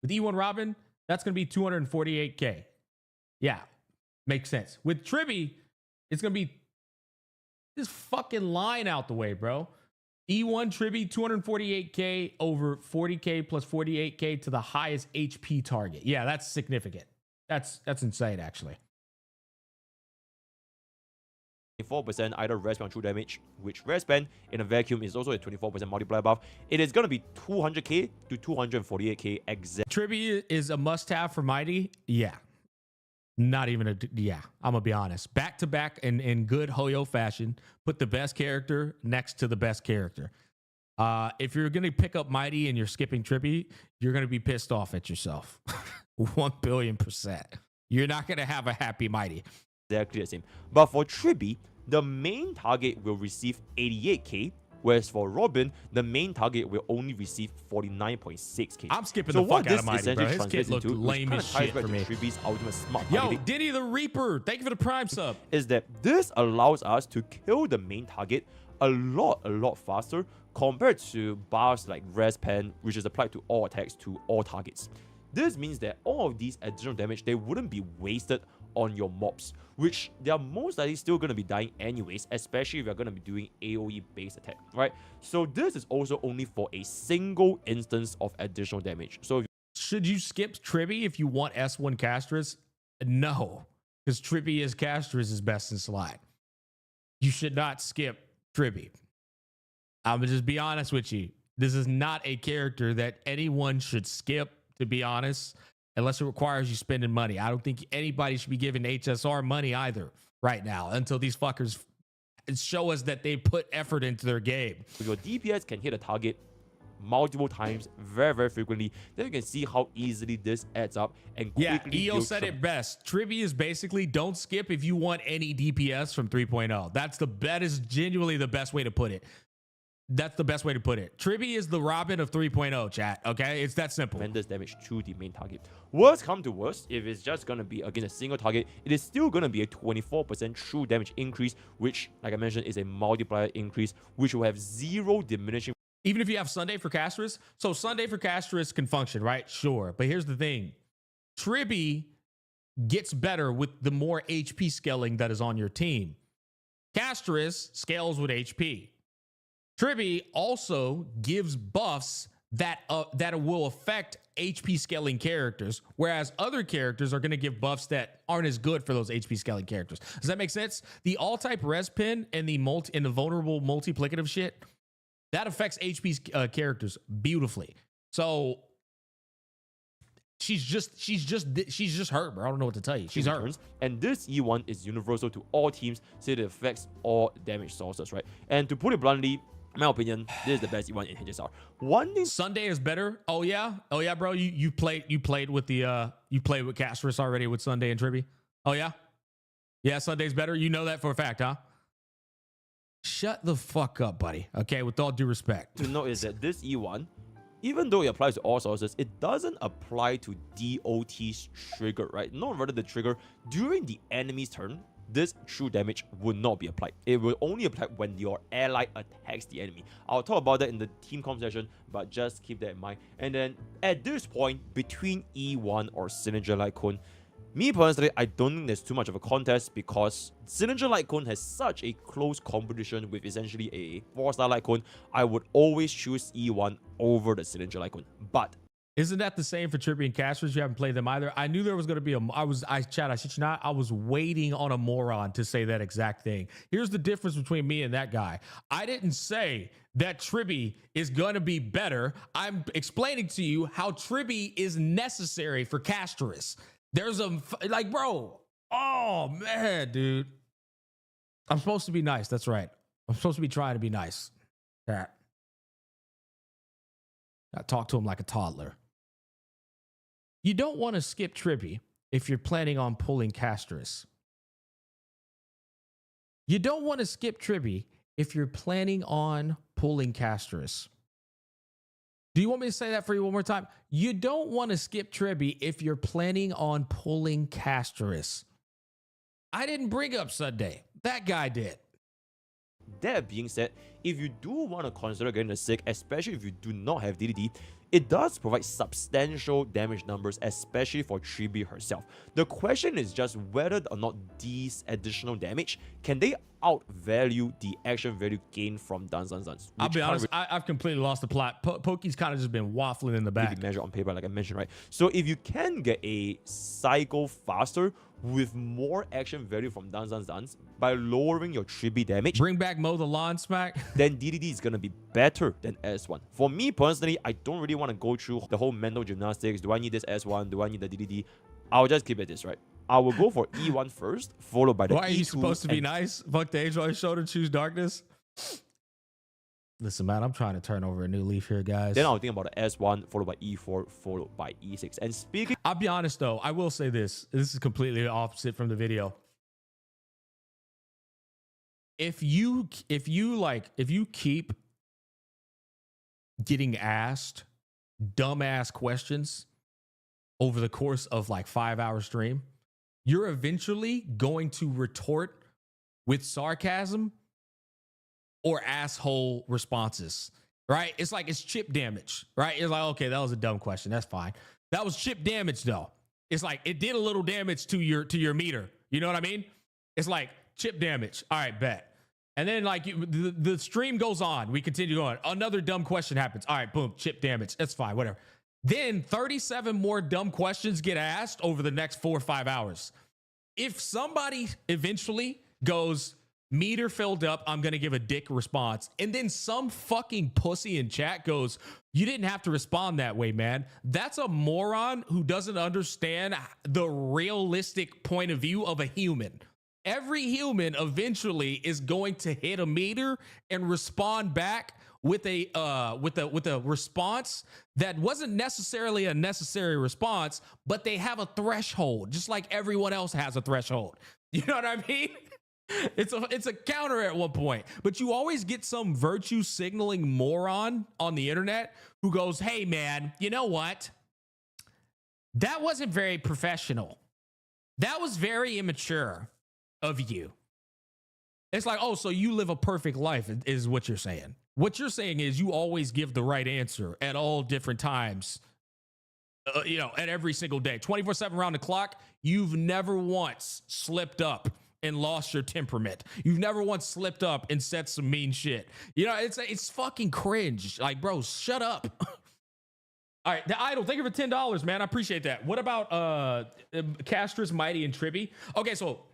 Speaker 1: With E1 Robin, that's going to be 248k. Yeah, makes sense. With Tribbie, it's going to be this fucking line out the way, bro. E1 Tribbie, 248k over 40k plus 48k to the highest HP target. Yeah, that's significant. That's insane, actually.
Speaker 4: 24% either rest on true damage, which rest band in a vacuum is also a 24% multiplier buff. It is going to be 200k to 248k exact.
Speaker 1: Tribbie is a must-have for Mighty. Yeah. Not even yeah, I'm gonna be honest. Back to back in good Hoyo fashion, put the best character next to the best character. If you're gonna pick up Mighty and you're skipping Tribbie, you're gonna be pissed off at yourself. 1,000,000,000%. You're not gonna have a happy Mighty.
Speaker 4: Exactly the same. But for Tribbie, the main target will receive 88k, whereas for Robin, the main target will only receive 49.6k.
Speaker 1: I'm skipping the fuck out of Mighty, bro. His kid looked
Speaker 4: into,
Speaker 1: lame as shit for me.
Speaker 4: Tribbie's ultimate smart
Speaker 1: Yo,
Speaker 4: targeting,
Speaker 1: Diddy the Reaper, thank you for the Prime sub.
Speaker 4: is that this allows us to kill the main target a lot faster compared to buffs like Rest Pen, which is applied to all attacks to all targets. This means that all of these additional damage, they wouldn't be wasted on your mobs, which they are most likely still going to be dying anyways, especially if you're going to be doing AoE based attack, right? So this is also only for a single instance of additional damage. So
Speaker 1: should you skip Tribbie if you want S1 Castris? No, because Tribbie is Castris' best in slot. You should not skip Tribbie. I'm gonna just be honest with you. This is not a character that anyone should skip, to be honest, unless it requires you spending money. I don't think anybody should be giving HSR money either right now until these fuckers show us that they put effort into their game.
Speaker 4: your DPS can hit a target multiple times very frequently, then you can see how easily this adds up and quickly
Speaker 1: EO said it best. Tribbie is basically don't skip if you want any DPS from 3.0. That is genuinely the best way to put it. That's the best way to put it. Tribbie is the Robin of 3.0, chat. Okay, it's that simple.
Speaker 4: tremendous damage to the main target. Worst come to worst, if it's just gonna be against a single target, it is still gonna be a 24% true damage increase, which, like I mentioned, is a multiplier increase, which will have zero diminishing.
Speaker 1: Even if you have Sunday for Castris, so Sunday for Castris can function, right? Sure, but here's the thing: Tribbie gets better with the more HP scaling that is on your team. Castris scales with HP. Tribbie also gives buffs that will affect HP scaling characters, whereas other characters are going to give buffs that aren't as good for those HP scaling characters. Does that make sense? The all-type res pin and the vulnerable multiplicative shit, that affects HP characters beautifully. So she's just hurt, bro. I don't know what to tell you. She's hurt.
Speaker 4: And this E1 is universal to all teams, so it affects all damage sources, right? And to put it bluntly, in my opinion, this is the best E1 in HSR. One thing
Speaker 1: Sunday is better. Oh yeah, bro. You played with Castris already with Sunday and Tribbie. Oh yeah, Sunday's better. You know that for a fact, huh? Shut the fuck up, buddy. Okay, with all due respect.
Speaker 4: to note is that this E1, even though it applies to all sources, it doesn't apply to DOT's trigger, right? Not rather the trigger during the enemy's turn. This true damage would not be applied. It will only apply when your ally attacks the enemy. I'll talk about that in the team comp session, but just keep that in mind. And then at this point, between E1 or Signature Light Cone, me personally, I don't think there's too much of a contest because Signature Light Cone has such a close competition with essentially a 4-star Light Cone. I would always choose E1 over the Signature Light Cone. But
Speaker 1: isn't that the same for Tribbie and Castris? You haven't played them either. I knew there was going to be I shit you not. I was waiting on a moron to say that exact thing. Here's the difference between me and that guy. I didn't say that Tribbie is going to be better. I'm explaining to you how Tribbie is necessary for Castris. There's like, bro. Oh man, dude. I'm supposed to be nice. That's right. I'm supposed to be trying to be nice. That. I talk to him like a toddler. You don't want to skip Tribbie if you're planning on pulling Castris. You don't want to skip Tribbie if you're planning on pulling Castris. Do you want me to say that for you one more time? You don't want to skip Tribbie if you're planning on pulling Castris. I didn't bring up Sunday. That guy did.
Speaker 4: That being said, if you do want to consider getting the sick, especially if you do not have DDD, it does provide substantial damage numbers, especially for Tribbie herself. The question is just whether or not these additional damage, can they outvalue the action value gained from Dance Dance Dance?
Speaker 1: I'll be honest, I've completely lost the plot. Poke's kind of just been waffling in the back.
Speaker 4: Really measure on paper, like I mentioned, right? So if you can get a cycle faster with more action value from Dance Dance Dance by lowering your Tribbie damage,
Speaker 1: bring back Mow the Lawn Smack,
Speaker 4: then DDD is gonna be better than S1. For me personally, I don't really want to go through the whole mental gymnastics. Do I need this S1? Do I need the DDD? I'll just keep it this, right? I will go for E1 first, followed by the E2.
Speaker 1: Why are you supposed to be nice? Fuck the angel on his shoulder, choose darkness. Listen, man, I'm trying to turn over a new leaf here, guys.
Speaker 4: Then I'll think about the S1, followed by E4, followed by E6. And speaking...
Speaker 1: I'll be honest, though. I will say this. This is completely opposite from the video. If you keep getting asked dumbass questions over the course of like 5-hour stream, you're eventually going to retort with sarcasm or asshole responses, right? It's like it's chip damage, right? It's like, okay, that was a dumb question. That's fine. That was chip damage though. It's like it did a little damage to your meter. You know what I mean? It's like chip damage. All right, bet. And then like the stream goes on. We continue going. Another dumb question happens. All right, boom, chip damage. That's fine, whatever. Then 37 more dumb questions get asked over the next 4 or 5 hours. If somebody eventually goes, meter filled up, I'm going to give a dick response. And then some fucking pussy in chat goes, you didn't have to respond that way, man. That's a moron who doesn't understand the realistic point of view of a human. Every human eventually is going to hit a meter and respond back with a response that wasn't necessarily a necessary response, but they have a threshold, just like everyone else has a threshold. You know what I mean? It's a counter at one point, but you always get some virtue signaling moron on the internet who goes, hey man, you know what? That wasn't very professional. That was very immature of you. It's like, oh, so you live a perfect life is what you're saying. What you're saying is you always give the right answer at all different times, at every single day, 24/7 around the clock. You've never once slipped up and lost your temperament. You've never once slipped up and said some mean shit. It's fucking cringe. Like, bro, shut up. All right, the Idol, thank you for $10, man. I appreciate that. What about Castris, Mighty, and Tribbie? Okay, so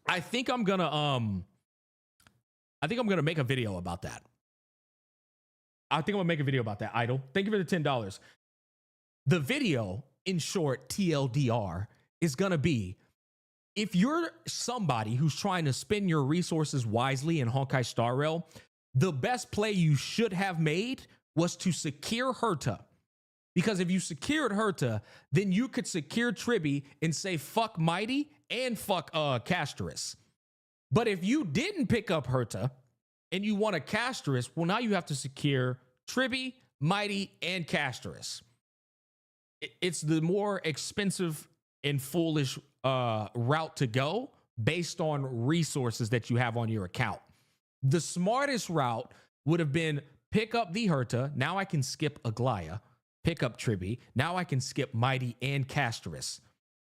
Speaker 1: I think I'm gonna make a video about that. Idol. Thank you for the $10. The video, in short, TLDR, is gonna be, if you're somebody who's trying to spend your resources wisely in Honkai Star Rail, the best play you should have made was to secure Herta. Because if you secured Herta, then you could secure Tribbie and say fuck Mighty and fuck Castris. But if you didn't pick up Herta and you want a Castris, well, now you have to secure Tribbie, Mighty, and Castris. It's the more expensive and foolish route to go based on resources that you have on your account. The smartest route would have been pick up the Herta. Now I can skip Aglaya. Pick up Tribbie. Now I can skip Mighty and Castris.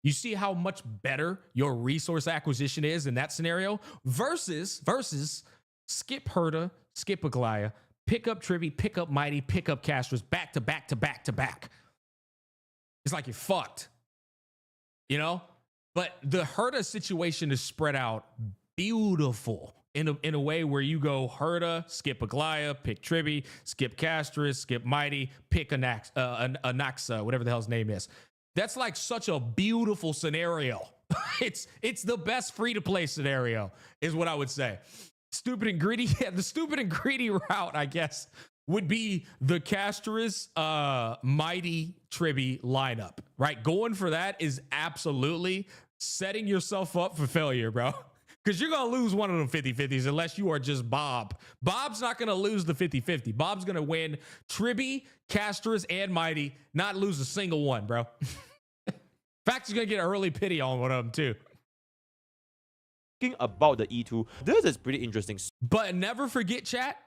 Speaker 1: You see how much better your resource acquisition is in that scenario versus skip Herta, skip Aglaya, pick up Tribbie, pick up Mighty, pick up Castris, back to back to back to back. It's like you're fucked, But the Herta situation is spread out beautiful in a way where you go Herta, skip Aglaya, pick Tribbie, skip Castris, skip Mighty, pick Anaxa, whatever the hell his name is. That's like such a beautiful scenario. It's the best free-to-play scenario, is what I would say. Stupid and greedy. Yeah, the stupid and greedy route, I guess, would be the Casterus Mighty Tribbie lineup, right? Going for that is absolutely setting yourself up for failure, bro. Because you're going to lose one of them 50-50s unless you are just Bob. Bob's not going to lose the 50-50. Bob's going to win Tribbie, Casterus, and Mighty, not lose a single one, bro. In fact, he's going to get early pity on one of them, too.
Speaker 4: About the E2, this is pretty interesting.
Speaker 1: But never forget, chat,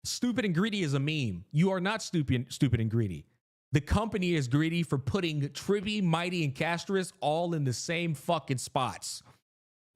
Speaker 1: stupid and greedy is a meme. You are not stupid and greedy. The company is greedy for putting Tribbie, Mighty, and Casterus all in the same fucking spots.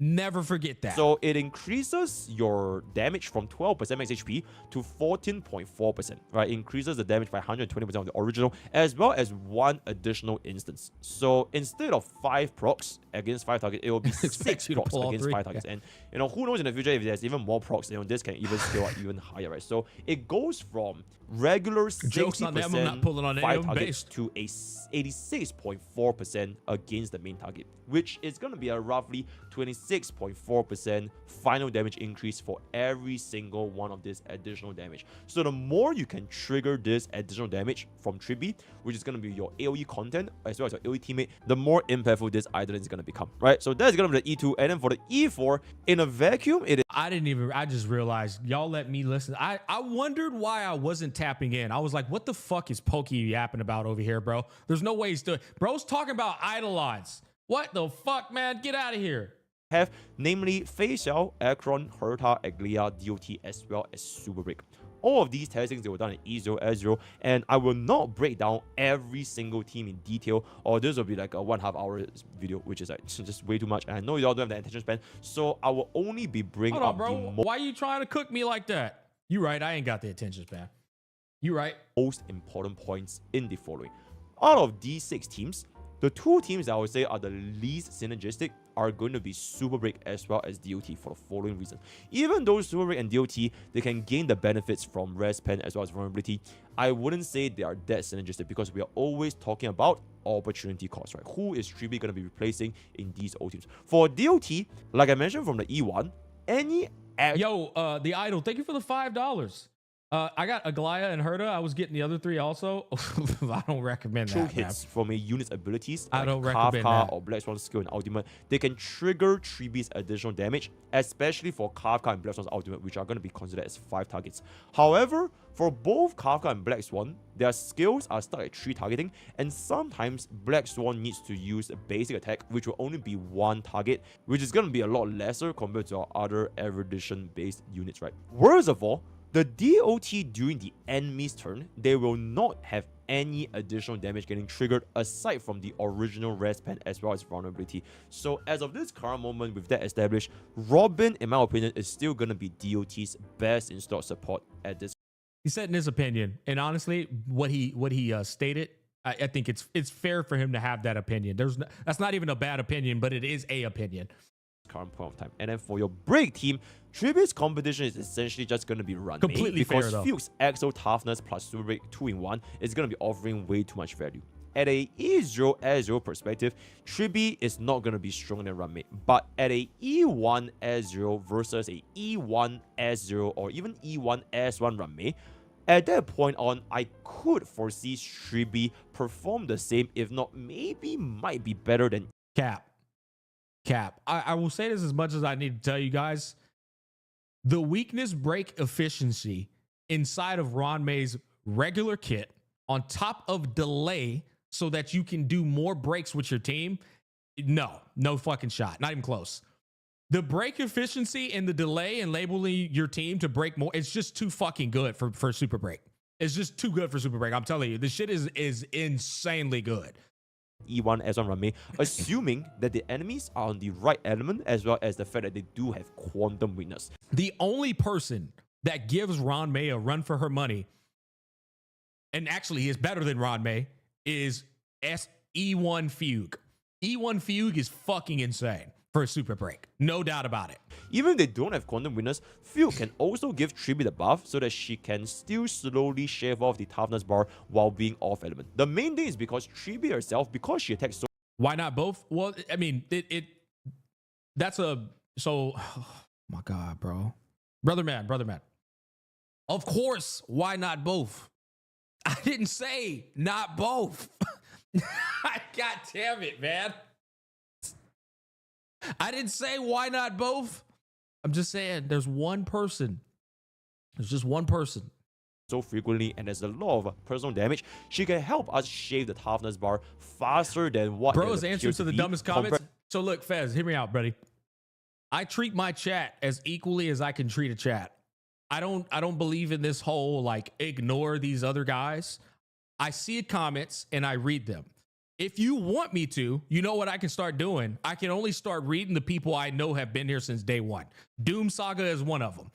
Speaker 1: Never forget that.
Speaker 4: So it increases your damage from 12% max HP to 14.4%, right? It increases the damage by 120% of the original, as well as one additional instance. So instead of 5 procs against 5 targets, it will be 6 procs against 5 targets. And who knows in the future if there's even more procs, this can even scale up even higher, right? So it goes from regular 60% 5 targets to a 86.4% against the main target, which is going to be a roughly 26.4% final damage increase for every single one of this additional damage. So the more you can trigger this additional damage from Tribbie, which is going to be your AoE content as well as your AoE teammate, the more impactful this item is going to become, right? So that's going to be the E2. And then for the E4, in a vacuum, it is...
Speaker 1: I just realized y'all let me listen. I wondered why I wasn't tapping in. I was like, what the fuck is Pokke yapping about over here, bro? There's no way he's doing... Bro's talking about Eidolons. What the fuck, man? Get out of here.
Speaker 4: Have, namely Facial, Akron, Herta, Aglia, DOT, as well as Super Break. All of these testings, they were done in E0, S0, and I will not break down every single team in detail, or this will be like a 1.5 hour video, which is like just way too much, and I know y'all don't have the attention span, so I will only be bringing up
Speaker 1: bro. Why are you trying to cook me like that? You right, I ain't got the attention span. You right.
Speaker 4: Most important points in the following. Out of these 6 teams, the 2 teams that I would say are the least synergistic are going to be Super Break as well as DOT for the following reason. Even though Super Break and DOT, they can gain the benefits from Res Pen as well as vulnerability, I wouldn't say they are that synergistic because we are always talking about opportunity cost, right? Who is Tribbie going to be replacing in these old teams? For DOT, like I mentioned from the E1, any...
Speaker 1: the Idol, thank you for the $5. I got Aglia and Herta. I was getting the other 3 also. I don't recommend that.
Speaker 4: Hits from a unit's abilities,
Speaker 1: I
Speaker 4: like
Speaker 1: don't recommend
Speaker 4: Kafka
Speaker 1: that.
Speaker 4: or Black Swan skill and ultimate, they can trigger Tribbie's additional damage, especially for Kafka and Black Swan's ultimate, which are going to be considered as 5 targets. However, for both Kafka and Black Swan, their skills are stuck at 3 targeting, and sometimes Black Swan needs to use a basic attack, which will only be 1 target, which is going to be a lot lesser compared to our other erudition-based units, right? Worst of all, the DOT during the enemy's turn, they will not have any additional damage getting triggered aside from the original Res Pen as well as vulnerability. So as of this current moment, with that established, Robin, in my opinion, is still going to be DOT's best in-stock support at this.
Speaker 1: He said in his opinion, and honestly, what he stated, I think it's fair for him to have that opinion. That's not even a bad opinion, but it is a opinion.
Speaker 4: Current point of time. And then for your break team, Tribbie's competition is essentially just going to be run
Speaker 1: completely fair,
Speaker 4: because Fuchs Exo Toughness plus Super Break 2-in-1 is going to be offering way too much value. At a E0 S0 perspective, Tribbie is not going to be stronger than Runmate, but at a E1 S0 versus a E1 S0 or even E1 S1 Runmate, at that point on, I could foresee Tribbie perform the same, if not maybe might be better than
Speaker 1: Cap. I will say this as much as I need to tell you guys. The weakness break efficiency inside of Ron May's regular kit on top of delay so that you can do more breaks with your team. No fucking shot. Not even close. The break efficiency and the delay and labeling your team to break more, it's just too fucking good for Super Break. It's just too good for Super Break. I'm telling you, this shit is insanely good.
Speaker 4: E1 S1 Runmate, assuming that the enemies are on the right element as well as the fact that they do have quantum weakness.
Speaker 1: The only person that gives Ron May a run for her money, and actually is better than Ron May, is E1 Fugue. E1 Fugue is fucking insane for a Super Break. No doubt about it.
Speaker 4: Even if they don't have content winners, Field can also give Tribbie the buff so that she can still slowly shave off the toughness bar while being off element. The main thing is because Tribbie herself, because she attacks so
Speaker 1: Why not both? Well, I mean, that's a so. Oh my God, bro, brother man. Of course, why not both? I didn't say not both. God damn it, man. I didn't say why not both. I'm just saying there's one person. There's just one person.
Speaker 4: so frequently and there's a lot of personal damage, she can help us shave the toughness bar faster than what
Speaker 1: Bro
Speaker 4: it
Speaker 1: is answering
Speaker 4: appears
Speaker 1: to the
Speaker 4: be
Speaker 1: dumbest comments.
Speaker 4: compared-
Speaker 1: So look, Fez, hear me out, buddy. I treat my chat as equally as I can treat a chat. I don't believe in this whole like ignore these other guys. I see comments and I read them. If you want me to, you know what I can start doing? I can only start reading the people I know have been here since day one. Doom Saga is one of them.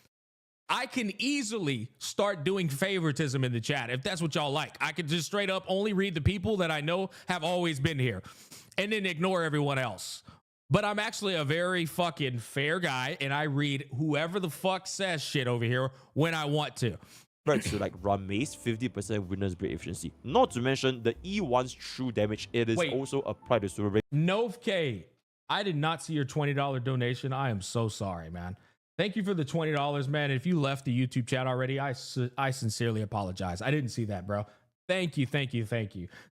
Speaker 1: I can easily start doing favoritism in the chat if that's what y'all like. I could just straight up only read the people that I know have always been here and then ignore everyone else. But I'm actually a very fucking fair guy and I read whoever the fuck says shit over here when I want to.
Speaker 4: to like Rame's 50% witness rate efficiency. Not to mention the E1's true damage. It is also applied to super rate.
Speaker 1: Nove K, I did not see your $20 donation. I am so sorry, man. Thank you for the $20, man. If you left the YouTube chat already, I sincerely apologize. I didn't see that, bro. Thank you.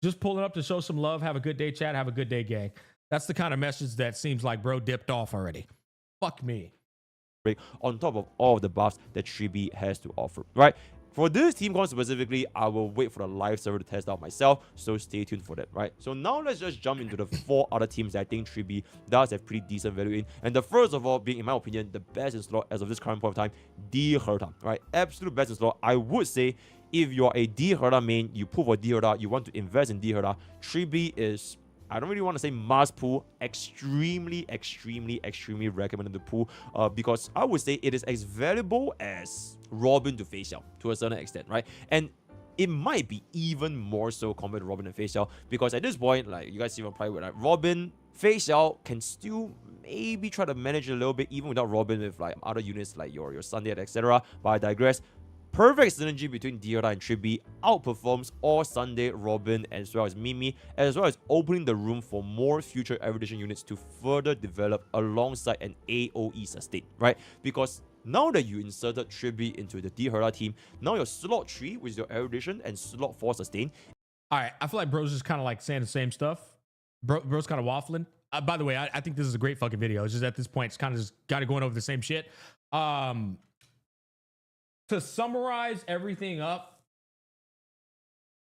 Speaker 1: Just pulling up to show some love. Have a good day, chat. Have a good day, gang. That's the kind of message that seems like bro dipped off already. Fuck me.
Speaker 4: On top of all of the buffs that Tribbie has to offer, right? For this team con specifically, I will wait for the live server to test out myself, so stay tuned for that, right? So now let's just jump into the 4 other teams that I think Tribbie does have pretty decent value in. And the first of all being, in my opinion, the best in slot as of this current point of time, D Herta, right? Absolute best in slot. I would say if you're a D Herta main, you pull for D Herta, you want to invest in D Herta, Tribbie is, I don't really want to say must pull, extremely recommended to pull because I would say it is as valuable as Robin to Fei Xiao to a certain extent, right? And it might be even more so compared to Robin and Fei Xiao because at this point, like you guys see from private, right? Robin, Fei Xiao can still maybe try to manage a little bit even without Robin with like other units like your Sunday, etc. But I digress. Perfect synergy between Dioda and Tribbie outperforms all Sunday, Robin, as well as Mimi, as well as opening the room for more future erudition units to further develop alongside an AoE sustain, right? Because now that you inserted Tribbie into the Dioda team, now your slot 3 with your erudition and slot 4 sustain.
Speaker 1: All right, I feel like bro's just kind of like saying the same stuff. Bro's kind of waffling. By the way, I think this is a great fucking video. It's just at this point, it's kind of just got to going over the same shit. To summarize everything up,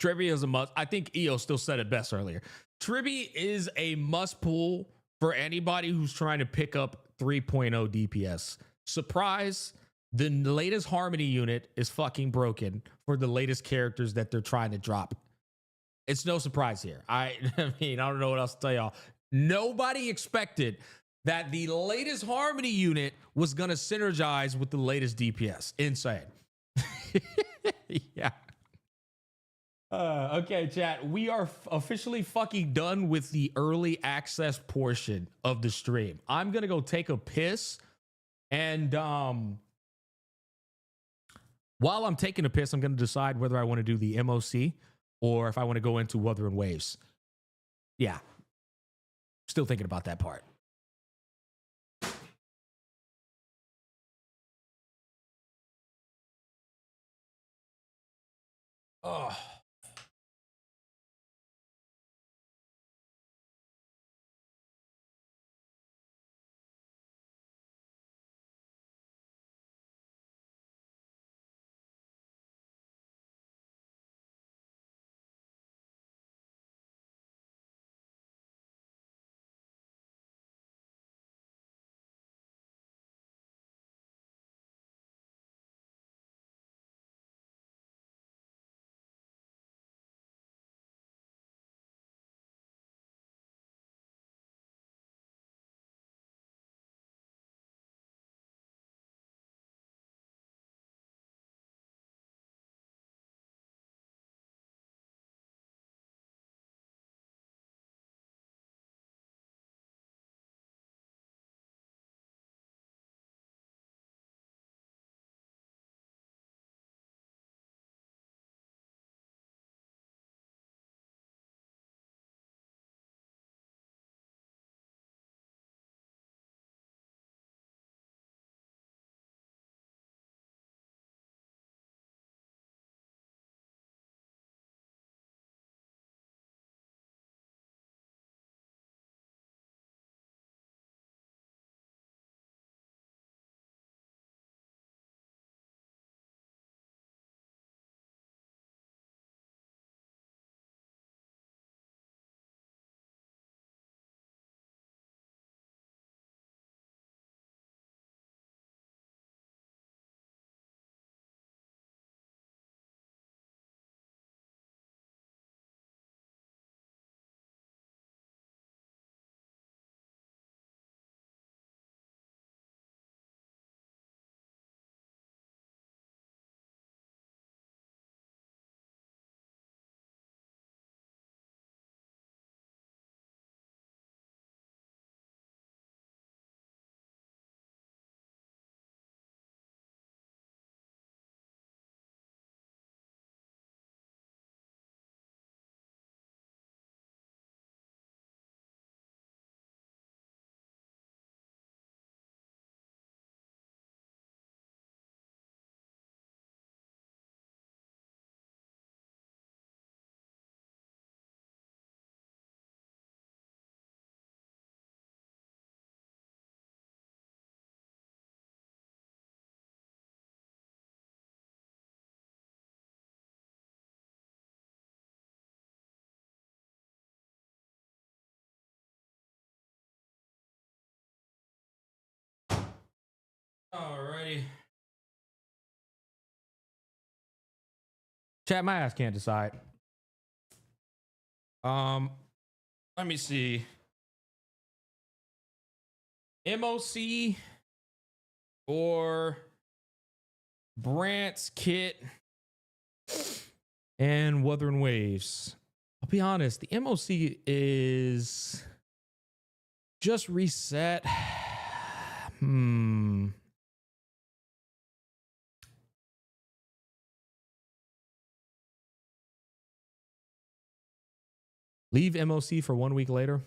Speaker 1: Tribbie is a must. I think EO still said it best earlier. Tribbie is a must pull for anybody who's trying to pick up 3.0 DPS. Surprise, the latest Harmony unit is fucking broken for the latest characters that they're trying to drop. It's no surprise here. I mean, I don't know what else to tell y'all. Nobody expected that the latest Harmony unit was going to synergize with the latest DPS. Insane. Yeah. Okay, chat. We are officially fucking done with the early access portion of the stream. I'm going to go take a piss. And while I'm taking a piss, I'm going to decide whether I want to do the MOC or if I want to go into Wuthering Waves. Yeah. Still thinking about that part. Oh. Alrighty. Chat, my ass can't decide. Let me see. MOC or Brant's kit and Wuthering Waves. I'll be honest, the MOC is just reset. Leave MOC for 1 week later.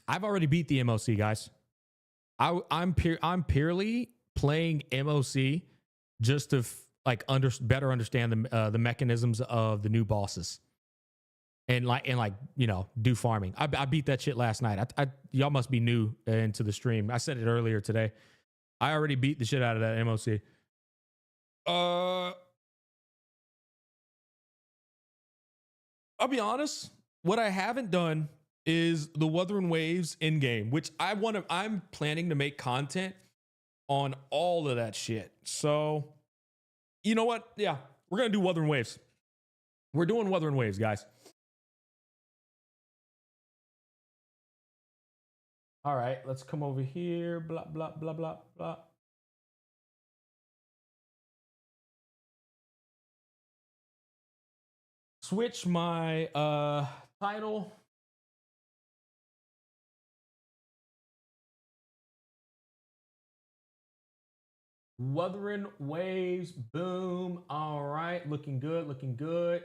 Speaker 1: I've already beat the MOC, guys. I'm purely playing MOC just to better understand the mechanisms of the new bosses, and you know, do farming. I beat that shit last night. Y'all must be new into the stream. I said it earlier today. I already beat the shit out of that MOC. I'll be honest. What I haven't done is the Wuthering Waves Endgame, which I'm planning to make content on all of that shit. So, you know what? Yeah, we're gonna do Wuthering Waves. We're doing Wuthering Waves, guys. All right, let's come over here. Blah, blah, blah, blah, blah. Switch my title. Wuthering Waves, boom. All right, looking good, looking good.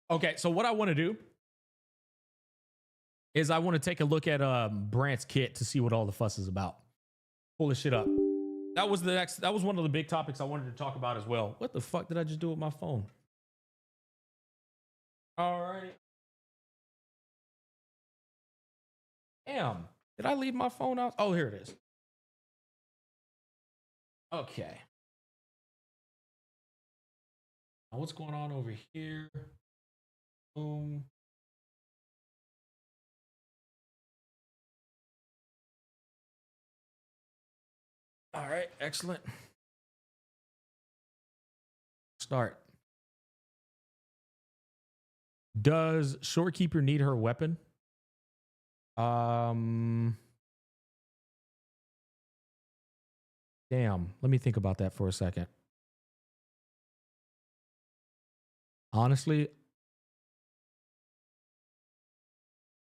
Speaker 1: Okay, so what I want to do is I want to take a look at Brant's kit to see what all the fuss is about. Pull this shit up. That was one of the big topics I wanted to talk about as well. What the fuck did I just do with my phone? All right. Damn. Did I leave my phone out? Oh, here it is. Okay. Now what's going on over here? Boom. All right, excellent. Start. Does Shorekeeper need her weapon? Damn. Let me think about that for a second. Honestly,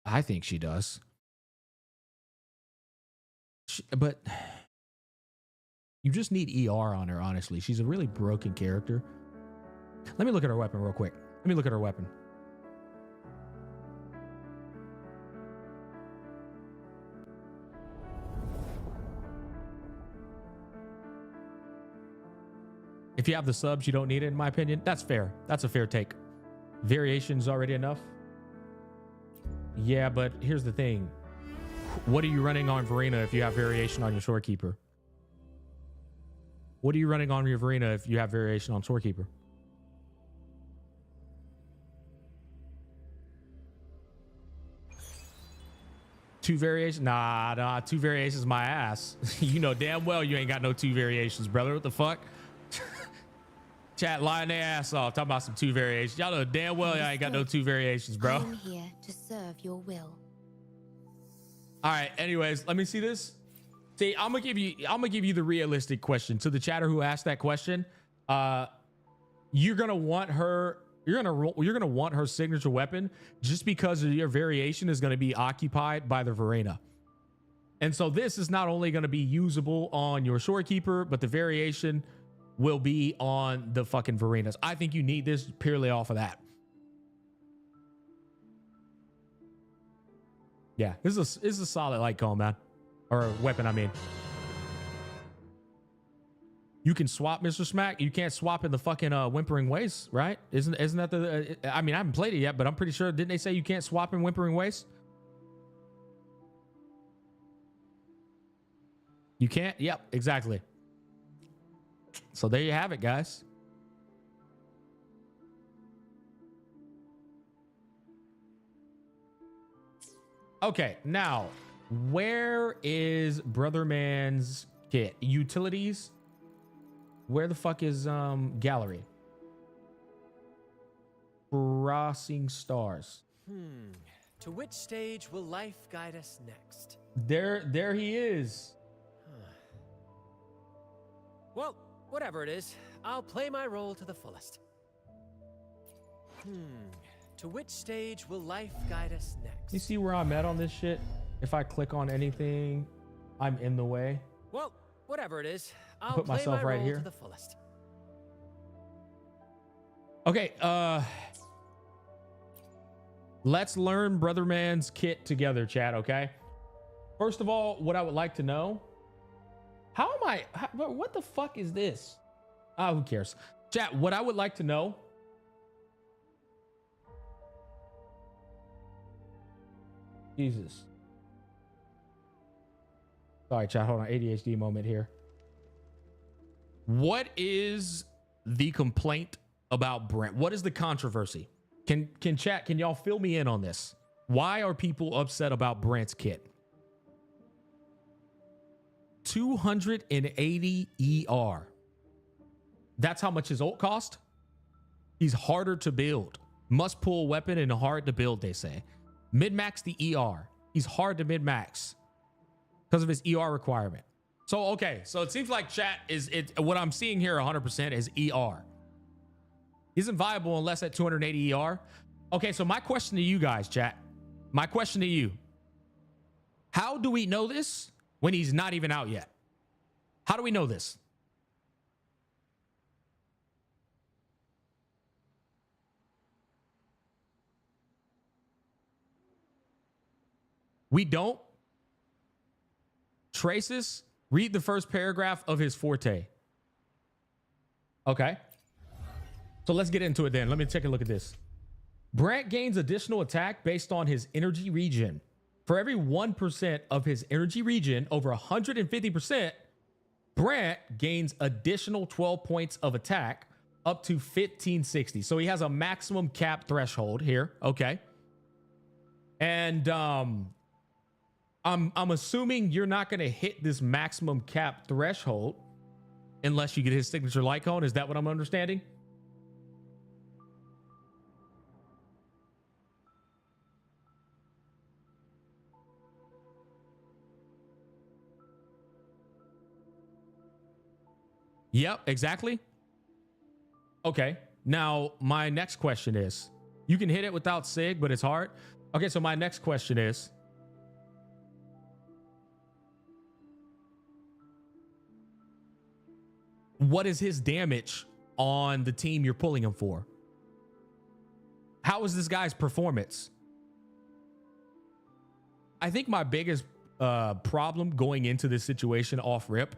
Speaker 1: I think she does. But you just need ER on her, honestly. She's a really broken character. Let me look at her weapon real quick. Let me look at her weapon. If you have the subs, you don't need it, in my opinion. That's fair. That's a fair take. Variation's already enough. Yeah, but here's the thing. What are you running on Verena if you have variation on your Shorekeeper? What are you running on your Verena if you have variation on Shorekeeper? Two variations? Nah, two variations my ass. You know damn well you ain't got no two variations, brother. What the fuck? Chat lying their ass off, talking about some two variations. Y'all know damn well y'all ain't got no two variations, bro.
Speaker 5: I'm here to serve your will.
Speaker 1: All right, anyways, let me see this. See, I'm gonna give you the realistic question to the chatter who asked that question. You're gonna want her signature weapon just because of your variation is gonna be occupied by the Verena. And so this is not only gonna be usable on your Shorekeeper, but the variation will be on the fucking Verenas. I think you need this purely off of that. Yeah, this is a solid light cone, man. Or weapon, I mean. You can swap Mr. Smack. You can't swap in the fucking Whimpering Waves, right? Isn't that the? I mean, I haven't played it yet, but I'm pretty sure. Didn't they say you can't swap in Whimpering Waves? You can't. Yep, exactly. So there you have it, guys. Okay, now where is Brother Man's kit? Utilities. Where the fuck is gallery? Crossing stars.
Speaker 6: To which stage will life guide us next?
Speaker 1: There he is.
Speaker 6: Well, whatever it is, I'll play my role to the fullest. To which stage will life guide us next?
Speaker 1: You see where I'm at on this shit? If I click on anything, I'm in the way.
Speaker 6: Well, whatever it is, I'll
Speaker 1: Put
Speaker 6: play
Speaker 1: myself
Speaker 6: my
Speaker 1: right
Speaker 6: role
Speaker 1: here.
Speaker 6: to the fullest.
Speaker 1: Okay, let's learn Brother Man's kit together, chat, okay? First of all, what I would like to know, what the fuck is this? Who cares? Chat, what I would like to know, Jesus. Sorry, chat, hold on, ADHD moment here. What is the complaint about Brant? What is the controversy? Can chat, can y'all fill me in on this? Why are people upset about Brant's kit? 280 ER. That's how much his ult cost? He's harder to build. Must pull weapon and hard to build, they say. Mid-max the ER. He's hard to mid-max because of his ER requirement. So, okay. So it seems like chat is what I'm seeing here 100% is ER. Isn't viable unless at 280 ER. Okay, so my question to you guys, chat. My question to you. How do we know this when he's not even out yet? How do we know this? We don't. Traces, read the first paragraph of his forte. Okay. So let's get into it then. Let me take a look at this. Brant gains additional attack based on his energy regen. For every 1% of his energy regen over 150%, Brant gains additional 12 points of attack up to 1560. So he has a maximum cap threshold here. Okay. And I'm assuming you're not going to hit this maximum cap threshold unless you get his signature light cone. Is that what I'm understanding? Yep, exactly. Okay. Now, my next question is, you can hit it without SIG, but it's hard. Okay, so my next question is, what is his damage on the team you're pulling him for? How is this guy's performance? I think my biggest problem going into this situation off rip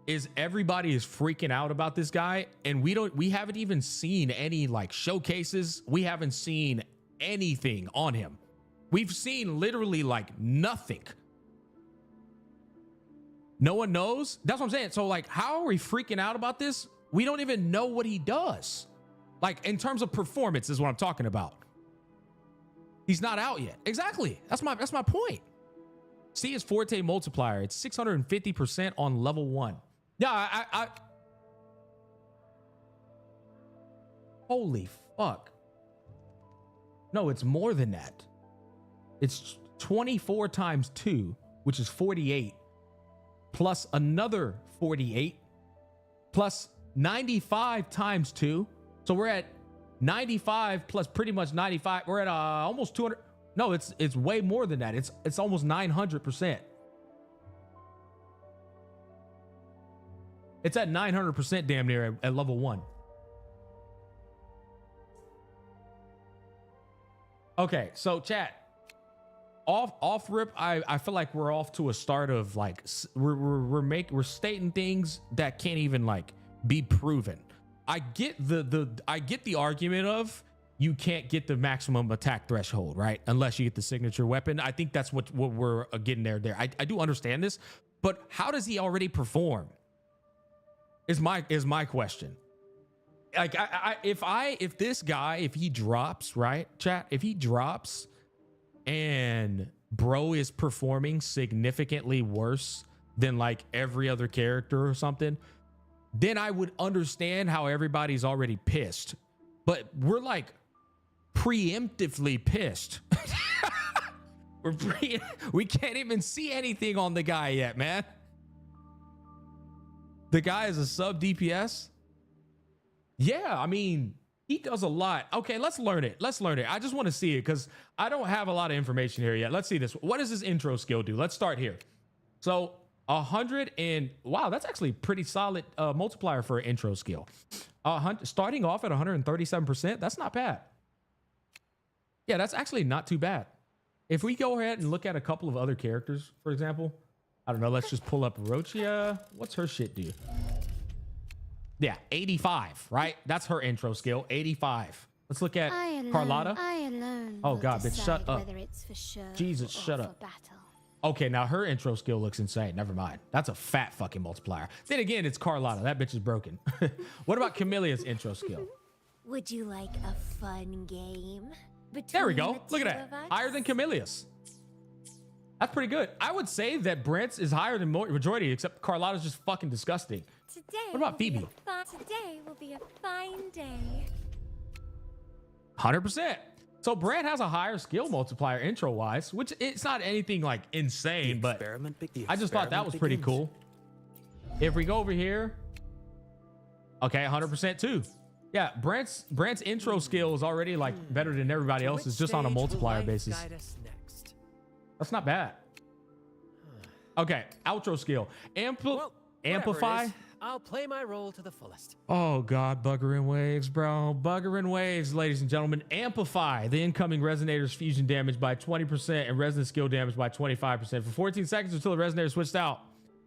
Speaker 1: is everybody is freaking out about this guy, and we haven't even seen any like showcases. We haven't seen anything on him. We've seen literally like nothing. No one knows. That's what I'm saying. So like, how are we freaking out about this? We don't even know what he does. Like in terms of performance is what I'm talking about. He's not out yet. Exactly. That's my point. See his forte multiplier. It's 650% on level 1. Yeah, I holy fuck. No, it's more than that. It's 24 times 2, which is 48, plus another 48, plus 95 times 2. So we're at 95 plus pretty much 95. We're at almost 200. No, it's way more than that. It's almost 900%. It's at 900% damn near at level 1. Okay, so chat. off rip, I feel like we're off to a start of like we're stating things that can't even like be proven. I get the argument of you can't get the maximum attack threshold, right? Unless you get the signature weapon. I think that's what we're getting there. I do understand this, but how does he already perform? Is my question. Like if this guy, if he drops, right, chat, if he drops and bro is performing significantly worse than like every other character or something, then I would understand how everybody's already pissed. But we're like preemptively pissed. We can't even see anything on the guy yet, man. The guy is a sub DPS. Yeah, I mean, he does a lot. Okay, let's learn it. I just want to see it because I don't have a lot of information here yet. Let's see this. What does his intro skill do? Let's start here. So 100 and wow, that's actually pretty solid multiplier for an intro skill. Starting off at 137%, that's not bad. Yeah, that's actually not too bad. If we go ahead and look at a couple of other characters, for example, I don't know, let's just pull up Rochia. What's her shit do? Yeah, 85, right? That's her intro skill, 85. Let's look at Carlotta. Oh God, bitch, shut up. Jesus, shut up. Okay, now her intro skill looks insane. Never mind. That's a fat fucking multiplier. Then again, it's Carlotta. That bitch is broken. What about Camillea's intro skill?
Speaker 5: Would you like a fun game?
Speaker 1: There we go. Look at that. Higher than Camillea's. That's pretty good. I would say that Brant's is higher than majority, except Carlotta's just fucking disgusting. What about Phoebe?
Speaker 5: Today will be a fine day.
Speaker 1: 100%. So Brant has a higher skill multiplier intro-wise, which it's not anything like insane, but I just thought that was pretty cool. If we go over here, okay, 100% too. Yeah, Brant's intro skill is already like better than everybody else's just on a multiplier basis. That's not bad. Okay, outro skill. Amplify.
Speaker 6: I'll play my role to the fullest.
Speaker 1: Oh God, Wuthering Waves, bro. Wuthering Waves, ladies and gentlemen. Amplify the incoming Resonator's fusion damage by 20% and resonant skill damage by 25% for 14 seconds until the Resonator switched out.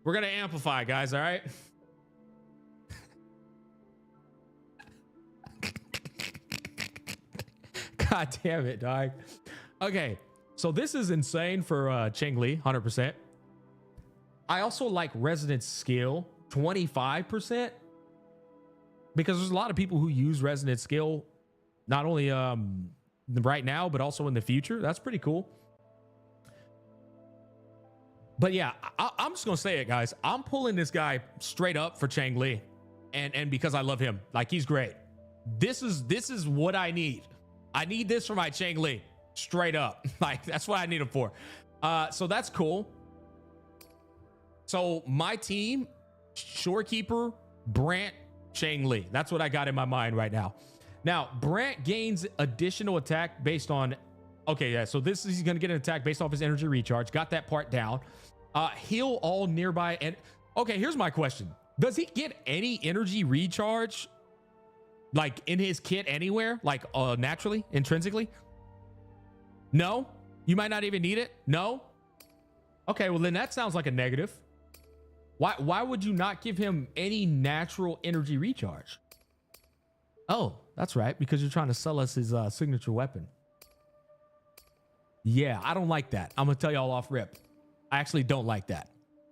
Speaker 1: We're gonna amplify, guys, all right? God damn it, dog. Okay, so this is insane for Cheng-Li, 100%. I also like resonant skill, 25%, because there's a lot of people who use resonant skill not only right now but also in the future. That's pretty cool. But yeah, I'm just gonna say it, guys. I'm pulling this guy straight up for Cheng-Li, and because I love him, like he's great. This is what I need. I need this for my Cheng-Li, straight up. Like that's what I need him for. So that's cool. So my team, Shorekeeper, Brant, Cheng-Li. That's what I got in my mind right now. Now, Brant gains additional attack based on... Okay, yeah, so he's going to get an attack based off his energy recharge. Got that part down. Heal all nearby... And okay, here's my question. Does he get any energy recharge, like, in his kit anywhere? Like, naturally, intrinsically? No? You might not even need it? No? Okay, well, then that sounds like a negative. Why would you not give him any natural energy recharge? Oh, that's right, because you're trying to sell us his signature weapon. Yeah, I don't like that. I'm gonna tell y'all off rip. I actually don't like that.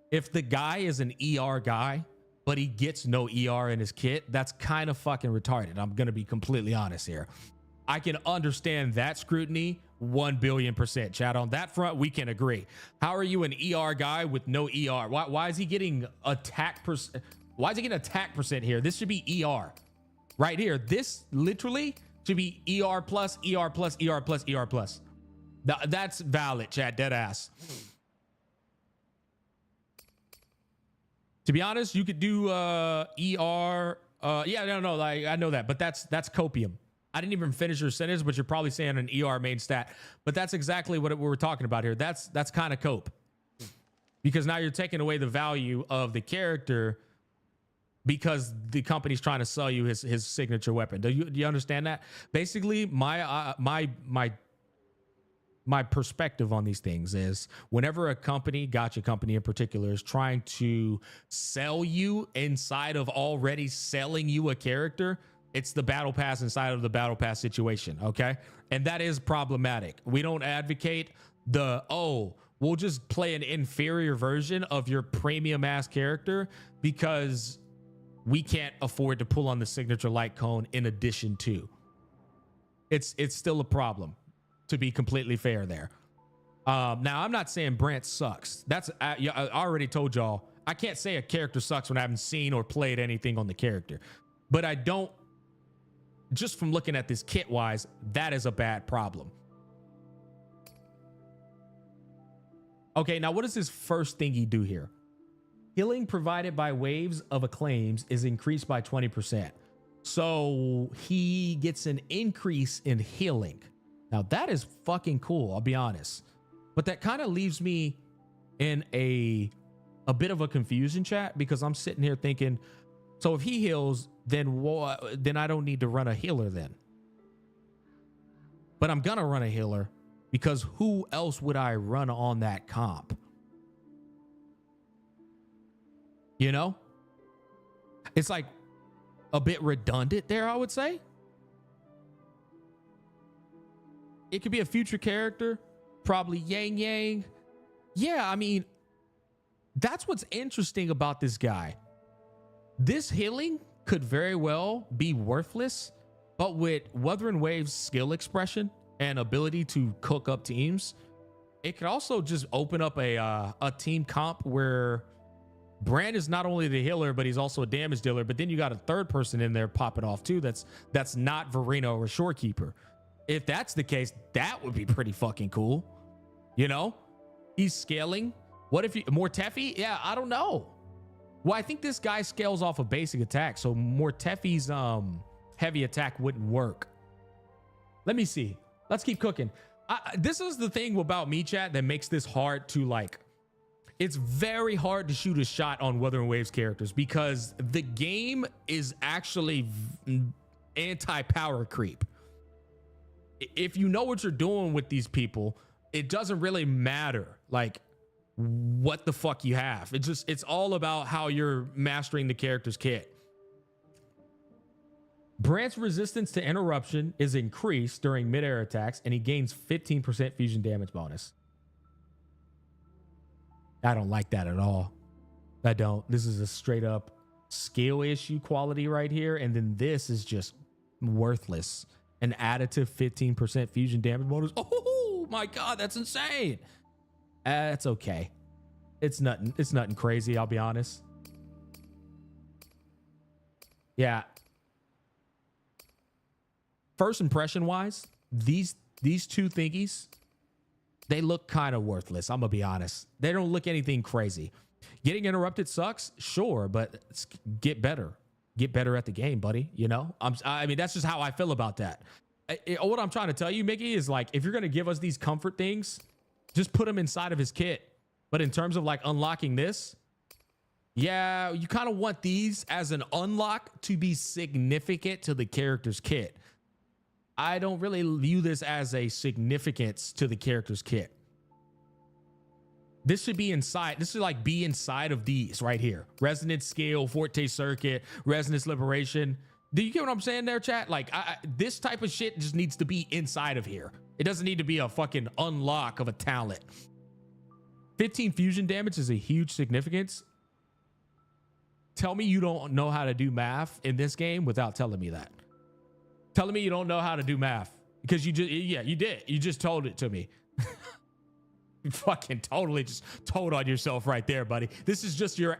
Speaker 1: If the guy is an ER guy, but he gets no ER in his kit, that's kind of fucking retarded. I'm gonna be completely honest here. I can understand that scrutiny 1 billion%. Chat, on that front, we can agree. How are you an ER guy with no ER? Why is he getting attack percent? Why is he getting attack percent here? This should be ER right here. This literally should be ER plus, ER plus, ER plus, ER plus. That's valid, chat, dead ass. To be honest, you could do ER. Yeah, no, like I know that, but that's copium. I didn't even finish your sentence, but you're probably saying an ER main stat. But that's exactly what we're talking about here. That's kind of cope. Because now you're taking away the value of the character because the company's trying to sell you his signature weapon. Do you understand that? Basically, my my perspective on these things is whenever a company, Gacha company in particular, is trying to sell you inside of already selling you a character, it's the battle pass inside of the battle pass situation. Okay. And that is problematic. We don't advocate we'll just play an inferior version of your premium ass character because we can't afford to pull on the signature light cone in addition to. It's still a problem, to be completely fair there. Now, I'm not saying Brant sucks. I already told y'all, I can't say a character sucks when I haven't seen or played anything on the character. But I don't, just from looking at this kit-wise, that is a bad problem. Okay, now what is his first thing he do here? Healing provided by waves of acclaims is increased by 20%. So he gets an increase in healing. Now that is fucking cool, I'll be honest. But that kind of leaves me in a bit of a confusion, chat, because I'm sitting here thinking, so if he heals, then I don't need to run a healer then. But I'm gonna run a healer because who else would I run on that comp? You know? It's like a bit redundant there, I would say. It could be a future character, probably Yang Yang. Yeah, I mean, that's what's interesting about this guy. This healing could very well be worthless, but with Wuthering Waves skill expression and ability to cook up teams, it could also just open up a team comp where Brant is not only the healer, but he's also a damage dealer. But then you got a third person in there popping off too. That's not Verino or Shorekeeper. If that's the case, that would be pretty fucking cool. You know, he's scaling. What if more Teffy? Yeah, I don't know. Well, I think this guy scales off a basic attack, so more Teffy's heavy attack wouldn't work. Let me see. Let's keep cooking. This is the thing about me, chat, that makes this hard to like. It's very hard to shoot a shot on Wuthering Waves characters because the game is actually anti-power creep. If you know what you're doing with these people, it doesn't really matter like what the fuck you have. It's all about how you're mastering the character's kit. Brant's resistance to interruption is increased during mid-air attacks, and he gains 15% fusion damage bonus. I don't like that at all. I don't. This is a straight up skill issue quality right here. And then this is just worthless. An additive 15% fusion damage bonus. Oh my God, that's insane. That's okay. It's nothing crazy, I'll be honest. Yeah. First impression wise, these two thingies, they look kind of worthless. I'm gonna be honest. They don't look anything crazy. Getting interrupted sucks, sure, but get better. Get better at the game, buddy. You know, I mean, that's just how I feel about that. What I'm trying to tell you, Mickey, is like, if you're gonna give us these comfort things, just put them inside of his kit. But in terms of like unlocking this, yeah, you kind of want these as an unlock to be significant to the character's kit. I don't really view this as a significance to the character's kit. This should be inside. This should like be inside of these right here. Resonance Scale, Forte Circuit, Resonance Liberation. Do you get what I'm saying there, chat? Like this type of shit just needs to be inside of here. It doesn't need to be a fucking unlock of a talent. 15 fusion damage is a huge significance. Tell me you don't know how to do math in this game without telling me that. Telling me you don't know how to do math because you did. You just told it to me. You fucking totally just told on yourself right there, buddy. This is just your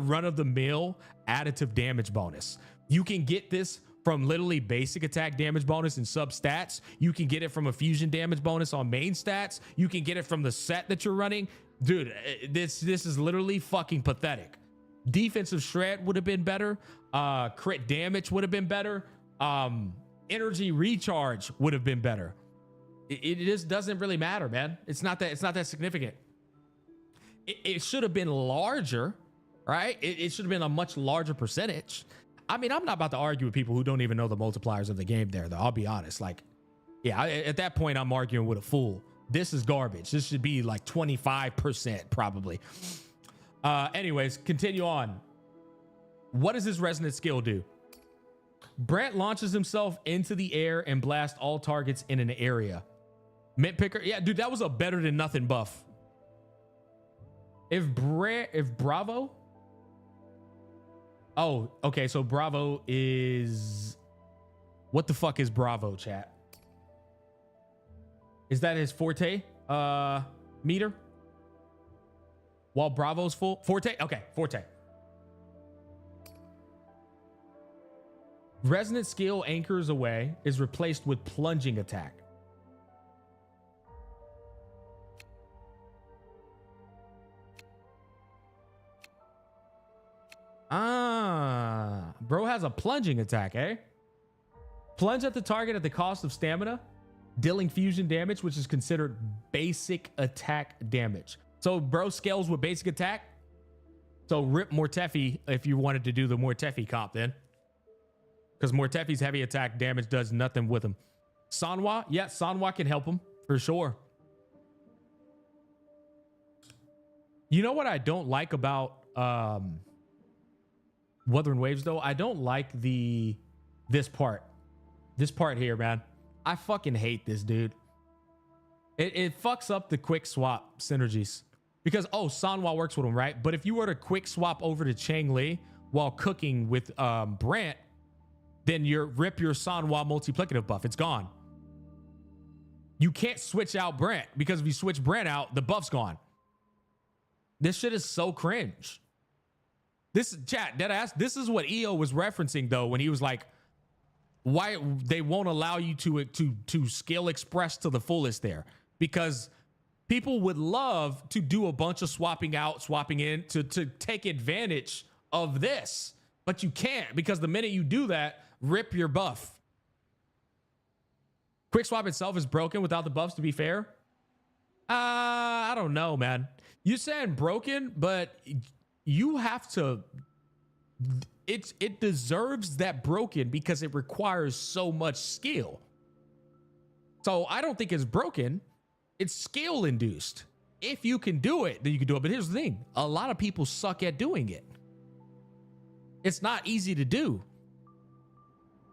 Speaker 1: run of the mill additive damage bonus. You can get this from literally basic attack damage bonus and sub stats. You can get it from a fusion damage bonus on main stats. You can get it from the set that you're running. Dude, this is literally fucking pathetic. Defensive shred would have been better. Crit damage would have been better. Energy recharge would have been better. It just doesn't really matter, man. It's not that significant. It should have been larger, right? It should have been a much larger percentage. I mean, I'm not about to argue with people who don't even know the multipliers of the game there, though. I'll be honest. Like, yeah, at that point, I'm arguing with a fool. This is garbage. This should be like 25% probably. Anyways, continue on. What does this resonant skill do? Brant launches himself into the air and blasts all targets in an area. Mint picker. Yeah, dude, that was a better than nothing buff. If Bravo. Oh, okay. So Bravo is. What the fuck is Bravo, chat? Is that his forte meter? While Bravo's full? Forte? Okay, forte. Resonant skill anchors away is replaced with plunging attack. Bro has a plunging attack, eh? Plunge at the target at the cost of stamina, dealing fusion damage, which is considered basic attack damage. So bro scales with basic attack. So rip Mortefi if you wanted to do the Mortefi comp then. Because Mortefi's heavy attack damage does nothing with him. Sanwa, yeah, Sanwa can help him for sure. You know what I don't like about Wuthering Waves though? I don't like this part here, man. I fucking hate this, dude. It fucks up the quick swap synergies because Sanwa works with him, right? But if you were to quick swap over to Chang Li while cooking with Brant, then rip your Sanwa multiplicative buff. It's gone. You can't switch out Brant because if you switch Brant out, the buff's gone. This shit is so cringe. This chat, deadass, this is what EO was referencing though when he was like, why they won't allow you to skill express to the fullest there, because people would love to do a bunch of swapping out, swapping in to take advantage of this, but you can't because the minute you do that, rip your buff. Quick swap itself is broken without the buffs, to be fair. I don't know, man. You saying broken, but you have to. It deserves that broken because it requires so much skill. So I don't think it's broken. It's skill induced. If you can do it, then you can do it. But here's the thing. A lot of people suck at doing it. It's not easy to do.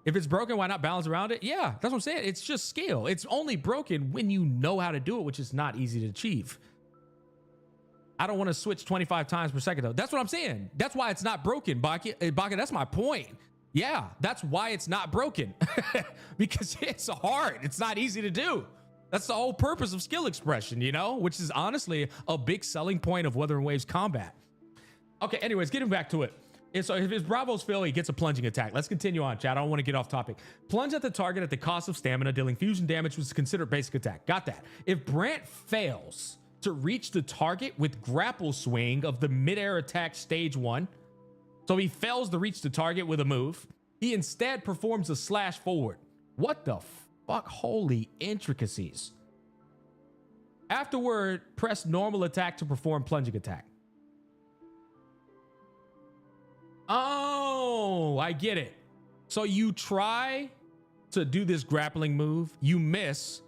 Speaker 1: If it's broken, why not balance around it? Yeah, that's what I'm saying. It's just skill. It's only broken when you know how to do it, which is not easy to achieve. I don't want to switch 25 times per second though. That's what I'm saying. That's why it's not broken, Baka. That's my point. Yeah, that's why it's not broken. Because it's hard. It's not easy to do. That's the whole purpose of skill expression, you know, which is honestly a big selling point of Wuthering Waves combat. Okay, anyways, getting back to it. So if his Bravos fail, he gets a plunging attack. Let's continue on, chat. I don't want to get off topic. Plunge at the target at the cost of stamina, dealing fusion damage, which is considered basic attack. Got that. If Brant fails to reach the target with grapple swing of the midair attack stage 1, so he fails to reach the target with a move, he instead performs a slash forward. What the fuck? Holy intricacies. Afterward, press normal attack to perform plunging attack. Oh, I get it. So you try to do this grappling move, you miss,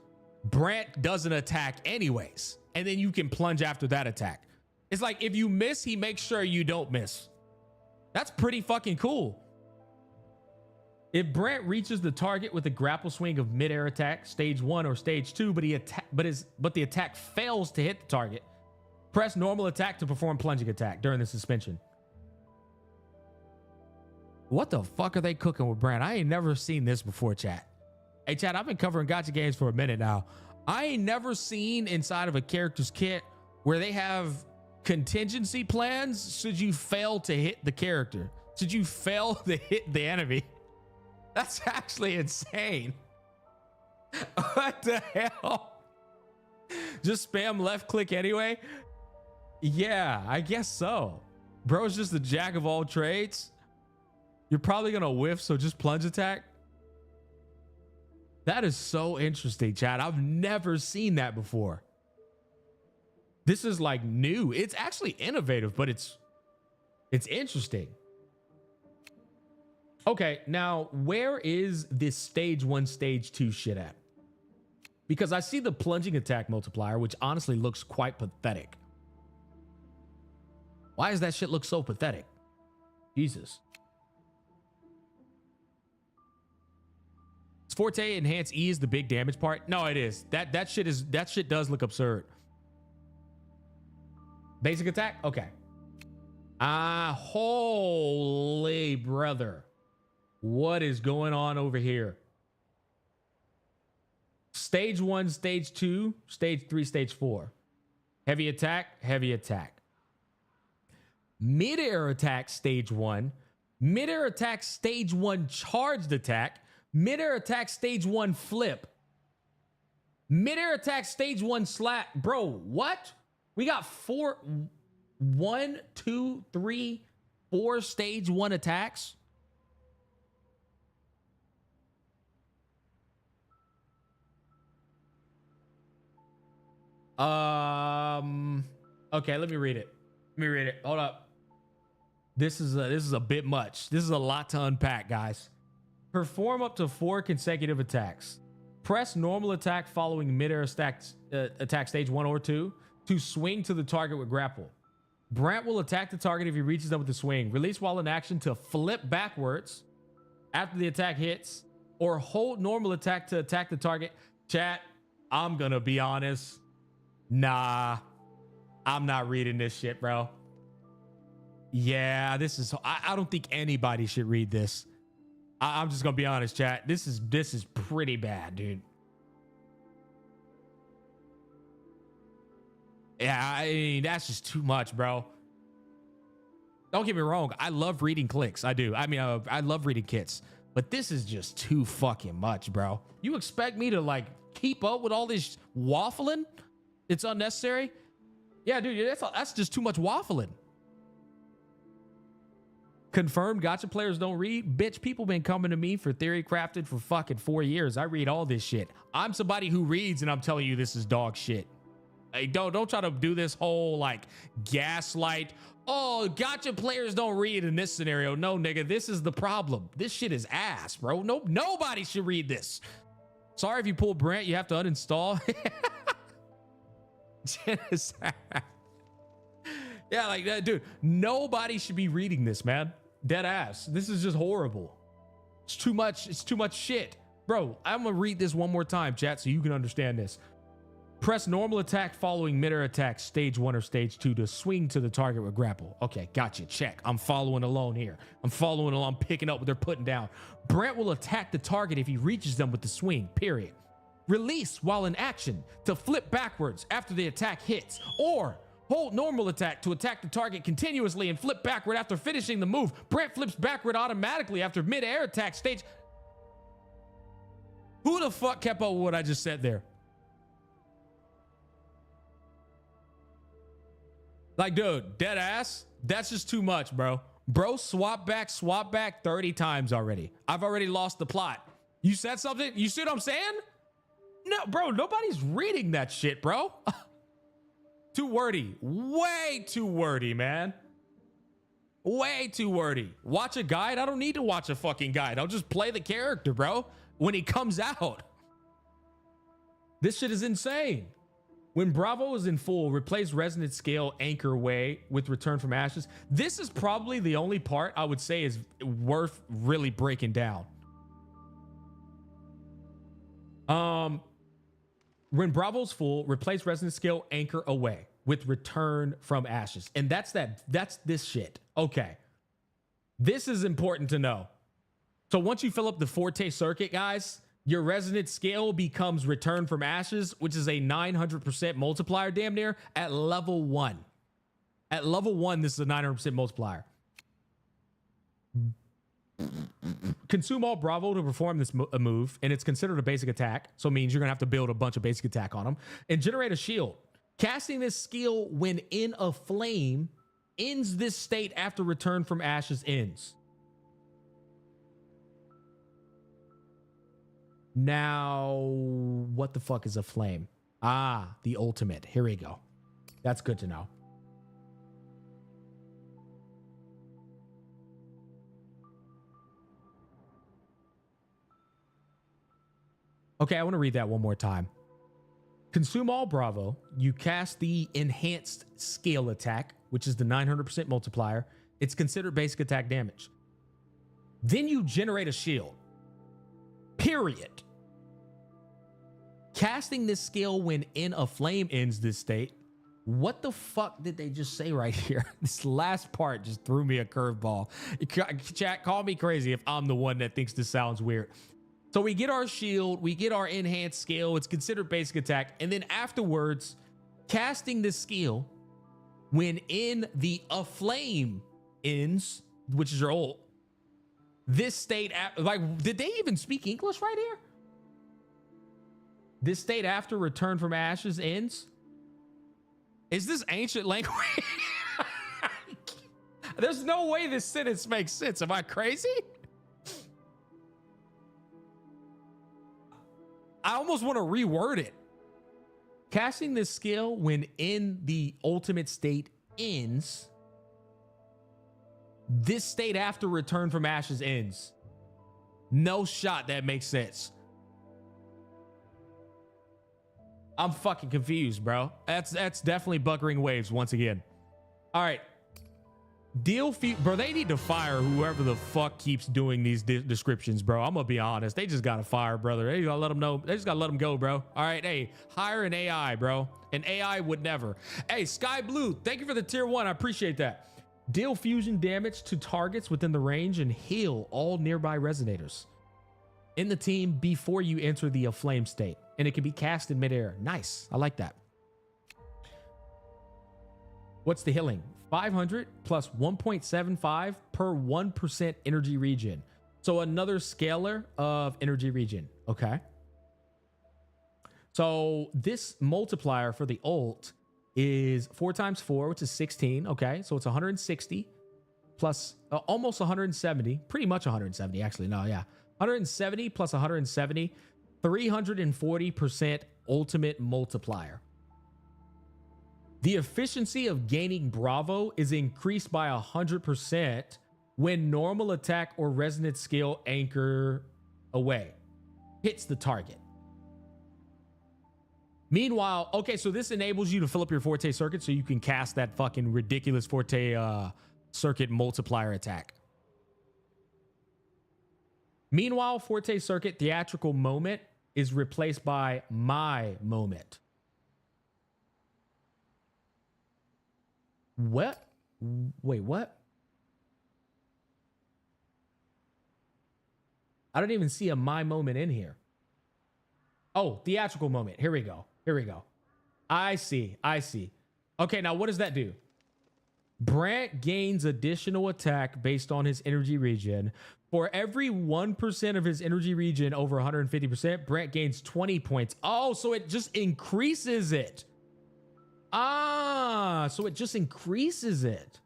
Speaker 1: Brant doesn't attack anyways, and then you can plunge after that attack. It's like if you miss, he makes sure you don't miss. That's pretty fucking cool. If Brant reaches the target with a grapple swing of midair attack, stage 1 or stage 2, but the attack fails to hit the target, press normal attack to perform plunging attack during the suspension. What the fuck are they cooking with Brant? I ain't never seen this before, chat. Hey, chat, I've been covering Gacha games for a minute now. I ain't never seen inside of a character's kit where they have contingency plans should you fail to hit the character, should you fail to hit the enemy. That's actually insane. What the hell? Just spam left click anyway? Yeah, I guess so. Bro's just the jack of all trades. You're probably gonna whiff, so just plunge attack. That is so interesting, chat. I've never seen that before. This is like new. It's actually innovative, but it's interesting. Okay, now where is this stage 1, stage 2 shit at? because I see the plunging attack multiplier, which honestly looks quite pathetic. Why does that shit look so pathetic? Jesus. Is Forte enhance E is the big damage part? No, it is. That shit does look absurd. Basic attack? Okay. Holy brother. What is going on over here? Stage 1, stage 2, stage 3, stage 4. Heavy attack, heavy attack. Mid-air attack, stage 1. Mid-air attack, stage 1 charged attack. Mid-air attack, stage 1 flip. Mid-air attack, stage 1 slap. Bro, what? We got 1, 2, 3, 4 stage 1 attacks. Okay, let me read it. Hold up. This is a bit much. This is a lot to unpack, guys. Perform up to 4 consecutive attacks. Press normal attack following mid-air attack stage 1 or 2 to swing to the target with grapple. Brant will attack the target if he reaches them with the swing. Release while in action to flip backwards after the attack hits, or hold normal attack to attack the target. Chat, I'm gonna be honest. Nah, I'm not reading this shit, bro. Yeah, this is. I don't think anybody should read this. I'm just gonna be honest, chat. This is pretty bad, dude. Yeah, I mean, that's just too much, bro. Don't get me wrong. I love reading clicks. I do. I mean, I love reading kits, but this is just too fucking much, bro. You expect me to like keep up with all this waffling? It's unnecessary. Yeah, dude, that's just too much waffling. Confirmed gacha players don't read? Bitch, people been coming to me for theory crafted for fucking 4 years. I read all this shit. I'm somebody who reads, and I'm telling you this is dog shit. Hey, don't try to do this whole like gaslight. Oh, gacha players don't read in this scenario. No, nigga, this is the problem. This shit is ass, bro. Nope, nobody should read this. Sorry if you pull Brant, you have to uninstall. Yeah, like that, dude. Nobody should be reading this, man. Dead ass. This is just horrible. It's too much. It's too much shit, bro. I'm gonna read this one more time, chat, so you can understand this. Press normal attack following mid-air attack, stage 1 or stage 2 to swing to the target with grapple. Okay, gotcha. Check. I'm following along here. I'm following along, picking up what they're putting down. Brant will attack the target if he reaches them with the swing. Period. Release while in action to flip backwards after the attack hits, or hold normal attack to attack the target continuously and flip backward after finishing the move. Brant flips backward automatically after mid-air attack stage. Who the fuck kept up with what I just said there? Like, dude, dead ass. That's just too much, bro. Bro, swap back 30 times already. I've already lost the plot. You said something? You see what I'm saying? No, bro, nobody's reading that shit, bro. Too wordy. Way too wordy, man. Way too wordy. Watch a guide? I don't need to watch a fucking guide. I'll just play the character, bro, when he comes out. This shit is insane. When Bravo is in full, replace resonant scale anchor way with return from ashes. This is probably the only part I would say is worth really breaking down. When Bravo's full, replace resonant scale anchor away with return from ashes. And that's this shit. Okay. This is important to know. So once you fill up the Forte circuit, guys, your resonant scale becomes return from ashes, which is a 900% multiplier damn near at level 1. At level 1, this is a 900% multiplier. Consume all Bravo to perform this move, and it's considered a basic attack, so it means you're gonna have to build a bunch of basic attack on them, and generate a shield. Casting this skill when in a flame ends this state after return from ashes ends. Now, what the fuck is a flame? Ah, the ultimate. Here we go. That's good to know. Okay, I want to read that one more time. Consume all Bravo. You cast the enhanced scale attack, which is the 900% multiplier. It's considered basic attack damage. Then you generate a shield. Period. Casting this skill when in a flame ends this state. What the fuck did they just say right here? This last part just threw me a curveball. Chat, call me crazy if I'm the one that thinks this sounds weird. So we get our shield, we get our enhanced skill, it's considered basic attack, and then afterwards, casting this skill when in the aflame ends, which is your ult, this state, like, did they even speak English right here? This state after return from ashes ends? Is this ancient language? There's no way this sentence makes sense. Am I crazy? I almost want to reword it. Casting this skill when in the ultimate state ends. This state after return from ashes ends. No shot that makes sense. I'm fucking confused, bro. That's definitely Wuthering Waves once again. All right. Bro, they need to fire whoever the fuck keeps doing these descriptions, bro. I'm gonna be honest. They just gotta fire, brother. They gotta let them know. They just gotta let them go, bro. All right, hey, hire an AI, bro. An AI would never. Hey, Sky Blue, thank you for the tier 1. I appreciate that. Deal fusion damage to targets within the range and heal all nearby resonators in the team before you enter the aflame state. And it can be cast in midair. Nice. I like that. What's the healing? 500 plus 1.75 per 1% energy regen. So another scalar of energy regen. Okay. So this multiplier for the ult is 4 times 4, which is 16. Okay. So it's 160 plus almost 170, pretty much 170 actually. No, yeah. 170 plus 170, 340% ultimate multiplier. The efficiency of gaining Bravo is increased by 100% when normal attack or resonant skill anchor away hits the target. Meanwhile, okay, so this enables you to fill up your Forte circuit so you can cast that fucking ridiculous Forte circuit multiplier attack. Meanwhile, Forte circuit theatrical moment is replaced by my moment. What? Wait, what? I don't even see a my moment in here. Oh, theatrical moment. Here we go. Here we go. I see. I see. Okay, now what does that do? Brant gains additional attack based on his energy regen. For every 1% of his energy regen over 150%, Brant gains 20 points. Oh, so it just increases it. Ah, so it just increases it.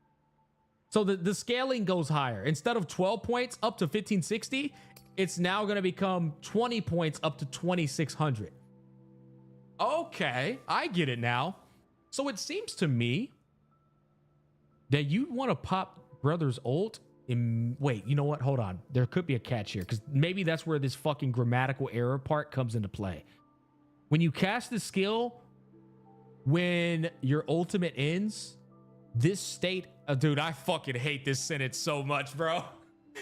Speaker 1: So the scaling goes higher. Instead of 12 points up to 1560, it's now going to become 20 points up to 2600. Okay, I get it now. So it seems to me that you want to pop Brother's ult in... Wait, you know what? Hold on. There could be a catch here because maybe that's where this fucking grammatical error part comes into play. When you cast the skill... When your ultimate ends, this state... dude, I fucking hate this sentence so much, bro.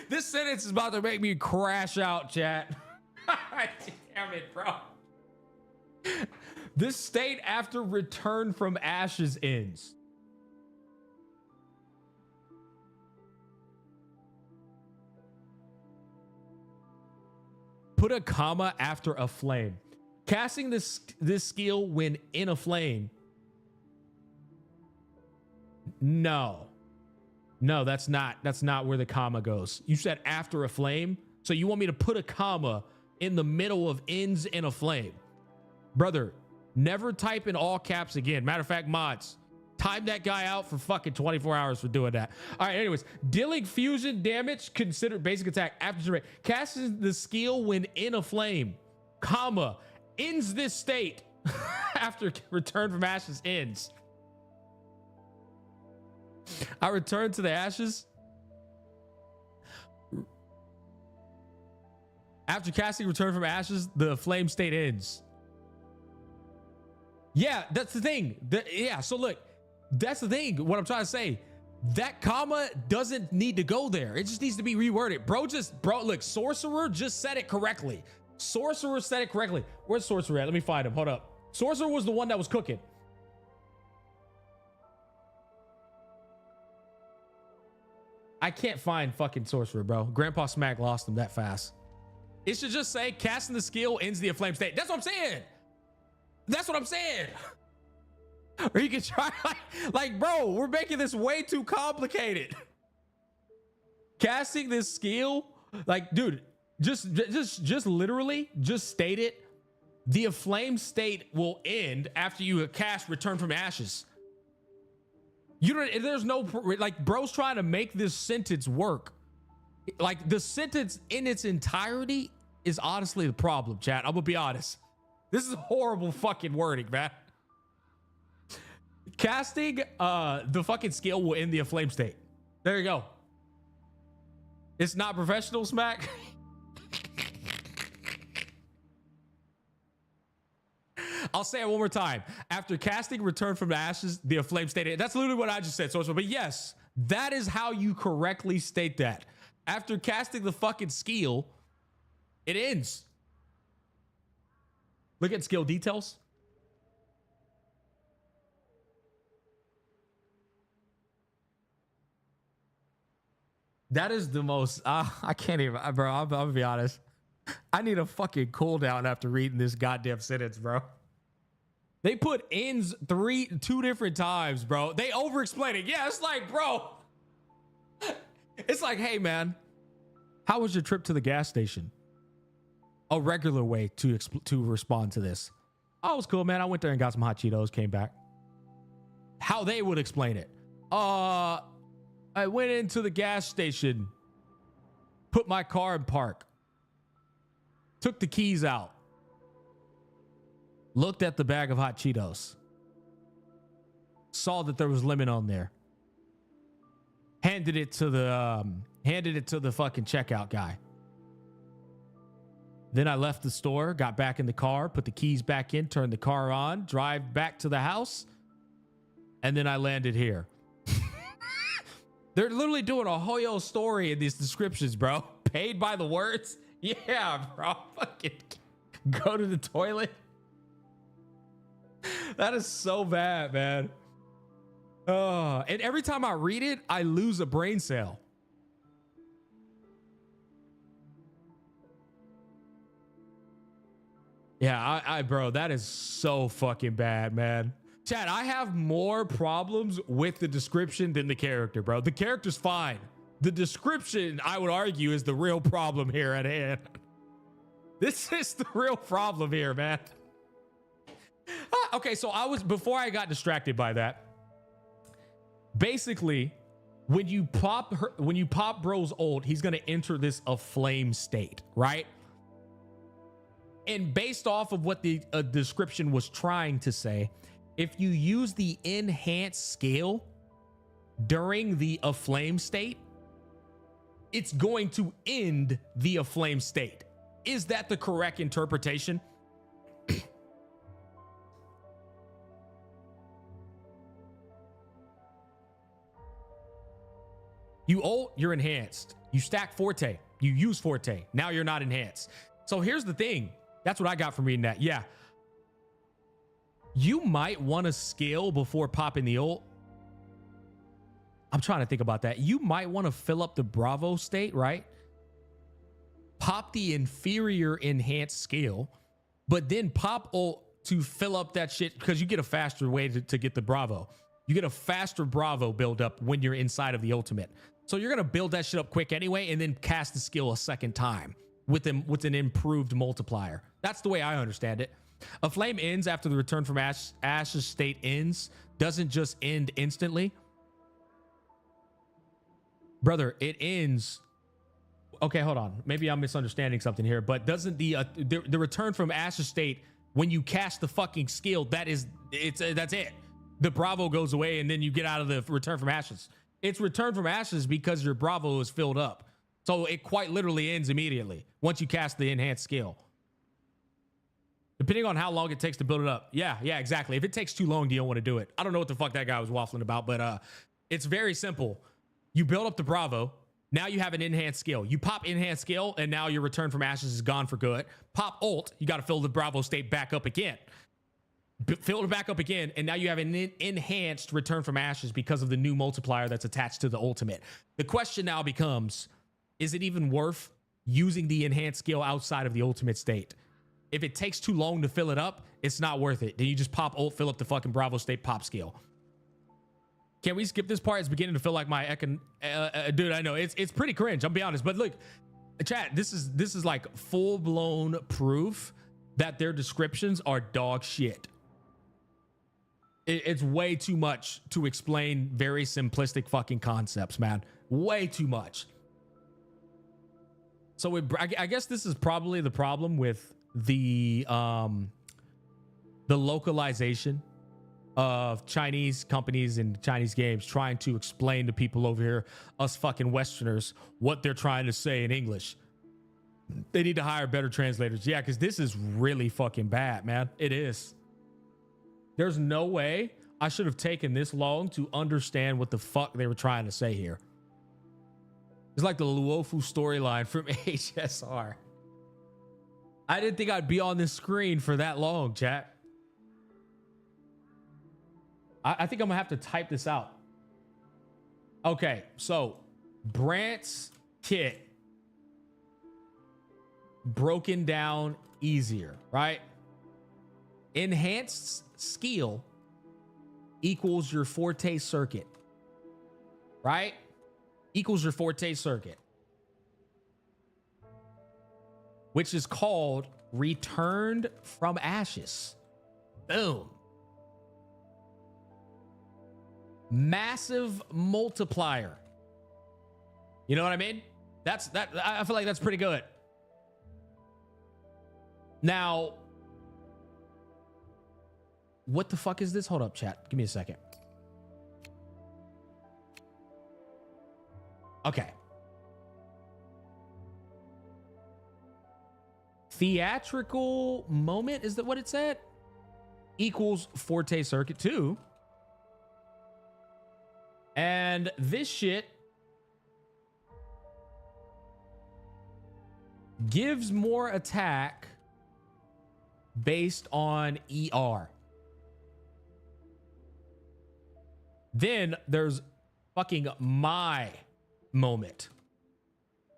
Speaker 1: This sentence is about to make me crash out, chat. Damn it, bro. This state after return from ashes ends. Put a comma after a flame. Casting this skill when in a flame. No, that's not where the comma goes. You said after a flame. So you want me to put a comma in the middle of ends in a flame? Brother, never type in all caps again. Matter of fact, mods, time that guy out for fucking 24 hours for doing that. All right, anyways, dealing fusion damage considered basic attack after generate. Casting the skill when in a flame, comma, ends this state after return from ashes ends. I return to the ashes. After casting return from ashes, the flame state ends. Yeah, that's the thing. Yeah, so look, that's the thing. What I'm trying to say, that comma doesn't need to go there. It just needs to be reworded. Bro, look, Sorcerer just said it correctly. Sorcerer said it correctly. Where's Sorcerer at? Let me find him. Hold up. Sorcerer was the one that was cooking. I can't find fucking Sorcerer, bro. Grandpa Smack lost him that fast. It should just say casting the skill ends the aflame state. That's what I'm saying. That's what I'm saying. Or you can try like, bro, we're making this way too complicated. Casting this skill, like, dude, just literally just state it. The aflame state will end after you cast Return from Ashes. You don't, there's no, like, bro's trying to make this sentence work. Like, the sentence in its entirety is honestly the problem, chat. I'm gonna be honest. This is horrible fucking wording, man. Casting the fucking skill will end the aflame state. There you go. It's not professional, Smack. I'll say it one more time. After casting Return from the Ashes, the aflame state. That's literally what I just said. So, but yes, that is how you correctly state that. After casting the fucking skill, it ends. Look at skill details. That is the most, I can't even, bro, I'm gonna be honest. I need a fucking cooldown after reading this goddamn sentence, bro. They put ends two different times, bro. They over-explain it. Yeah, it's like, bro. It's like, hey, man, how was your trip to the gas station? A regular way to respond to this. Oh, it was cool, man. I went there and got some hot Cheetos, came back. How they would explain it. I went into the gas station, put my car in park, took the keys out, looked at the bag of hot Cheetos, saw that there was lemon on there, handed it to the fucking checkout guy. Then I left the store, got back in the car, put the keys back in, turned the car on, drive back to the house, and then I landed here. They're literally doing a whole story in these descriptions, bro. Paid by the words? Yeah, bro. Fucking go to the toilet. That is so bad, man. Oh, and every time I read it, I lose a brain cell. Yeah, bro, that is so fucking bad, man. Chad, I have more problems with the description than the character, bro. The character's fine. The description, I would argue, is the real problem here at hand. This is the real problem here, man. Okay, so before I got distracted by that, basically, when you pop bro's ult, he's gonna enter this aflame state, right? And based off of what the description was trying to say, if you use the enhanced skill during the aflame state, it's going to end the aflame state. Is that the correct interpretation? You ult, you're enhanced. You stack Forte, you use Forte. Now you're not enhanced. So here's the thing. That's what I got from reading that. Yeah. You might want to scale before popping the ult. I'm trying to think about that. You might want to fill up the Bravo state, right? Pop the inferior enhanced skill, but then pop ult to fill up that shit because you get a faster way to get the Bravo. You get a faster Bravo build up when you're inside of the ultimate. So you're going to build that shit up quick anyway and then cast the skill a second time with an improved multiplier. That's the way I understand it. A flame ends after the Return from Ashes state ends. Doesn't just end instantly. Brother, it ends. Okay, hold on. Maybe I'm misunderstanding something here, but doesn't the Return from Ashes state, when you cast the fucking skill, that's it. The Bravo goes away and then you get out of the Return from Ashes. It's Return from Ashes because your Bravo is filled up. So it quite literally ends immediately once you cast the enhanced skill. Depending on how long it takes to build it up. Yeah, exactly. If it takes too long, you don't want to do it. I don't know what the fuck that guy was waffling about, but it's very simple. You build up the Bravo. Now you have an enhanced skill. You pop enhanced skill, and now your return from ashes is gone for good. Pop ult, you got to fill the Bravo state back up again. Fill it back up again, and now you have an enhanced return from ashes because of the new multiplier that's attached to the ultimate. The question now becomes, is it even worth using the enhanced skill outside of the ultimate state? If it takes too long to fill it up, it's not worth it. Then you just pop ult, fill up the fucking Bravo state pop skill. Can we skip this part? It's beginning to feel like my dude, I know it's pretty cringe. I'll be honest, but look, chat, this is like full blown proof that their descriptions are dog shit. It's way too much to explain very simplistic fucking concepts, man. Way too much. So I guess this is probably the problem with the localization of Chinese companies and Chinese games trying to explain to people over here, us fucking Westerners, what they're trying to say in English. They need to hire better translators. Yeah, because this is really fucking bad, man. It is. There's no way I should have taken this long to understand what the fuck they were trying to say here. It's like the Luofu storyline from HSR. I didn't think I'd be on this screen for that long, chat. I think I'm gonna have to type this out. Okay, so Brant's kit broken down easier, right? Enhanced skill equals your forte circuit, right? Equals your forte circuit, which is called returned from ashes. Boom. Massive multiplier. You know what I mean? I feel like that's pretty good. Now, what the fuck is this? Hold up, chat. Give me a second. Okay. Theatrical moment, is that what it said? Equals forte circuit 2. And this shit gives more attack based on ER. Then there's fucking my moment.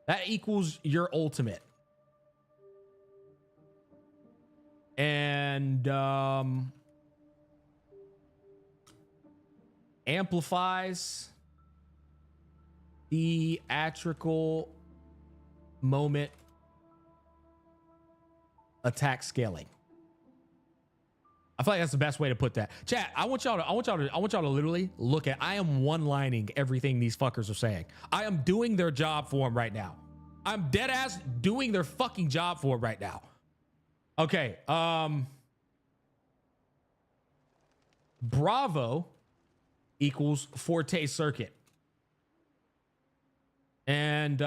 Speaker 1: That equals your ultimate. And amplifies theatrical moment attack scaling. I feel like that's the best way to put that. Chat, I want y'all to literally look at, I am one-lining everything these fuckers are saying. I am doing their job for them right now. I'm dead ass doing their fucking job for them right now. Okay, Bravo equals forte circuit. And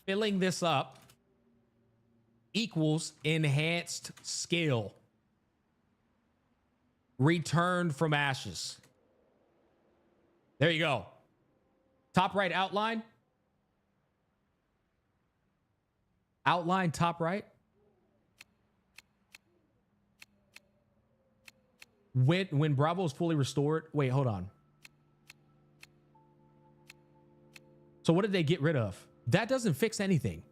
Speaker 1: filling this up equals enhanced scale. Returned from ashes. There you go. Top right outline. Outline top right. When Bravo is fully restored. Wait, hold on. So what did they get rid of? That doesn't fix anything.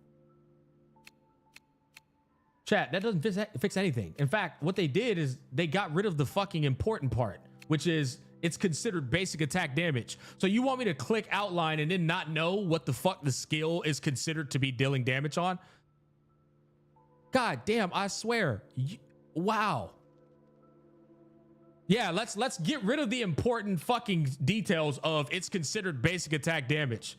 Speaker 1: Chat, that doesn't fix anything. In fact, what they did is they got rid of the fucking important part, which is it's considered basic attack damage. So you want me to click outline and then not know what the fuck the skill is considered to be dealing damage on? God damn, I swear. Wow. Yeah, let's get rid of the important fucking details of it's considered basic attack damage.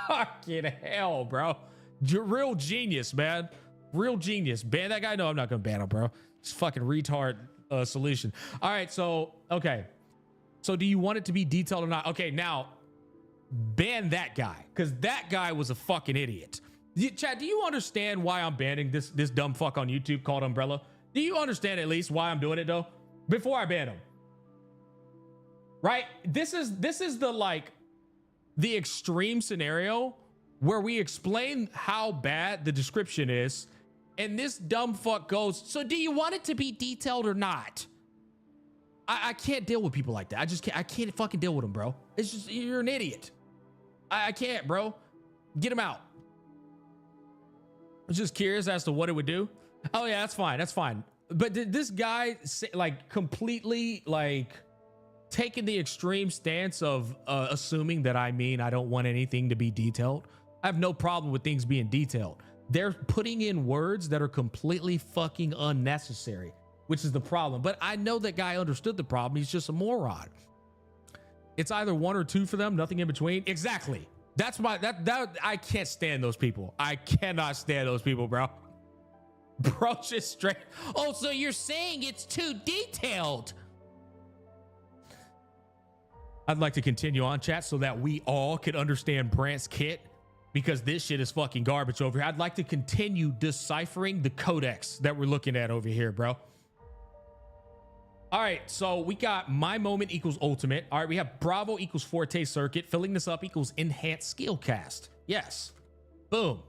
Speaker 1: Fucking hell, bro. Real genius, man. Real genius. Ban that guy? No, I'm not gonna ban him, bro. It's fucking retard solution. All right, so okay. So do you want it to be detailed or not? Okay, now ban that guy, because that guy was a fucking idiot. Chad, do you understand why I'm banning this dumb fuck on YouTube called Umbrella? Do you understand at least why I'm doing it though? Before I ban him. Right? This is the extreme scenario where we explain how bad the description is, and this dumb fuck goes, so do you want it to be detailed or not? I can't deal with people like that. I can't fucking deal with them, bro. It's just, you're an idiot. I can't, bro. Get him out. I was just curious as to what it would do. Oh yeah, that's fine. That's fine. But did this guy like completely like taking the extreme stance of assuming that I mean I don't want anything to be detailed? I have no problem with things being detailed. They're putting in words that are completely fucking unnecessary, which is the problem. But I know that guy understood the problem. He's just a moron. It's either one or two for them, nothing in between. Exactly. That's my, that I can't stand those people. I cannot stand those people, bro. Bro, just straight. Oh, so you're saying it's too detailed? I'd like to continue on, chat, so that we all could understand Brant's kit, because this shit is fucking garbage over here. I'd like to continue deciphering the codex that we're looking at over here, bro. All right, so we got my moment equals ultimate. All right, we have Bravo equals forte circuit. Filling this up equals enhanced skill cast. Yes. Boom.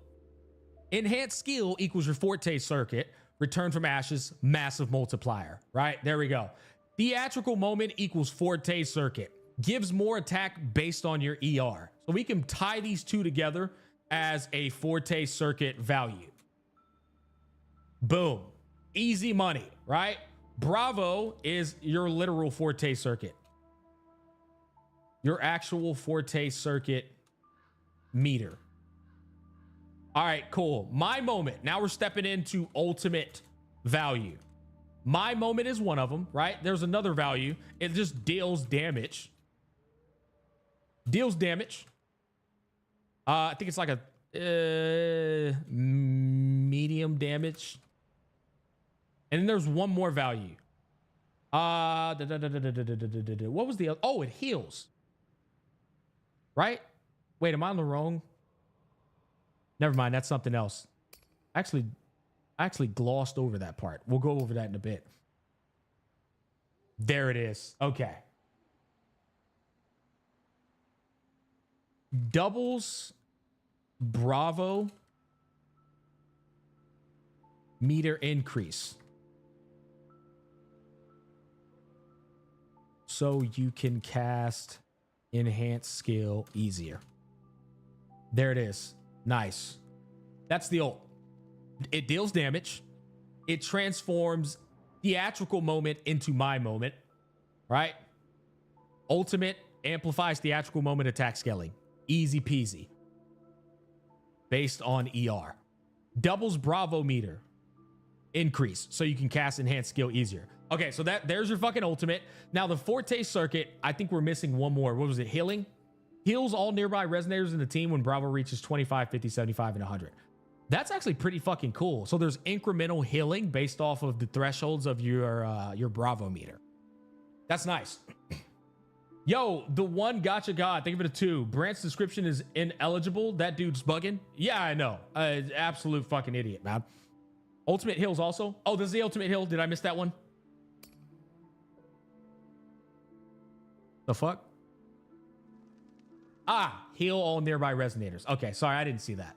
Speaker 1: Enhanced skill equals your forte circuit. Return from ashes, massive multiplier. Right, there we go. Theatrical moment equals forte circuit. Gives more attack based on your ER. So we can tie these two together as a forte circuit value. Boom. Easy money, right? Bravo is your literal forte circuit. Your actual forte circuit meter. All right, cool. My moment. Now we're stepping into ultimate value. My moment is one of them, right? There's another value. It just deals damage. Deals damage. I think it's like a medium damage. And then there's one more value. What was the other? Oh, it heals. Right? Wait, am I on the wrong? Never mind, that's something else. I actually glossed over that part. We'll go over that in a bit. There it is. Okay. Doubles Bravo meter increase. So you can cast enhanced skill easier. There it is. Nice. That's the ult. It deals damage. It transforms theatrical moment into my moment. Right? Ultimate amplifies theatrical moment attack scaling. Easy peasy. Based on ER. Doubles Bravo meter increase. So you can cast enhanced skill easier. Okay, so there's your fucking ultimate. Now the forte circuit, I think we're missing one more. What was it? Healing? Heals all nearby resonators in the team when Bravo reaches 25, 50, 75, and 100. That's actually pretty fucking cool. So there's incremental healing based off of the thresholds of your Bravo meter. That's nice. Yo, the one Gacha god, think of it a 2. Brant's description is ineligible. That dude's bugging. Yeah, I know. Absolute fucking idiot, man. Ultimate heals also. Oh, this is the ultimate heal. Did I miss that one? The fuck? Ah, heal all nearby resonators. Okay, sorry, I didn't see that.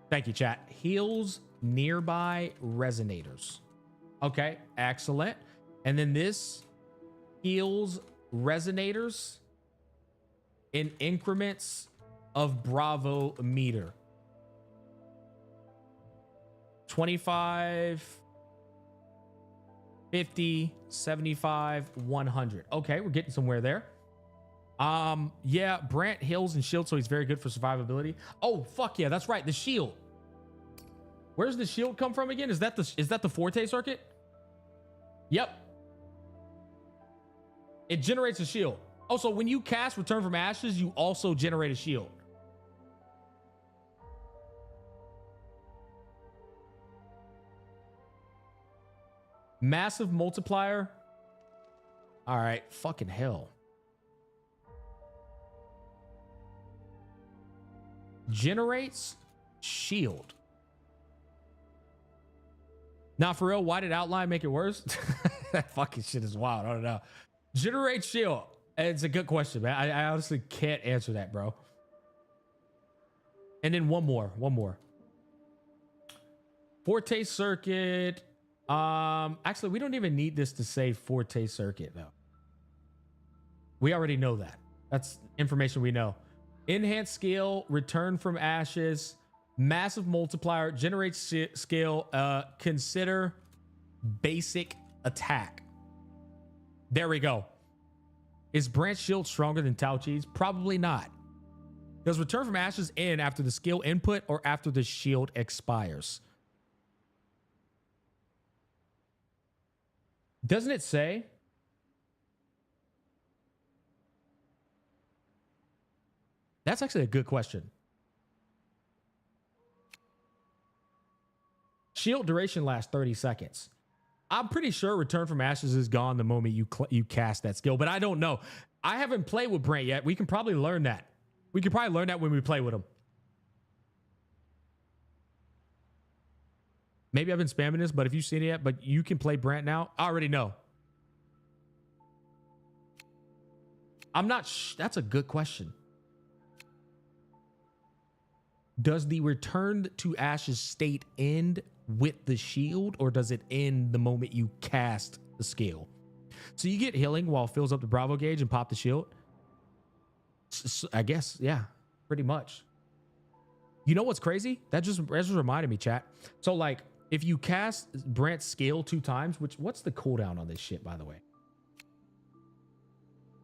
Speaker 1: Thank you, chat. Heals nearby resonators. Okay, excellent. And then this heals resonators in increments of Bravo meter. 25, 50, 75, 100. Okay, we're getting somewhere there. Yeah, Brant heals and shields, so he's very good for survivability. Oh, fuck yeah, that's right, the shield. Where's the shield come from again? Is that the forte circuit? Yep. It generates a shield. Oh, so when you cast Return from Ashes, you also generate a shield. Massive multiplier. All right, fucking hell. Generates shield. Now, for real, why did outline make it worse? That fucking shit is wild. I don't know. Generate shield. It's a good question, man. I honestly can't answer that, bro. And then one more. Forte circuit. Actually, we don't even need this to say Forte circuit, though. We already know that. That's information we know. Enhanced skill, return from ashes, massive multiplier, generate skill, consider basic attack. There we go. Is Brant's shield stronger than Tao Chi's? Probably not. Does return from ashes end after the skill input or after the shield expires? Doesn't it say? That's actually a good question. Shield duration lasts 30 seconds. I'm pretty sure return from ashes is gone the moment you cast that skill, but I don't know. I haven't played with Brant yet. We can probably learn that. We could probably learn that when we play with him. Maybe I've been spamming this, but if you've seen it yet, but you can play Brant now. I already know. I'm not that's a good question. Does the return to ashes state end with the shield, or does it end the moment you cast the skill? So you get healing while it fills up the Bravo gauge and pop the shield. I guess, yeah, pretty much. You know what's crazy? That just reminded me, chat. So like, if you cast Brant's skill 2 times, what's the cooldown on this shit, by the way?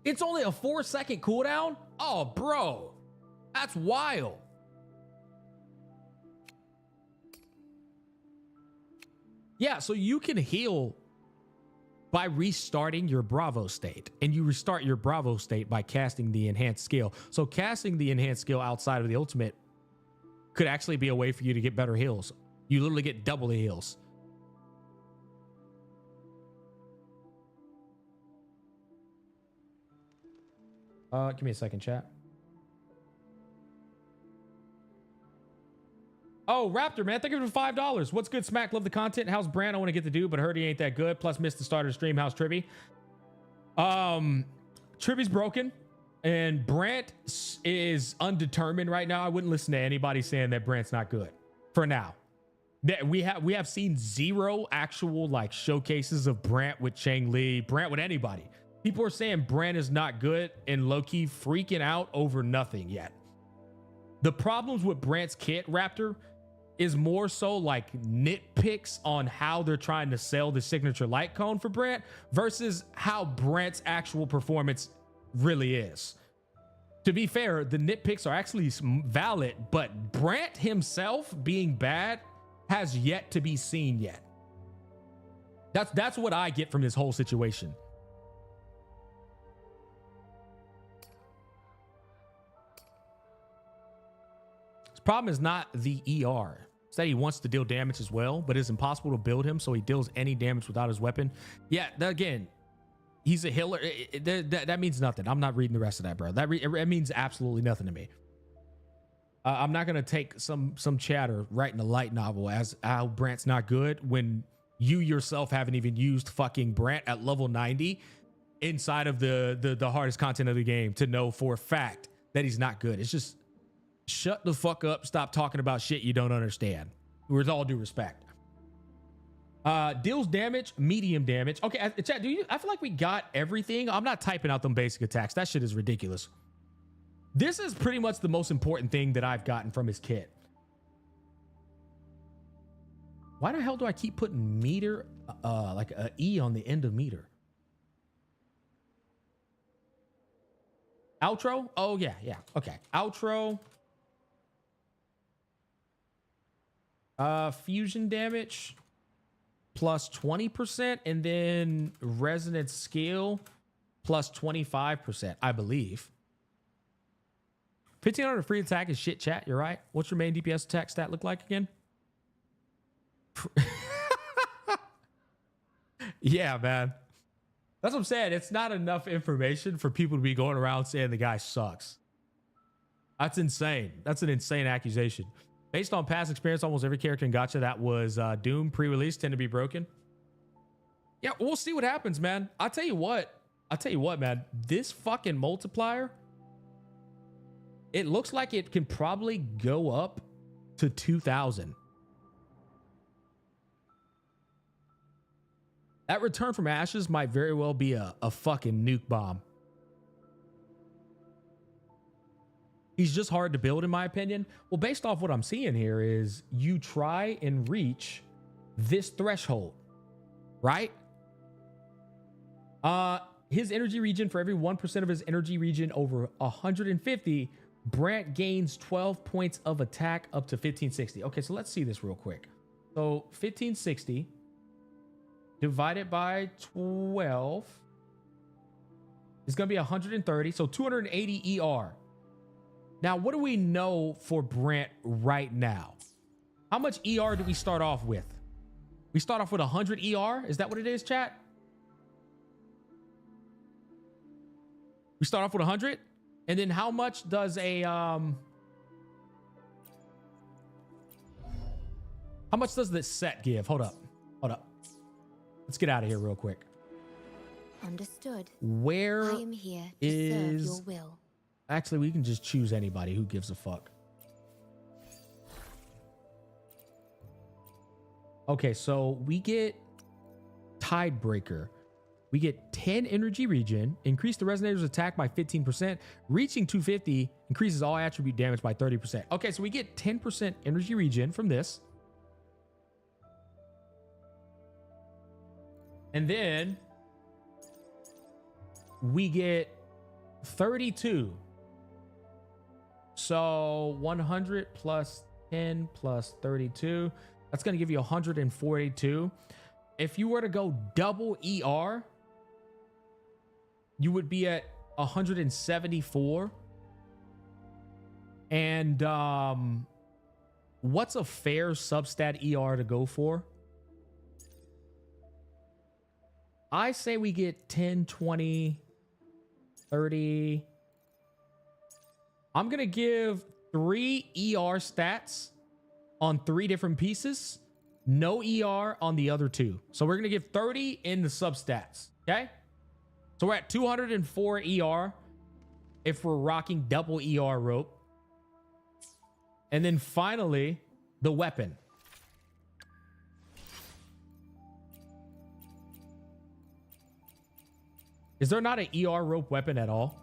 Speaker 1: It's only a 4-second cooldown? Oh, bro, that's wild. Yeah, so you can heal by restarting your Bravo state, and you restart your Bravo state by casting the enhanced skill. So casting the enhanced skill outside of the ultimate could actually be a way for you to get better heals. You literally get double the heals. Give me a second, chat. Oh, Raptor, man, thank you for $5. What's good, Smack? Love the content. How's Brant? I want to get the dude, but heard he ain't that good. Plus, missed the start of the stream. How's Tribbie? Tribbie's broken, and Brant is undetermined right now. I wouldn't listen to anybody saying that Brant's not good for now. We have seen 0 actual like showcases of Brant with Chang Li, Brant with anybody. People are saying Brant is not good and low-key freaking out over nothing yet. The problems with Brant's kit, Raptor, is more so like nitpicks on how they're trying to sell the signature light cone for Brant versus how Brant's actual performance really is. To be fair, the nitpicks are actually valid, but Brant himself being bad has yet to be seen yet. That's what I get from this whole situation. His problem is not the ER. It's that he wants to deal damage as well, but it's impossible to build him, so he deals any damage without his weapon. Yeah, again, he's a healer. That means nothing. I'm not reading the rest of that, bro. It means absolutely nothing to me. I'm not gonna take some chatter writing a light novel as how Brant's not good when you yourself haven't even used fucking Brant at level 90 inside of the hardest content of the game to know for a fact that he's not good. It's just shut the fuck up. Stop talking about shit you don't understand. With all due respect. Deals damage, medium damage. Okay, chat, I feel like we got everything. I'm not typing out them basic attacks. That shit is ridiculous. This is pretty much the most important thing that I've gotten from his kit. Why the hell do I keep putting meter, like a E on the end of meter? Outro? Oh, yeah. Okay. Outro. Fusion damage plus 20%, and then resonance skill plus 25%, I believe. 1500 free attack is shit, chat. You're right. What's your main DPS attack stat look like again? Yeah, man. That's what I'm saying. It's not enough information for people to be going around saying the guy sucks. That's insane. That's an insane accusation. Based on past experience, almost every character in Gacha that was Doom pre-release tend to be broken. Yeah, we'll see what happens, man. I'll tell you what, man. This fucking multiplier, it looks like it can probably go up to 2,000. That return from ashes might very well be a fucking nuke bomb. He's just hard to build, in my opinion. Well, based off what I'm seeing here is you try and reach this threshold, right? His energy regen, for every 1% of his energy regen over 150, Brant gains 12 points of attack up to 1560. Okay, so let's see this real quick. So 1560 divided by 12 is going to be 130. So 280 ER. Now, what do we know for Brant right now? How much ER do we start off with? We start off with 100 ER. Is that what it is, chat? We start off with 100. And then how much does a how much does this set give? Hold up. Let's get out of here real quick.
Speaker 5: Understood.
Speaker 1: Where
Speaker 5: I am here to serve your will.
Speaker 1: Actually, we can just choose anybody. Who gives a fuck? Okay, so we get Tidebreaker. We get 10 energy regen, increase the resonator's attack by 15%, reaching 250, increases all attribute damage by 30%. Okay, so we get 10% energy regen from this. And then we get 32. So 100 plus 10 plus 32. That's going to give you 142. If you were to go double ER, you would be at 174. And what's a fair substat ER to go for? I say we get 10, 20, 30. I'm going to give 3 ER stats on 3 different pieces. No ER on the other 2. So we're going to give 30 in the substats. Okay. So we're at 204 ER if we're rocking double ER rope. And then finally, the weapon. Is there not an ER rope weapon at all?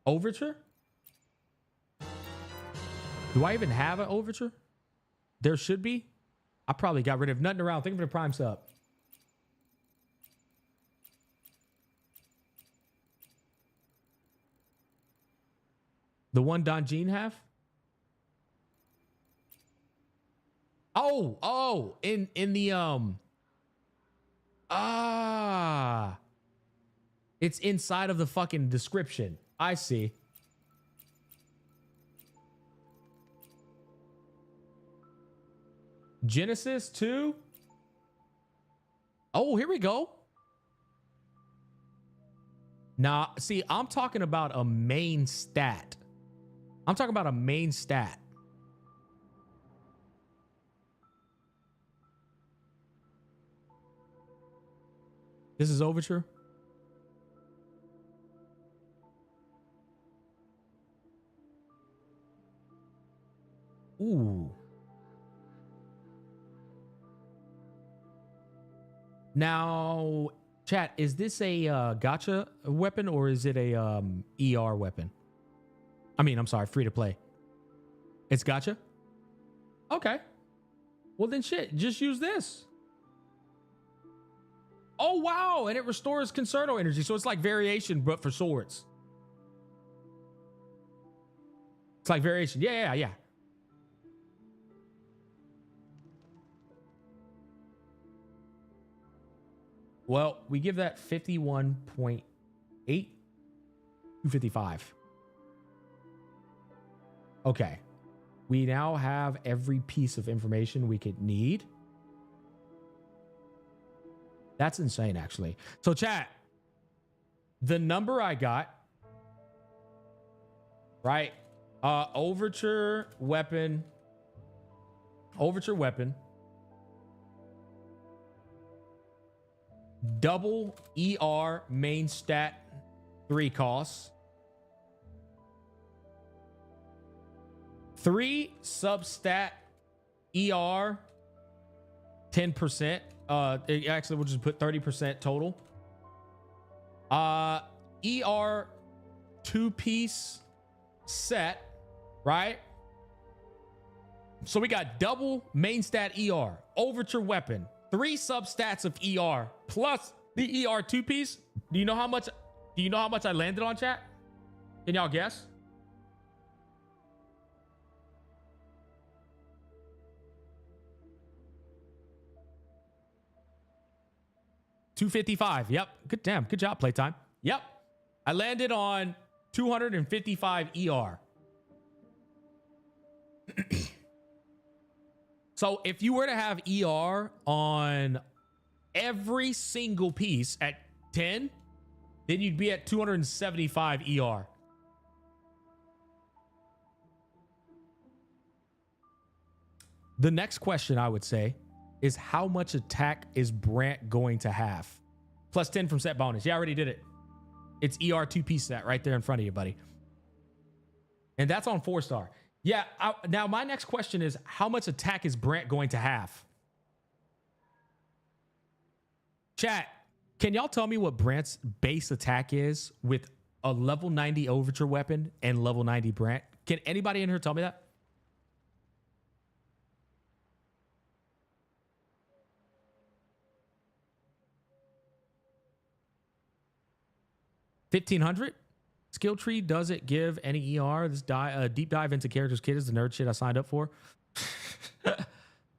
Speaker 1: Overture? Do I even have an overture? There should be. I probably got rid of nothing around. Think of it a prime sub. The one Donjin have? Oh, in the it's inside of the fucking description. I see. Genesis 2. Oh, here we go. Now, see, I'm talking about a main stat. I'm talking about a main stat. This is Overture. Ooh. Now, chat, is this a gacha weapon or is it a ER weapon? I mean, I'm sorry, free to play. It's gacha? Okay. Well then shit, just use this. Oh wow, and it restores concerto energy, so it's like variation but for swords. It's like variation. Yeah. Well, we give that 51.8 255. Okay. We now have every piece of information we could need. That's insane, actually. So chat, the number I got, right? Overture weapon. Double ER main stat 3 costs. 3 substat ER 10%. Actually, we'll just put 30% total. ER 2-piece set, right? So we got double main stat ER, overture weapon, 3 substats of ER plus the ER 2-piece. Do you know how much I landed on, chat? Can y'all guess? $255. Yep. Good job, playtime. Yep. I landed on 255 ER. So if you were to have ER on every single piece at 10, then you'd be at 275 ER. The next question I would say is how much attack is Brant going to have? Plus 10 from set bonus. Yeah, I already did it. It's ER 2-piece set right there in front of you, buddy. And that's on 4-star. Yeah, now my next question is how much attack is Brant going to have? Chat, can y'all tell me what Brant's base attack is with a level 90 overture weapon and level 90 Brant? Can anybody in here tell me that? $1,500? Skill tree, does it give any ER? This deep dive into characters kit is the nerd shit I signed up for.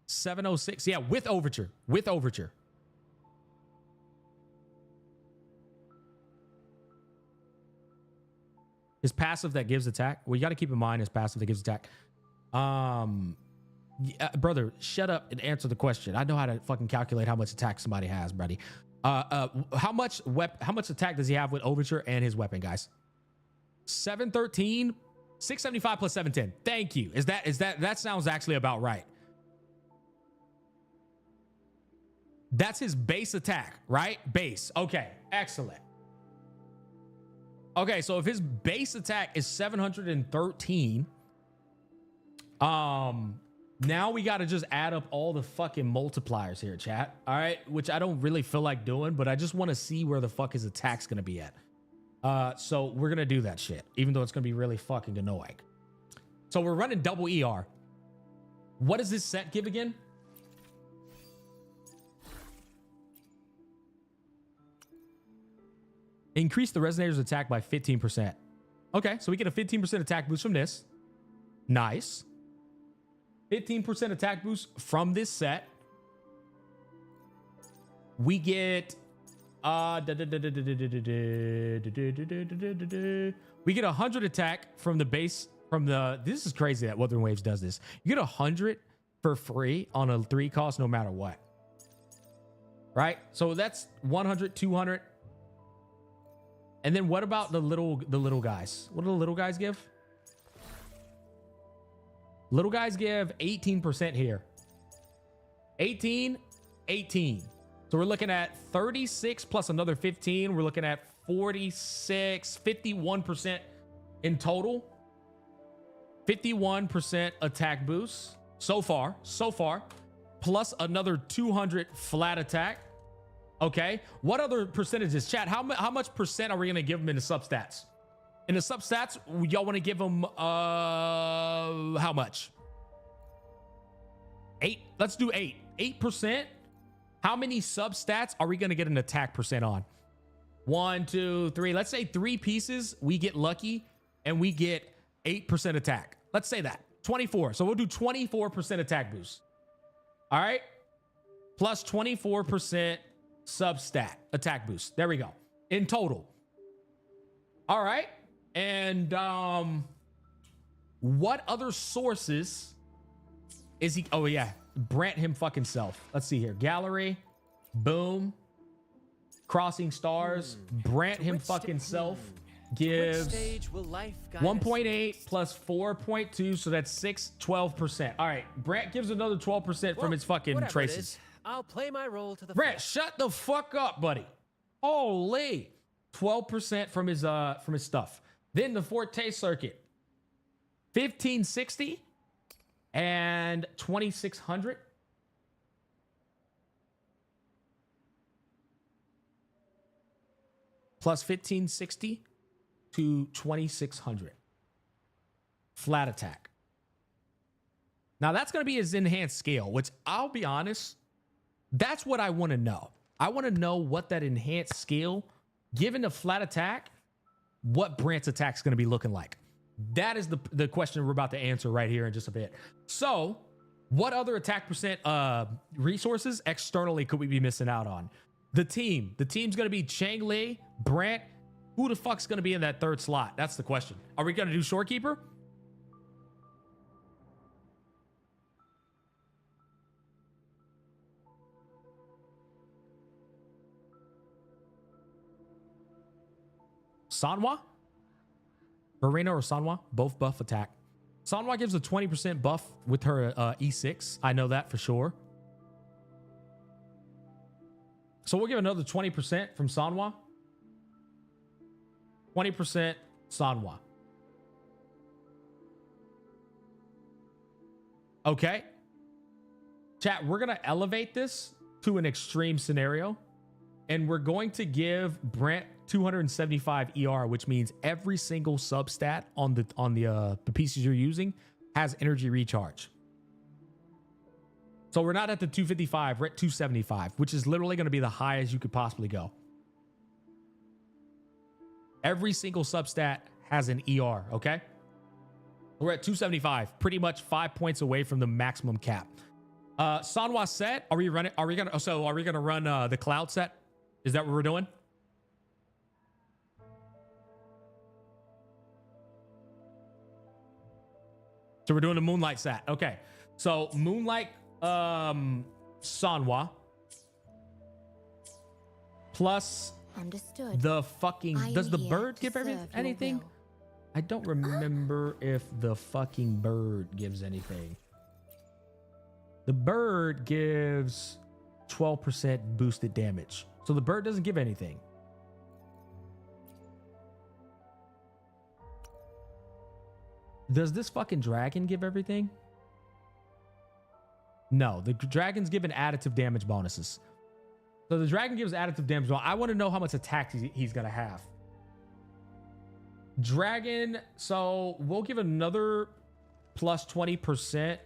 Speaker 1: 706. Yeah, with overture. With overture. His passive that gives attack. Well, you got to keep in mind his passive that gives attack. Brother, shut up and answer the question. I know how to fucking calculate how much attack somebody has, buddy. How much attack does he have with overture and his weapon, guys? 713, 675 plus 710. Thank you. That sounds actually about right. That's his base attack, right? Base. Okay, excellent. Okay, so if his base attack is 713, now we got to just add up all the fucking multipliers here, chat. All right, which I don't really feel like doing, but I just want to see where the fuck his attack's gonna be at. So we're gonna do that shit, even though it's gonna be really fucking annoying. So we're running double ER. What does this set give again? Increase the resonator's attack by 15%. Okay, so we get a 15% attack boost from this. Nice. 15% attack boost from this set. We get we get 100 attack from the base this is crazy that Wuthering Waves does this. You get 100 for free on a 3 cost no matter what. Right? So that's 100, 200. And then what about the little guys? What do the little guys give? Little guys give 18% here. 18. So we're looking at 36 plus another 15. We're looking at 46, 51% in total. 51% attack boost so far, plus another 200 flat attack. Okay. What other percentages? Chat, how much percent are we going to give him in the substats? In the substats, y'all want to give him how much? 8. Let's do 8. 8%. How many substats are we going to get an attack percent on? 1, 2, 3. Let's say 3 pieces. We get lucky and we get 8% attack. Let's say that. 24. So we'll do 24% attack boost. All right. Plus 24% substat attack boost. There we go. In total. All right. And what other sources is he? Oh yeah, Brant him fucking self. Let's see here. Gallery, boom. Crossing Stars. Brant him fucking self gives 1.8 plus 4.2, so that's 12%. All right, Brant gives another 12% from his fucking traces.
Speaker 6: I'll play my role to the
Speaker 1: Brant,
Speaker 6: full.
Speaker 1: shut the fuck up, buddy. Holy, 12% from his stuff. Then the Forte Circuit, 1560 and 2600. Plus 1560 to 2600. Flat attack. Now that's going to be his enhanced scale, which I'll be honest, that's what I want to know. I want to know what that enhanced scale, given the flat attack, what Brant's attack is going to be looking like. That is the question we're about to answer right here in just a bit. So what other attack percent resources externally could we be missing out on? The team's going to be Chang Li, Brant. Who the fuck's going to be in that third slot? That's the question. Are we going to do Shorekeeper? Sanhwa? Marina or Sanhwa? Both buff attack. Sanhwa gives a 20% buff with her E6. I know that for sure. So we'll give another 20% from Sanhwa. 20% Sanhwa. Okay. Chat, we're going to elevate this to an extreme scenario. And we're going to give Brant 275 ER, which means every single substat on the pieces you're using has energy recharge. So we're not at the 255, we're at 275, which is literally going to be the highest you could possibly go. Every single substat has an ER, okay? We're at 275, pretty much 5 points away from the maximum cap. Sanhwa set, are we gonna run the cloud set? Is that what we're doing? So we're doing the Moonlight set. Okay. So Moonlight Sanhwa plus
Speaker 5: Understood.
Speaker 1: the fucking does the bird give anything?
Speaker 5: Will.
Speaker 1: I don't remember if the fucking bird gives anything. The bird gives 12% boosted damage. So the bird doesn't give anything. Does this fucking dragon give everything? No, the dragon's giving additive damage bonuses. So the dragon gives additive damage. I want to know how much attack he's going to have. Dragon, so we'll give another plus 20%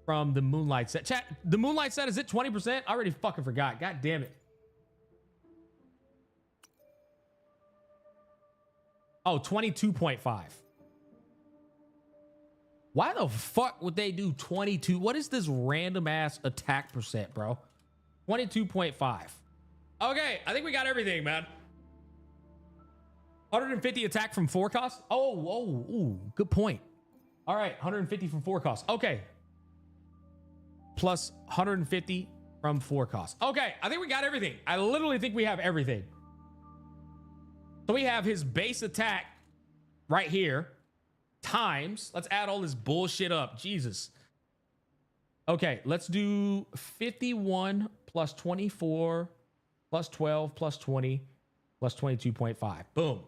Speaker 1: from the Moonlight set. Chat, the Moonlight set, is it 20%? I already fucking forgot. God damn it. Oh, 22.5. Why the fuck would they do 22? What is this random ass attack percent, bro? 22.5. Okay, I think we got everything, man. 150 attack from 4 cost. Ooh, good point. All right, 150 from 4 cost. Okay. Plus 150 from 4 cost. Okay, I think we got everything. I literally think we have everything. So we have his base attack right here. Times, let's add all this bullshit up. Jesus. Okay, let's do 51 plus 24 plus 12 plus 20 plus 22.5. Boom.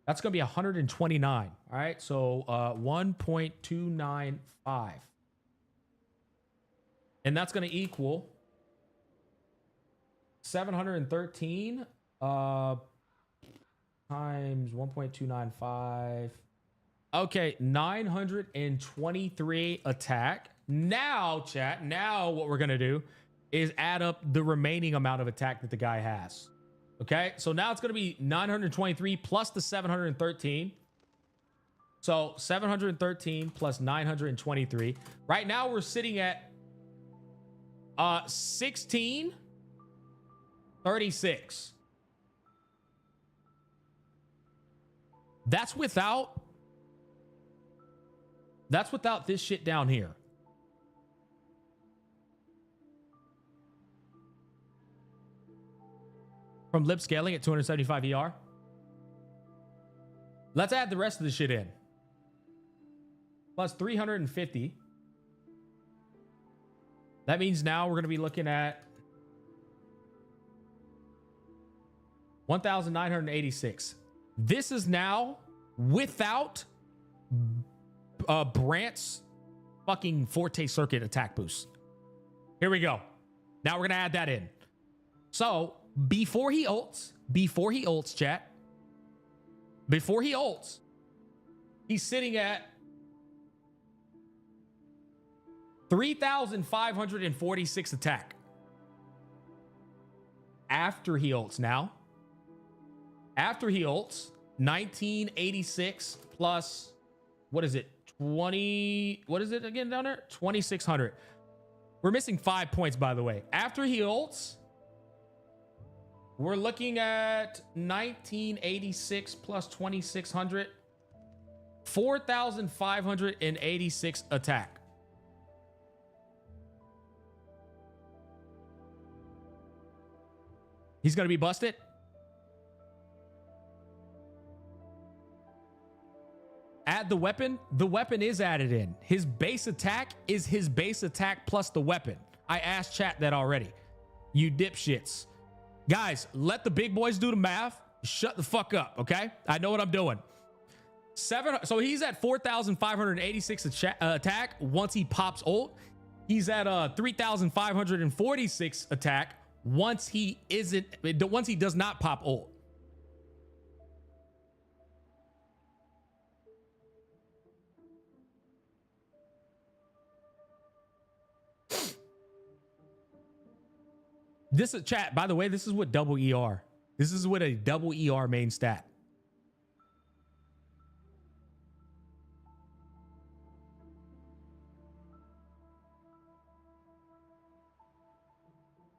Speaker 1: That's going to be 129. All right, so 1.295. And that's going to equal 713 times 1.295. Okay, 923 attack. Now, chat, now what we're going to do is add up the remaining amount of attack that the guy has. Okay, so now it's going to be 923 plus the 713. So 713 plus 923. Right now we're sitting at 1636. That's without this shit down here. from lip scaling at 275 ER. Let's add the rest of the shit in. Plus 350. That means now we're going to be looking at 1,986. This is now without Brant's fucking Forte Circuit attack boost. Here we go. Now we're going to add that in. So before he ults, chat, before he ults, he's sitting at 3,546 attack. After he ults now, after he ults, 1986 plus, what is it? 20, what is it again down there? 2,600. We're missing 5 points, by the way. After he ults, we're looking at 1986 plus 2,600, 4,586 attack. He's going to be busted. Add the weapon. The weapon is added in. His base attack is his base attack plus the weapon. I asked chat that already. You dipshits. Guys, let the big boys do the math. Shut the fuck up, okay? I know what I'm doing. So he's at 4,586 attack once he pops ult. He's at 3,546 attack once he does not pop ult. This is chat, by the way, this is with double ER. This is with a double ER main stat.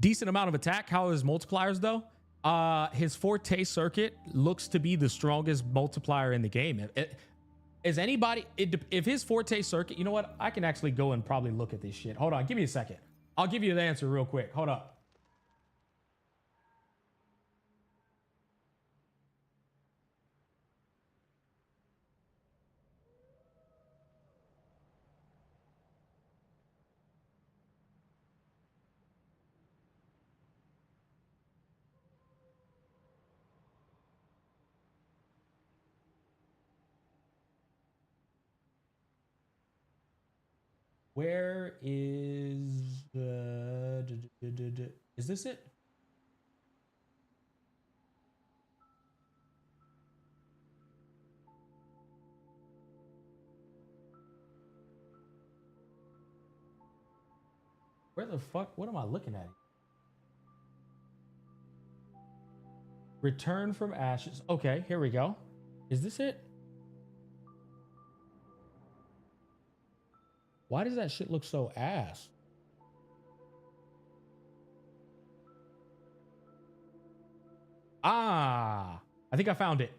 Speaker 1: Decent amount of attack. How are his multipliers though? His Forte Circuit looks to be the strongest multiplier in the game. If his Forte Circuit, you know what? I can actually go and probably look at this shit. Hold on, give me a second. I'll give you the answer real quick. Hold up. Where is the... Is this it? Where the fuck? What am I looking at? Return from ashes. Okay, here we go. Is this it? Why does that shit look so ass? Ah, I think I found it.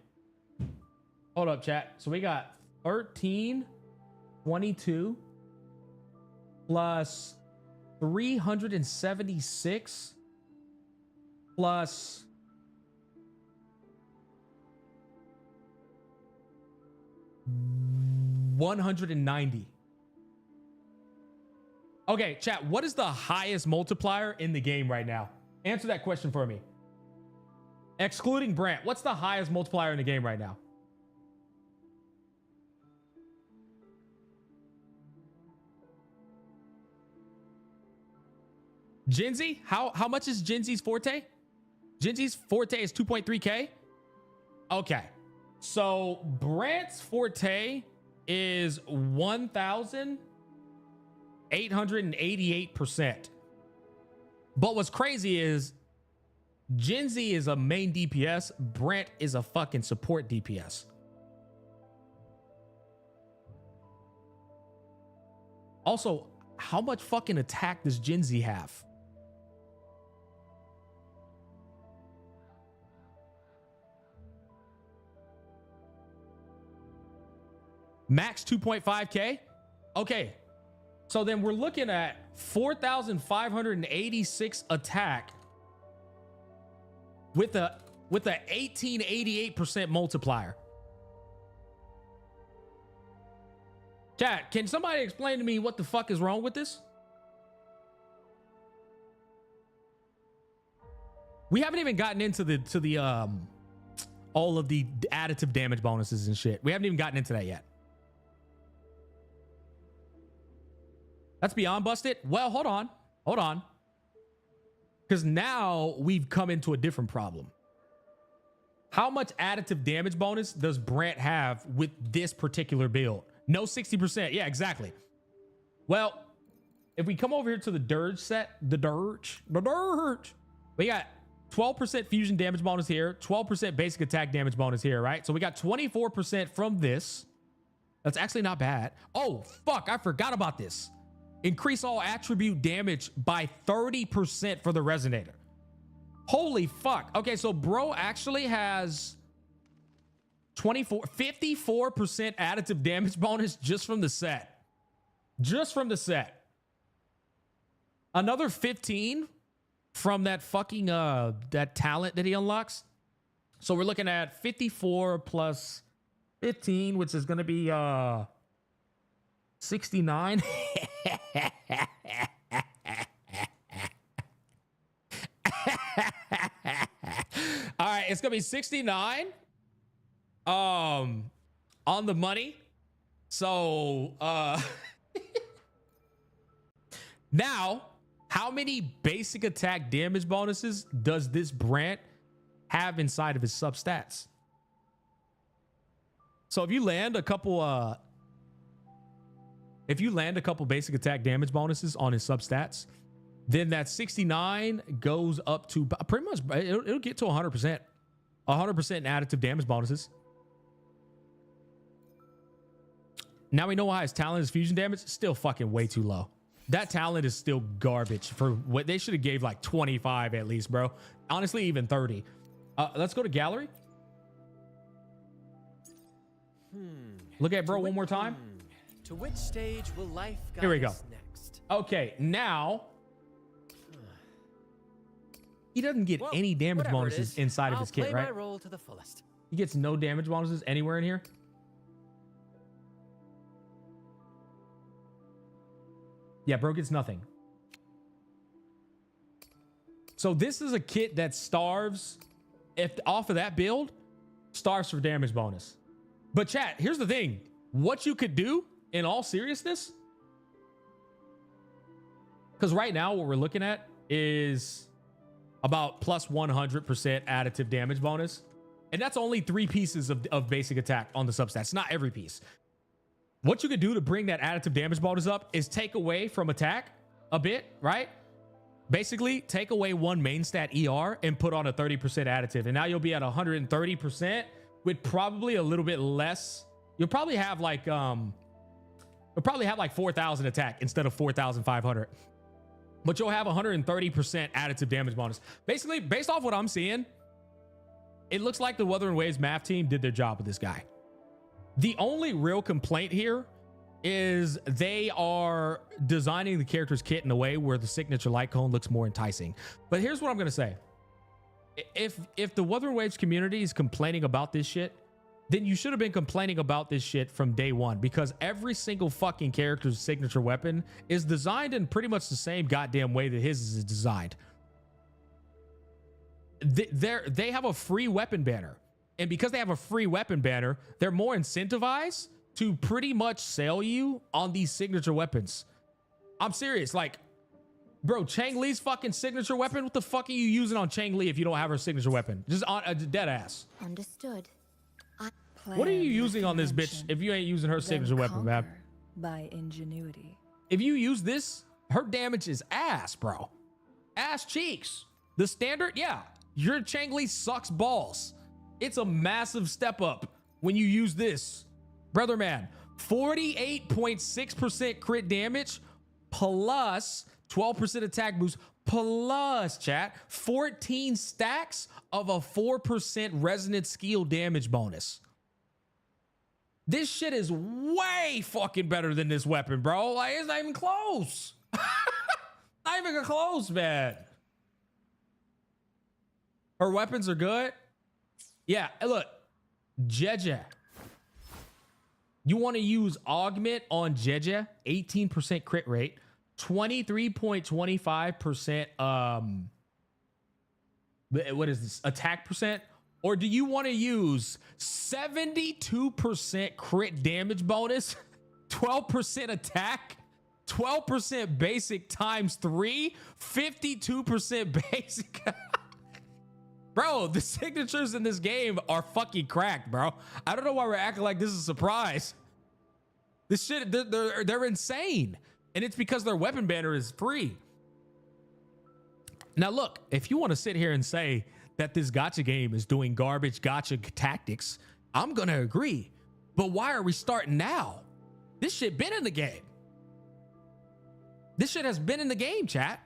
Speaker 1: Hold up, chat. So we got 1322 plus 376 plus 190. Okay, chat, what is the highest multiplier in the game right now? Answer that question for me. Excluding Brant, what's the highest multiplier in the game right now? Jinzi? How much is Jinzi's Forte? Jinzi's Forte is 2.3K? Okay. So Brant's Forte is 1,888%. But what's crazy is Jinzi is a main DPS. Brant is a fucking support DPS. Also, how much fucking attack does Jinzi have? Max 2.5K? Okay. So then we're looking at 4,586 attack with a 1888% multiplier. Chat, can somebody explain to me what the fuck is wrong with this? We haven't even gotten into the all of the additive damage bonuses and shit. We haven't even gotten into that yet. That's beyond busted. Well, hold on. Because now we've come into a different problem. How much additive damage bonus does Brant have with this particular build? No 60%. Yeah, exactly. Well, if we come over here to the Dirge set, the Dirge, we got 12% fusion damage bonus here, 12% basic attack damage bonus here, right? So we got 24% from this. That's actually not bad. Oh, fuck, I forgot about this. Increase all attribute damage by 30% for the Resonator. Holy fuck. Okay, so bro actually has 54% additive damage bonus just from the set. Just from the set. Another 15 from that fucking that talent that he unlocks. So we're looking at 54 plus 15, which is gonna be 69. All right, it's gonna be 69 on the money. So now, how many basic attack damage bonuses does this Brant have inside of his substats? So if you land a couple basic attack damage bonuses on his substats, then that 69 goes up to pretty much, it'll get to 100%. 100% in additive damage bonuses. Now we know why his talent is fusion damage. Still fucking way too low. That talent is still garbage for what they should have gave, like 25 at least, bro. Honestly, even 30. Let's go to gallery. Look at bro one more time.
Speaker 6: To which stage will life guide
Speaker 1: Here we go.
Speaker 6: us next?
Speaker 1: Okay, now he doesn't get any damage
Speaker 6: Whatever it
Speaker 1: bonuses
Speaker 6: is,
Speaker 1: inside of
Speaker 6: I'll
Speaker 1: his kit,
Speaker 6: play
Speaker 1: right?
Speaker 6: my role to the fullest.
Speaker 1: He gets no damage bonuses anywhere in here. Yeah, bro gets nothing. So this is a kit that starves, if off of that build, starves for damage bonus. But chat, here's the thing. What you could do, in all seriousness, because right now what we're looking at is about plus 100% additive damage bonus. And that's only 3 pieces of basic attack on the substats, not every piece. What you could do to bring that additive damage bonus up is take away from attack a bit, right? Basically, take away 1 main stat ER and put on a 30% additive. And now you'll be at 130% with probably a little bit less. You'll probably have like 4,000 attack instead of 4,500. But you'll have 130% additive damage bonus. Basically, based off what I'm seeing, it looks like the Wuthering Waves math team did their job with this guy. The only real complaint here is they are designing the character's kit in a way where the signature light cone looks more enticing. But here's what I'm gonna say. If the Wuthering Waves community is complaining about this shit, then you should have been complaining about this shit from day one, because every single fucking character's signature weapon is designed in pretty much the same goddamn way that his is designed. They have a free weapon banner. And because they have a free weapon banner, they're more incentivized to pretty much sell you on these signature weapons. I'm serious. Like, bro, Chang Li's fucking signature weapon. What the fuck are you using on Chang Li if you don't have her signature weapon? Just on a dead ass.
Speaker 5: Understood.
Speaker 1: What are you using on this bitch if you ain't using her signature weapon, man?
Speaker 7: By ingenuity.
Speaker 1: If you use this, her damage is ass, bro. Ass cheeks. The standard, yeah. Your Chang Li sucks balls. It's a massive step up when you use this. Brother man, 48.6% crit damage plus 12% attack boost plus, chat, 14 stacks of a 4% resonant skill damage bonus. This shit is way fucking better than this weapon, bro. Like, it's not even close. Not even close, man. Her weapons are good. Yeah, look, Jeje. You want to use augment on Jeje, 18% crit rate, 23.25% what is this? Attack percent? Or do you want to use 72% crit damage bonus, 12% attack, 12% basic times 3, 52% basic? Bro, the signatures in this game are fucking cracked, bro. I don't know why we're acting like this is a surprise. This shit, they're insane. And it's because their weapon banner is free. Now, look, if you want to sit here and say that this gacha game is doing garbage gacha tactics, I'm going to agree. But why are we starting now? This shit been in the game. This shit has been in the game, chat.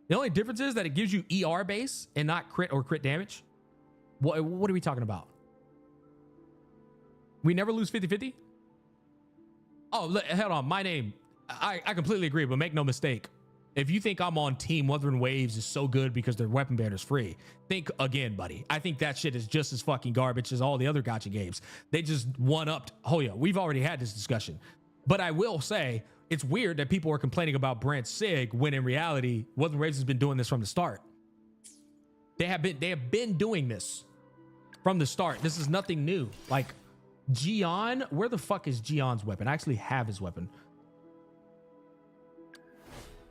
Speaker 1: The only difference is that it gives you ER base and not crit or crit damage. What are we talking about? We never lose 50-50? Oh, hold on. My name, I completely agree, but make no mistake. If you think I'm on team Wuthering Waves is so good because their weapon banner is free, think again, buddy. I think that shit is just as fucking garbage as all the other gacha games. They just one-upped. Oh yeah, we've already had this discussion. But I will say, it's weird that people are complaining about Brant Sig when in reality, Wuthering Waves has been doing this from the start. They have been doing this from the start. This is nothing new. Like Gion, where the fuck is Gion's weapon? I actually have his weapon.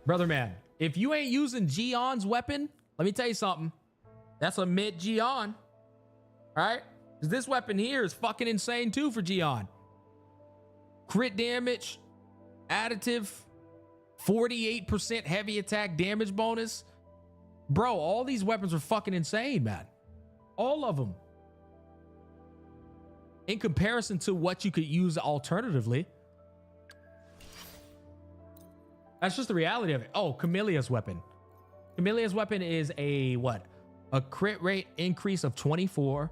Speaker 1: Brother man, if you ain't using Gion's weapon, let me tell you something. That's a mid Gion. All right? Because this weapon here is fucking insane too for Gion. Crit damage, additive, 48% heavy attack damage bonus. Bro, all these weapons are fucking insane, man. All of them. In comparison to what you could use alternatively. That's just the reality of it. Oh, Camellia's weapon. Camellia's weapon is a what? A crit rate increase of 24.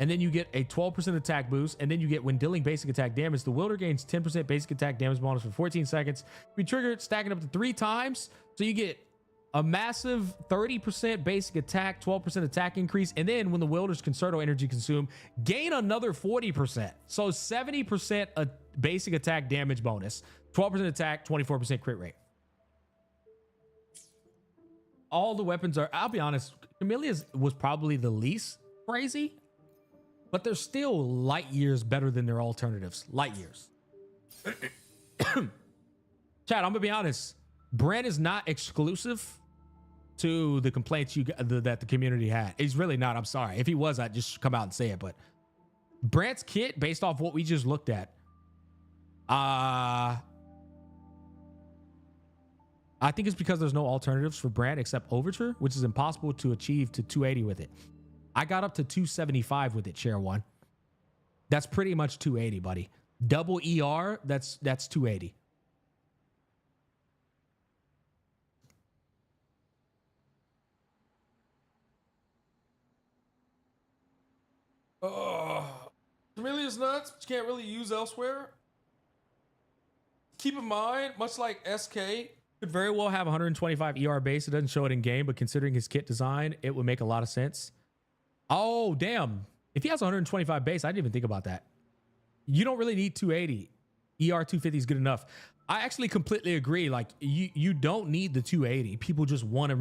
Speaker 1: And then you get a 12% attack boost. And then you get, when dealing basic attack damage, the wielder gains 10% basic attack damage bonus for 14 seconds. Be triggered, stacking up to 3 times. So you get a massive 30% basic attack, 12% attack increase. And then when the wielder's concerto energy consumed, gain another 40%. So 70% a basic attack damage bonus, 12% attack, 24% crit rate. All the weapons are, I'll be honest, Camellia's was probably the least crazy, but they're still light years better than their alternatives. Light years. Chad, I'm gonna be honest. Brant is not exclusive to the complaints that the community had. He's really not. I'm sorry. If he was, I'd just come out and say it. But Brant's kit, based off what we just looked at, I think it's because there's no alternatives for Brant except Overture, which is impossible to achieve to 280 with it. I got up to 275 with it, Share One. That's pretty much 280, buddy. Double ER, that's 280. Camellia's nuts, but you can't really use elsewhere. Keep in mind, much like SK, could very well have 125 ER base. It doesn't show it in game, but considering his kit design, it would make a lot of sense. Oh, damn. If he has 125 base, I didn't even think about that. You don't really need 280. ER 250 is good enough. I actually completely agree. Like, you don't need the 280. People just want to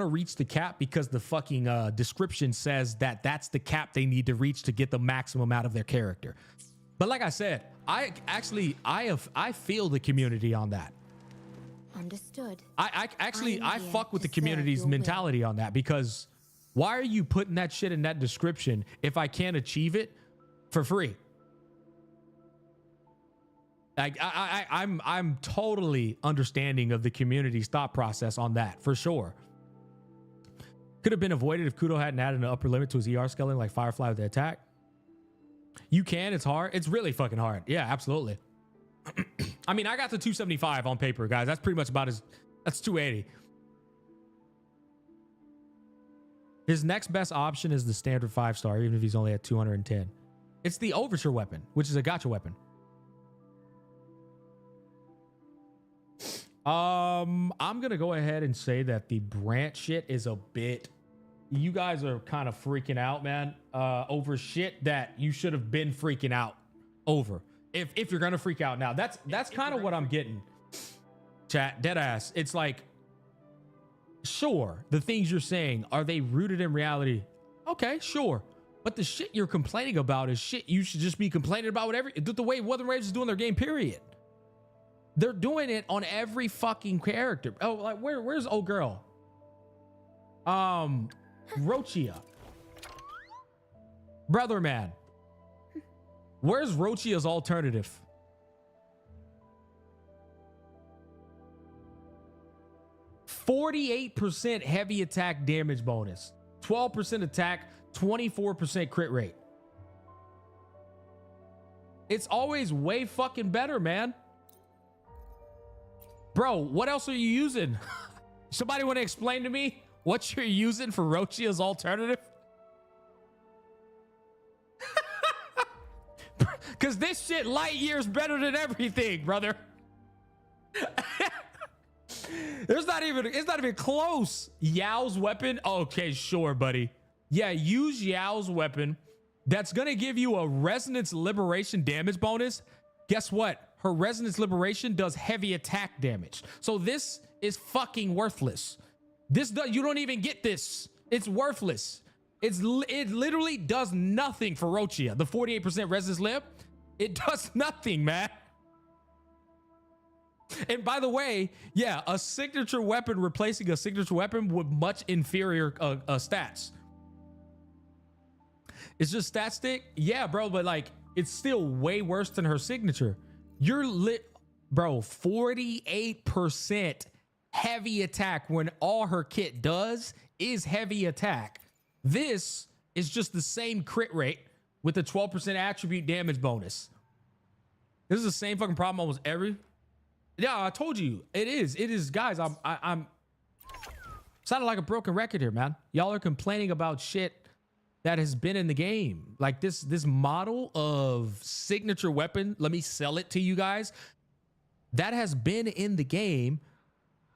Speaker 1: reach the cap because the fucking description says that that's the cap they need to reach to get the maximum out of their character. But like I said, I feel the community on that.
Speaker 5: Understood.
Speaker 1: I fuck with the community's mentality on that, because why are you putting that shit in that description if I can't achieve it for free? Like I'm totally understanding of the community's thought process on that for sure. Could have been avoided if Kudo hadn't added an upper limit to his ER scaling like Firefly with the attack. You can, it's hard. It's really fucking hard. Yeah, absolutely. I mean, I got the 275 on paper, guys. That's pretty much about that's 280. His next best option is the standard 5-star, even if he's only at 210. It's the Overture weapon, which is a gacha weapon. I'm gonna go ahead and say that the Brant shit is a bit you guys are kind of freaking out, man, over shit that you should have been freaking out over. If you're gonna freak out now, that's kind of what I'm getting. Chat, dead ass. It's like, sure, the things you're saying, are they rooted in reality? Okay, sure. But the shit you're complaining about is shit you should just be complaining about whatever the way Wuthering Waves is doing their game, period. They're doing it on every fucking character. Oh, like where's old girl? Rochia. Brother man. Where's Rochia's alternative? %48 heavy attack damage bonus, 12% attack, 24% crit rate. It's always way fucking better, man. Bro, what else are you using? Somebody want to explain to me what you're using for Rochia's alternative? Because this shit light years better than everything, brother. It's not even close. Yao's weapon. Okay, sure, buddy. Yeah, use Yao's weapon. That's gonna give you a resonance liberation damage bonus. Guess what? Her resonance liberation does heavy attack damage. So this is fucking worthless. You don't even get this. It's worthless. It literally does nothing for Rochia. The 48% resonance lib, it does nothing, man. And by the way, yeah, a signature weapon replacing a signature weapon with much inferior stats. It's just stat stick, yeah, bro, but like it's still way worse than her signature. You're lit, bro. 48% heavy attack when all her kit does is heavy attack. This is just the same crit rate with a 12% attribute damage bonus. This is the same fucking problem almost every. Yeah, I told you it is. It is, guys. I'm sounding like a broken record here, man. Y'all are complaining about shit that has been in the game. Like this model of signature weapon. Let me sell it to you guys. That has been in the game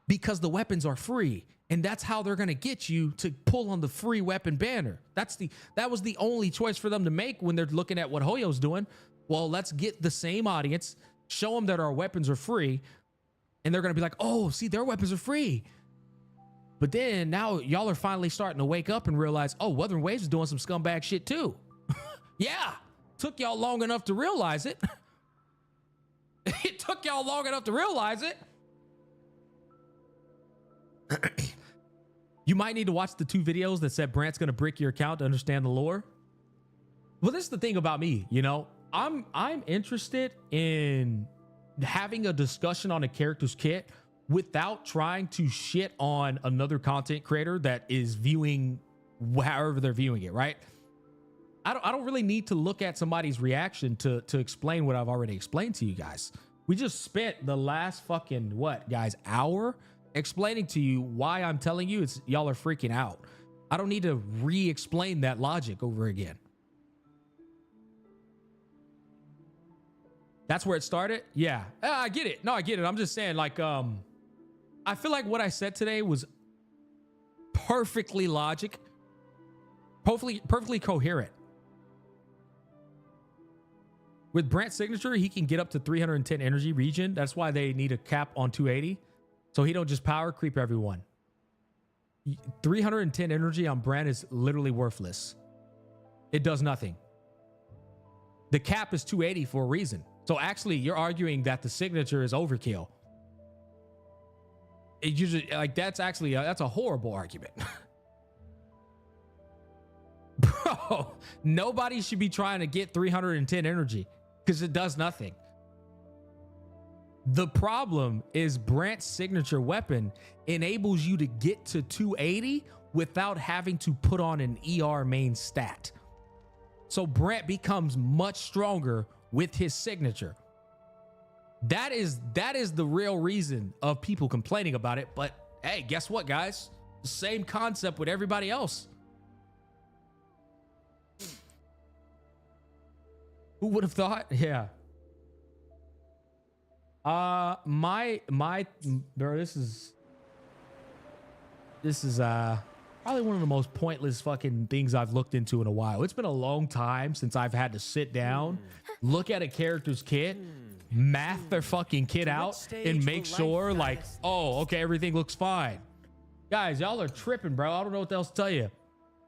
Speaker 1: because the weapons are free. And that's how they're gonna get you to pull on the free weapon banner. That was the only choice for them to make when they're looking at what Hoyo's doing. Well, let's get the same audience, show them that our weapons are free, and they're gonna be like, oh, see, their weapons are free. But then now y'all are finally starting to wake up and realize, oh, Wuthering Waves is doing some scumbag shit too. Yeah, took y'all long enough to realize it. It took y'all long enough to realize it. You might need to watch the 2 videos that said Brant's gonna brick your account to understand the lore. Well, this is the thing about me, you know, I'm interested in having a discussion on a character's kit without trying to shit on another content creator that is viewing however they're viewing it, right? I don't really need to look at somebody's reaction to explain what I've already explained to you guys. We just spent the last fucking, what, guys, hour explaining to you why I'm telling you y'all are freaking out. I don't need to re-explain that logic over again. That's where it started? Yeah, I get it. No, I get it. I'm just saying, like, I feel like what I said today was perfectly perfectly coherent. With Brant's signature, he can get up to 310 energy region. That's why they need a cap on 280. So he don't just power creep everyone. 310 energy on Brant is literally worthless. It does nothing. The cap is 280 for a reason. So actually, you're arguing that the signature is overkill. It usually, like, that's a horrible argument. Bro, nobody should be trying to get 310 energy because it does nothing. The problem is Brant's signature weapon enables you to get to 280 without having to put on an ER main stat. So Brant becomes much stronger with his signature. That is the real reason of people complaining about it. But hey, guess what, guys? The same concept with everybody else. Who would have thought? Yeah. My bro, this is Probably one of the most pointless fucking things I've looked into in a while. It's been a long time since I've had to sit down, look at a character's kit, math their fucking kit out, and make sure like, oh, okay, everything looks fine. Guys, y'all are tripping, bro. I don't know what else to tell you.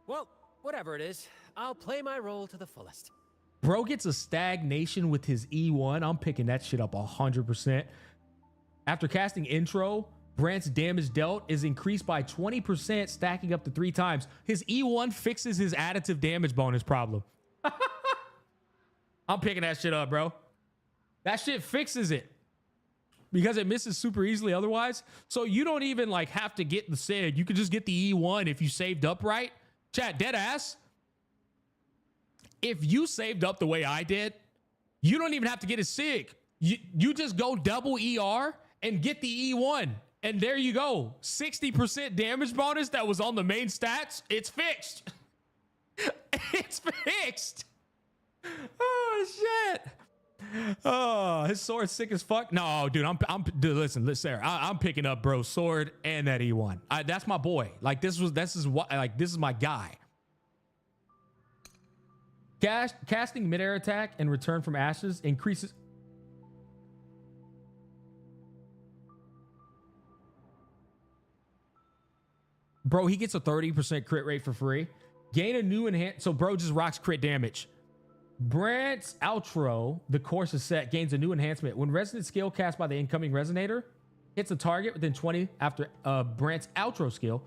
Speaker 6: Well, whatever it is, I'll play my role to the fullest.
Speaker 1: Bro gets a stagnation with his E1. I'm picking that shit up 100%. After casting intro, Brant's damage dealt is increased by 20%, stacking up to 3 times. His E1 fixes his additive damage bonus problem. I'm picking that shit up, bro. That shit fixes it because it misses super easily otherwise. So you don't even like have to get the SIG. You could just get the E1 if you saved up right. Chat, dead ass. If you saved up the way I did, you don't even have to get a SIG. You just go double ER and get the E1. And there you go. 60% damage bonus that was on the main stats. It's fixed. It's fixed. Oh, shit. Oh, his sword's sick as fuck. No, dude, dude, listen, Sarah, I'm picking up bro sword and that E1. That's my boy. Like this is my guy. Casting mid-air attack and return from ashes increases. Bro, he gets a 30% crit rate for free. Gain a new enhance. So bro just rocks crit damage. Brant's outro, the course is set, gains a new enhancement. When resonant skill cast by the incoming resonator hits a target within 20 after Brant's outro skill,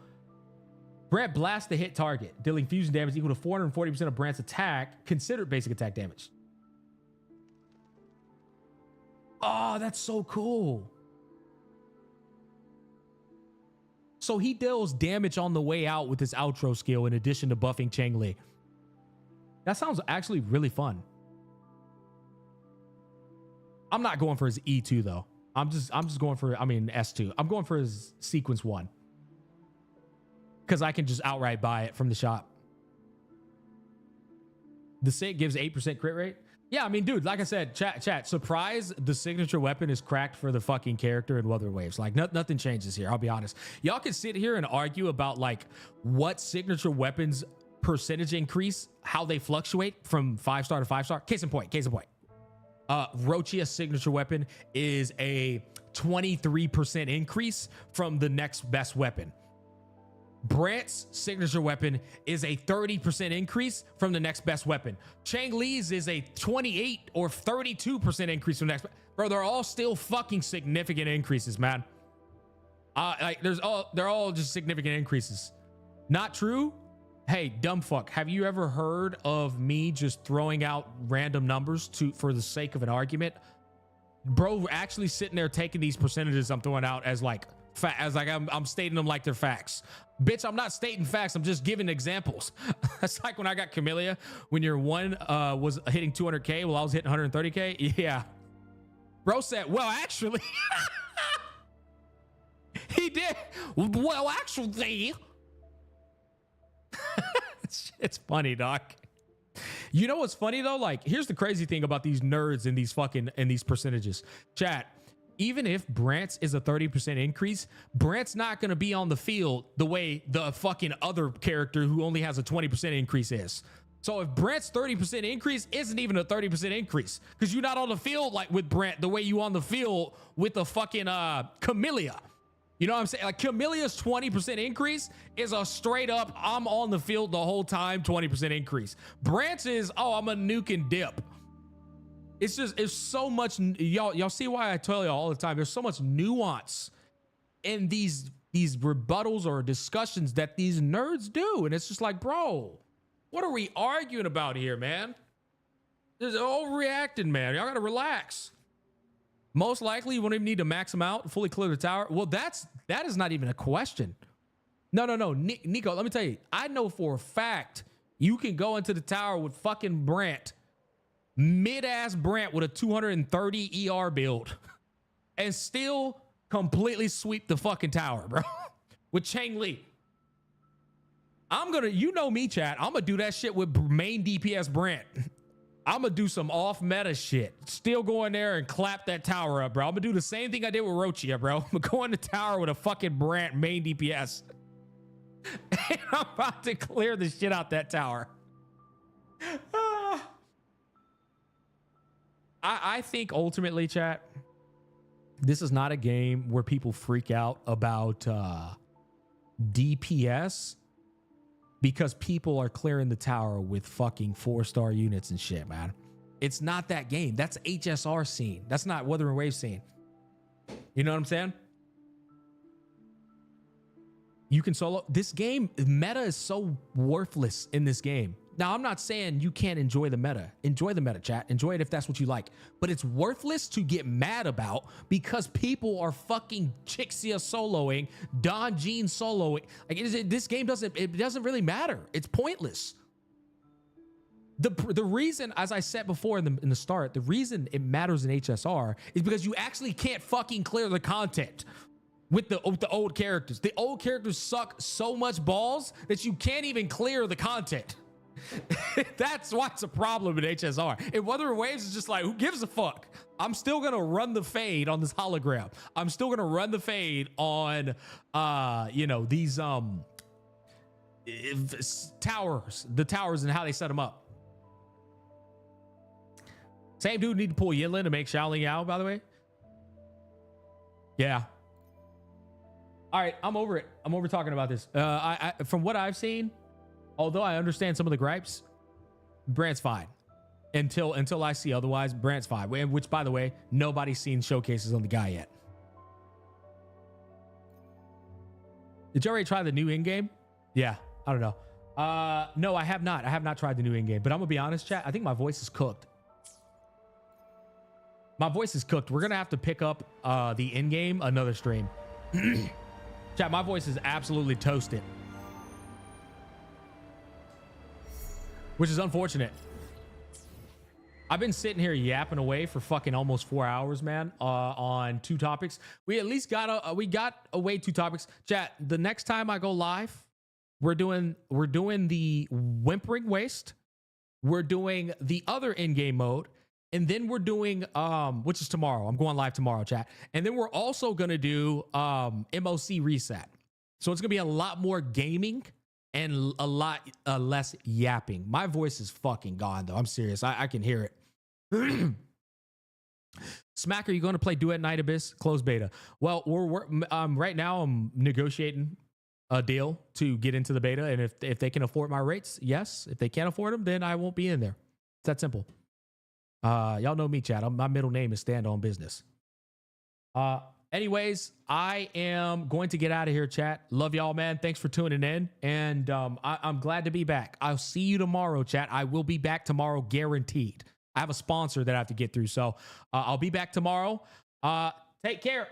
Speaker 1: Brant blasts the hit target, dealing fusion damage equal to 440% of Brant's attack, considered basic attack damage. Oh, that's so cool. So he deals damage on the way out with his outro skill in addition to buffing Chang Li. That sounds actually really fun. I'm not going for his E2 though. I'm just going for, S2. I'm going for his sequence 1. Because I can just outright buy it from the shop. The SIG gives 8% crit rate. Yeah, I mean, dude, like I said, chat, surprise, the signature weapon is cracked for the fucking character in Wuthering Waves. Like, nothing changes here, I'll be honest. Y'all can sit here and argue about, like, what signature weapons percentage increase, how they fluctuate from 5-star to 5-star. Case in point. Rochia's signature weapon is a 23% increase from the next best weapon. Brant's signature weapon is a 30% increase from the next best weapon. Chang Li's is a 28 or 32% increase from the next. Bro, they're all still fucking significant increases, man. They're all just significant increases. Not true? Hey, dumb fuck. Have you ever heard of me just throwing out random numbers for the sake of an argument? Bro, actually sitting there taking these percentages I'm throwing out as like I'm stating them like they're facts. Bitch, I'm not stating facts. I'm just giving examples. That's like when I got Camellia, when your one was hitting 200K while I was hitting 130K. Yeah. Bro said, well, actually, he did. Well, actually, it's funny, doc. You know what's funny though? Like, here's the crazy thing about these nerds and these percentages. Chat. Even if Brant's is a 30% increase, Brant's not going to be on the field the way the fucking other character who only has a 20% increase is. So if Brant's 30% increase isn't even a 30% increase because you're not on the field like with Brant the way you on the field with the fucking Camellia. You know what I'm saying? Like Camellia's 20% increase is a straight up, I'm on the field the whole time, 20% increase. Brant's is, oh, I'm a nuke and dip. It's so much, y'all see why I tell y'all all the time, there's so much nuance in these rebuttals or discussions that these nerds do. And it's just like, bro, what are we arguing about here, man? There's overreacting, man. Y'all gotta relax. Most likely you won't even need to max them out, fully clear the tower. Well, that is not even a question. No. Nico, let me tell you, I know for a fact you can go into the tower with fucking Brant, mid-ass Brant with a 230 ER build and still completely sweep the fucking tower, bro. With Chang Li. You know me, chat. I'm gonna do that shit with main DPS Brant. I'm gonna do some off-meta shit. Still go in there and clap that tower up, bro. I'm gonna do the same thing I did with Rochia, bro. I'm gonna go in the tower with a fucking Brant main DPS. And I'm about to clear the shit out that tower. I think ultimately, chat, this is not a game where people freak out about DPS because people are clearing the tower with fucking 4-star units and shit, man. It's not that game. That's HSR scene. That's not Wuthering Waves scene. You know what I'm saying? You can solo. This game, meta is so worthless in this game. Now, I'm not saying you can't enjoy the meta. Enjoy the meta, chat. Enjoy it if that's what you like. But it's worthless to get mad about because people are fucking Chixia soloing, Don Jean soloing. Like, this game doesn't really matter. It's pointless. The reason, as I said before in the start, the reason it matters in HSR is because you actually can't fucking clear the content with the old characters. The old characters suck so much balls that you can't even clear the content. That's why it's a problem in HSR. In Wuthering Waves, it's just like, who gives a fuck? I'm still gonna run the fade on this hologram. I'm still gonna run the fade on these towers, the towers and how they set them up. Same dude need to pull Yinlin to make Xiaoling Yao, by the way. Yeah. All right, I'm over it. I'm over talking about this. I from what I've seen, although I understand some of the gripes, Brant's fine. Until I see otherwise, Brant's fine. Which, by the way, nobody's seen showcases on the guy yet. Did you already try the new in-game? Yeah, I don't know. No, I have not. I have not tried the new in-game. But I'm gonna be honest, chat. I think my voice is cooked. My voice is cooked. We're gonna have to pick up the in-game another stream. Chat, my voice is absolutely toasted. Which is unfortunate. I've been sitting here yapping away for fucking almost 4 hours, man, on 2 topics. We at least got away 2 topics. Chat, the next time I go live, we're doing the Whimpering Waste. We're doing the other in-game mode. And then we're doing, which is tomorrow. I'm going live tomorrow, chat. And then we're also going to do MOC Reset. So it's going to be a lot more gaming and a lot less yapping. My voice is fucking gone, though. I'm serious. I can hear it. Smack, are you going to play Duet Night Abyss? Closed beta. Well, we're right now I'm negotiating a deal to get into the beta. And if they can afford my rates, yes. If they can't afford them, then I won't be in there. It's that simple. Y'all know me, chat. My middle name is Stand On Business. Anyways, I am going to get out of here, chat. Love y'all, man. Thanks for tuning in. And I'm glad to be back. I'll see you tomorrow, chat. I will be back tomorrow, guaranteed. I have a sponsor that I have to get through. So I'll be back tomorrow. Take care.